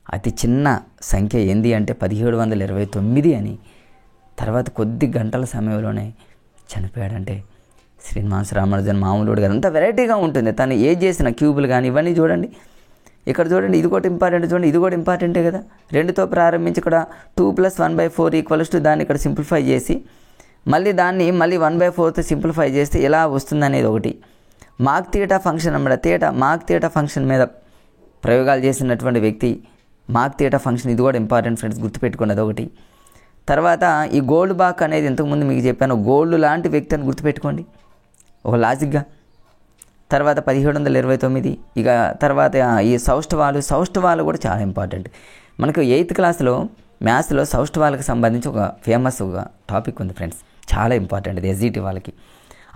అతి చిన్న సంఖ్య ఏంది అంటే 1729 అని. తర్వాత కొద్ది గంటల సమయంలోనే చనిపోయాడంటే శ్రీనివాస రామానుజన్ మామూలుడు కదా, అంత వెరైటీగా ఉంటుంది. తను ఏది చేసిన క్యూబులు కానీ ఇవన్నీ చూడండి, ఇక్కడ చూడండి ఇది కూడా ఇంపార్టెంట్, చూడండి ఇది కూడా ఇంపార్టెంటే కదా. 2తో ప్రారంభించి ఇక్కడ 2 + 1/4 దాన్ని ఇక్కడ సింప్లిఫై చేసి మళ్ళీ దాన్ని మళ్ళీ 1/4తో సింప్లిఫై చేస్తే ఎలా వస్తుందనేది ఒకటి. మాక్ థీటా ఫంక్షన్ అన్నమాట. మాక్ థీటా ఫంక్షన్ మీద ప్రయోగాలు చేసినటువంటి వ్యక్తి మాక్ థీటా ఫంక్షన్, ఇది కూడా ఇంపార్టెంట్ ఫ్రెండ్స్, గుర్తుపెట్టుకున్నది ఒకటి. తర్వాత ఈ గోల్డ్ బాక్ అనేది ఇంతకుముందు మీకు చెప్పాను, గోల్డ్ లాంటి వ్యక్తి అని గుర్తుపెట్టుకోండి ఒక లాజిక్గా. తర్వాత 1729. ఇక తర్వాత ఈ సౌష్ఠవాలు కూడా చాలా ఇంపార్టెంట్. మనకు 8th క్లాస్లో మ్యాథ్స్లో సౌష్ఠవాలకు సంబంధించి ఒక ఫేమస్ ఒక టాపిక్ ఉంది ఫ్రెండ్స్, చాలా ఇంపార్టెంట్ అది ఎస్జిటి వాళ్ళకి.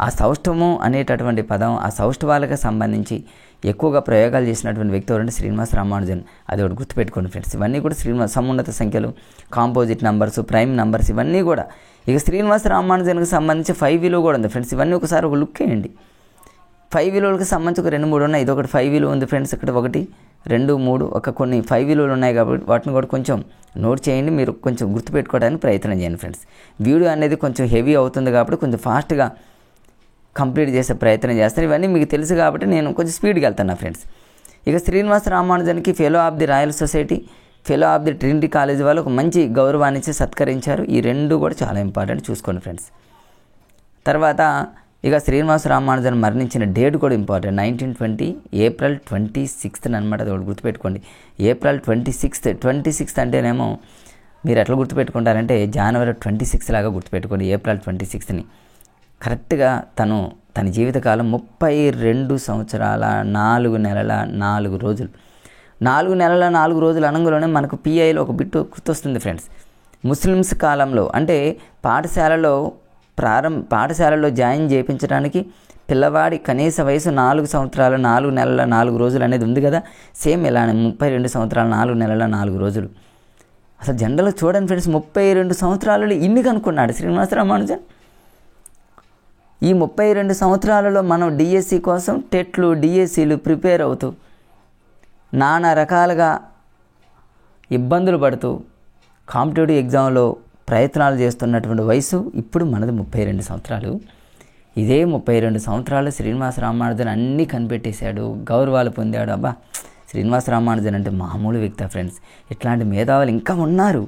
ఆ సౌష్ఠము అనేటటువంటి పదం, ఆ సౌష్ఠవాలకు సంబంధించి ఎక్కువగా ప్రయోగాలు చేసినటువంటి వ్యక్తి ఎవరంటే శ్రీనివాస రామానుజన్. అది ఒకటి గుర్తుపెట్టుకోండి ఫ్రెండ్స్. ఇవన్నీ కూడా సమున్నత సంఖ్యలు, కాంపోజిట్ నంబర్స్, ప్రైమ్ నంబర్స్, ఇవన్నీ కూడా. ఇక శ్రీనివాస రామానుజన్కి సంబంధించి 5 విలువ కూడా ఉంది ఫ్రెండ్స్. ఇవన్నీ ఒకసారి ఒక లుక్ వేయండి. 5 విలువలకు సంబంధించి ఒక 2, 3 ఉన్నాయి. ఇది ఒకటి 5 విలువ ఉంది ఫ్రెండ్స్. ఇక్కడ 1, 2, 3 ఒక కొన్ని 5 విలువలు ఉన్నాయి కాబట్టి వాటిని కూడా కొంచెం నోట్ చేయండి. మీరు కొంచెం గుర్తుపెట్టుకోవడానికి ప్రయత్నం చేయండి ఫ్రెండ్స్. వీడియో అనేది కొంచెం హెవీ అవుతుంది కాబట్టి కొంచెం ఫాస్ట్గా కంప్లీట్ చేసే ప్రయత్నం చేస్తాను. ఇవన్నీ మీకు తెలుసు కాబట్టి నేను కొంచెం స్పీడ్గా వెళ్తాను ఫ్రెండ్స్. ఇక శ్రీనివాస రామానుజన్కి fellow of the Royal Society, fellow of the Trinity College వాళ్ళు ఒక మంచి గౌరవాన్ని ఇచ్చి సత్కరించారు. ఈ 2 కూడా చాలా ఇంపార్టెంట్, చూసుకోండి ఫ్రెండ్స్. తర్వాత ఇక శ్రీనివాస రామానుజన్ మరణించిన డేట్ కూడా ఇంపార్టెంట్. 1920 ఏప్రిల్ 26th అనమాట. అది ఒకటి గుర్తుపెట్టుకోండి. ఏప్రిల్ 26th అంటేనేమో మీరు ఎట్లా గుర్తుపెట్టుకుంటారంటే జనవరి 26 లాగా గుర్తుపెట్టుకోండి. ఏప్రిల్ 26ని కరెక్ట్గా తన జీవితకాలం 32 సంవత్సరాల 4 నెలల 4 రోజులు. 4 నెలల 4 రోజులు అనగానే మనకు పిఐలో ఒక బిట్టు గుర్తొస్తుంది ఫ్రెండ్స్. ముస్లిమ్స్ కాలంలో అంటే పాఠశాలలో జాయిన్ చేయించడానికి పిల్లవాడి కనీస వయసు 4 సంవత్సరాల 4 నెలల 4 రోజులు అనేది ఉంది కదా. సేమ్ ఇలానే 32 సంవత్సరాల 4 నెలల 4 రోజులు. అసలు జనరల్గా చూడండి ఫ్రెండ్స్, 32 సంవత్సరాలలో ఇన్ని కనుక్కున్నాడు శ్రీనివాస రామానుజన్. ఈ 32 సంవత్సరాలలో మనం డిఎస్సి కోసం టెట్లు, డిఎస్సీలు ప్రిపేర్ అవుతూ నానా రకాలుగా ఇబ్బందులు పడుతూ కాంపిటేటివ్ ఎగ్జామ్లో ప్రయత్నాలు చేస్తున్నటువంటి వయసు ఇప్పుడు మనది 32 సంవత్సరాలు. ఇదే 32 సంవత్సరాలు శ్రీనివాస రామానుజన్ అన్నీ కనిపెట్టేశాడు, గౌరవాలు పొందాడు. అబ్బా, శ్రీనివాస రామానుజన్ అంటే మామూలు వ్యక్తి ఫ్రెండ్స్. ఇట్లాంటి మేధావులు ఇంకా ఉన్నారు.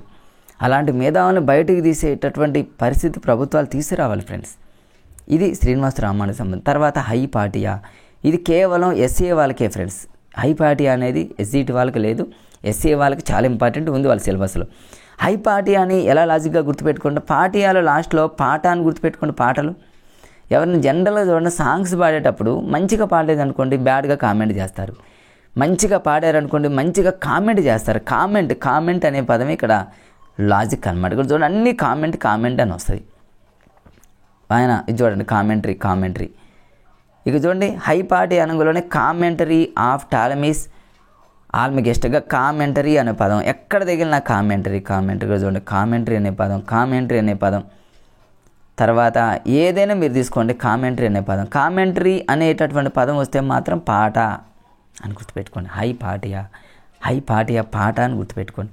అలాంటి మేధావులను బయటికి తీసేటటువంటి పరిస్థితి ప్రభుత్వాలు తీసుకురావాలి ఫ్రెండ్స్. ఇది శ్రీనివాస రామానుజన్ సంబంధం. తర్వాత హైపాటియా, ఇది కేవలం ఎస్ఏ వాళ్ళకే ఫ్రెండ్స్. హైపాటియా అనేది ఎస్జిటి వాళ్ళకి లేదు, ఎస్ఏ వాళ్ళకి చాలా ఇంపార్టెంట్ ఉంది వాళ్ళ సిలబస్లో. హైపాటియాని ఎలా లాజిక్గా గుర్తుపెట్టుకుంటే, పాటియాలో లాస్ట్లో పాట అని గుర్తుపెట్టుకోండి. పాటలు ఎవరిని జనరల్గా చూడండి, సాంగ్స్ పాడేటప్పుడు మంచిగా పాడలేదు అనుకోండి బ్యాడ్గా కామెంట్ చేస్తారు, మంచిగా పాడారనుకోండి మంచిగా కామెంట్ చేస్తారు. కామెంట్ అనే పదమే ఇక్కడ లాజిక్ అనమాట. ఇక్కడ చూడండి అన్ని కామెంట్ అని వస్తుంది. ఆయన ఇది చూడండి కామెంటరీ. ఇక చూడండి హైపాటి అనగానే కామెంటరీ ఆఫ్ టాలమీస్ ఆల్మగెస్ట్గా కామెంటరీ అనే పదం ఎక్కడ తగిలిన కామెంటరీ చూడండి కామెంటరీ అనే పదం. తర్వాత ఏదైనా మీరు తీసుకోండి కామెంటరీ అనే పదం. కామెంటరీ అనేటటువంటి పదం వస్తే మాత్రం పాట అని గుర్తుపెట్టుకోండి. హైపాటియా పాట అని గుర్తుపెట్టుకోండి.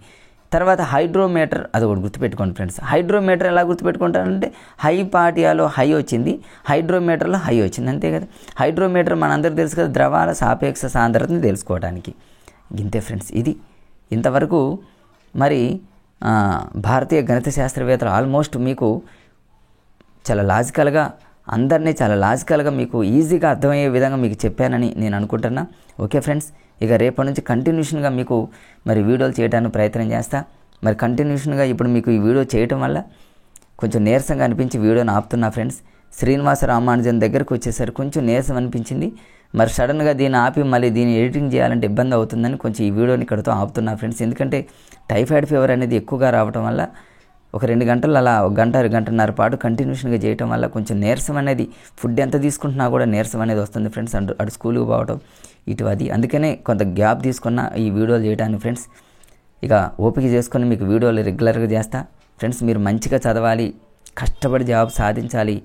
తర్వాత హైడ్రోమీటర్, అది ఒకటి గుర్తుపెట్టుకోండి ఫ్రెండ్స్. హైడ్రోమీటర్ ఎలా గుర్తుపెట్టుకుంటారంటే హైపాటియాలో హై వచ్చింది, హైడ్రోమీటర్లో హై వచ్చింది, అంతే కదా. హైడ్రోమీటర్ మనందరికీ తెలుసు కదా, ద్రవాల సాపేక్ష సాంద్రతని తెలుసుకోవడానికి. ఇంతే ఫ్రెండ్స్. ఇది ఇంతవరకు మరి భారతీయ గణిత శాస్త్రవేత్తలు ఆల్మోస్ట్ మీకు చాలా లాజికల్గా చాలా లాజికల్గా మీకు ఈజీగా అర్థమయ్యే విధంగా మీకు చెప్పానని నేను అనుకుంటున్నా. ఓకే ఫ్రెండ్స్, ఇక రేపటి నుంచి కంటిన్యూషన్గా మీకు మరి వీడియోలు చేయడానికి ప్రయత్నం చేస్తా. మరి కంటిన్యూషన్గా ఇప్పుడు మీకు ఈ వీడియో చేయటం వల్ల కొంచెం నీరసంగా అనిపించి వీడియోని ఆపుతున్నా ఫ్రెండ్స్. శ్రీనివాస రామానుజన్ దగ్గరకు వచ్చేసరికి కొంచెం నీరసం అనిపించింది. మరి సడన్గా దీన్ని ఆపి మళ్ళీ దీన్ని ఎడిటింగ్ చేయాలంటే ఇబ్బంది అవుతుందని కొంచెం ఈ వీడియోని ఇక్కడితో ఆపుతున్నా ఫ్రెండ్స్. ఎందుకంటే టైఫాయిడ్ ఫీవర్ అనేది ఎక్కువగా రావటం వల్ల ఒక 2 గంటలు అలా 1 గంట 2.5 పాటు కంటిన్యూషన్గా చేయటం వల్ల కొంచెం నీరసం అనేది, ఫుడ్ ఎంత తీసుకుంటున్నా కూడా నీరసం అనేది వస్తుంది ఫ్రెండ్స్. అటు స్కూల్కి పోవటం ఇటు అది, అందుకనే కొంత గ్యాప్ తీసుకున్న ఈ వీడియోలు చేయడానికి ఫ్రెండ్స్. ఇక ఓపిక చేసుకొని మీకు వీడియోలు రెగ్యులర్గా చేస్తా ఫ్రెండ్స్. మీరు మంచిగా చదవాలి, కష్టపడి జాబ్ సాధించాలి,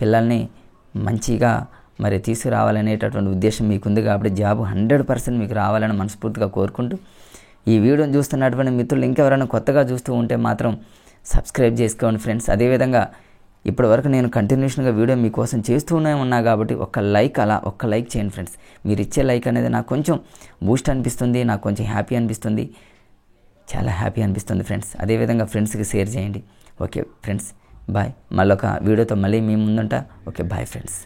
పిల్లల్ని మంచిగా మరి తీసుకురావాలనేటటువంటి ఉద్దేశం మీకుంది కాబట్టి జాబ్ 100% మీకు రావాలని మనస్ఫూర్తిగా కోరుకుంటూ, ఈ వీడియోని చూస్తున్నటువంటి మిత్రులు ఇంకెవరైనా కొత్తగా చూస్తూ ఉంటే మాత్రం సబ్స్క్రైబ్ చేసుకోండి ఫ్రెండ్స్. అదేవిధంగా ఇప్పటి వరకు నేను కంటిన్యూషన్గా వీడియో మీకోసం చేస్తూనే ఉన్నా కాబట్టి ఒక్క లైక్ చేయండి ఫ్రెండ్స్. మీరు ఇచ్చే లైక్ అనేది నాకు కొంచెం బూస్ట్ అనిపిస్తుంది, నాకు కొంచెం హ్యాపీ అనిపిస్తుంది, చాలా హ్యాపీ అనిపిస్తుంది ఫ్రెండ్స్. అదేవిధంగా ఫ్రెండ్స్కి షేర్ చేయండి. Okay friends, bye. మళ్ళొక వీడియోతో మళ్ళీ మీ ముందుంటా. Okay, bye friends.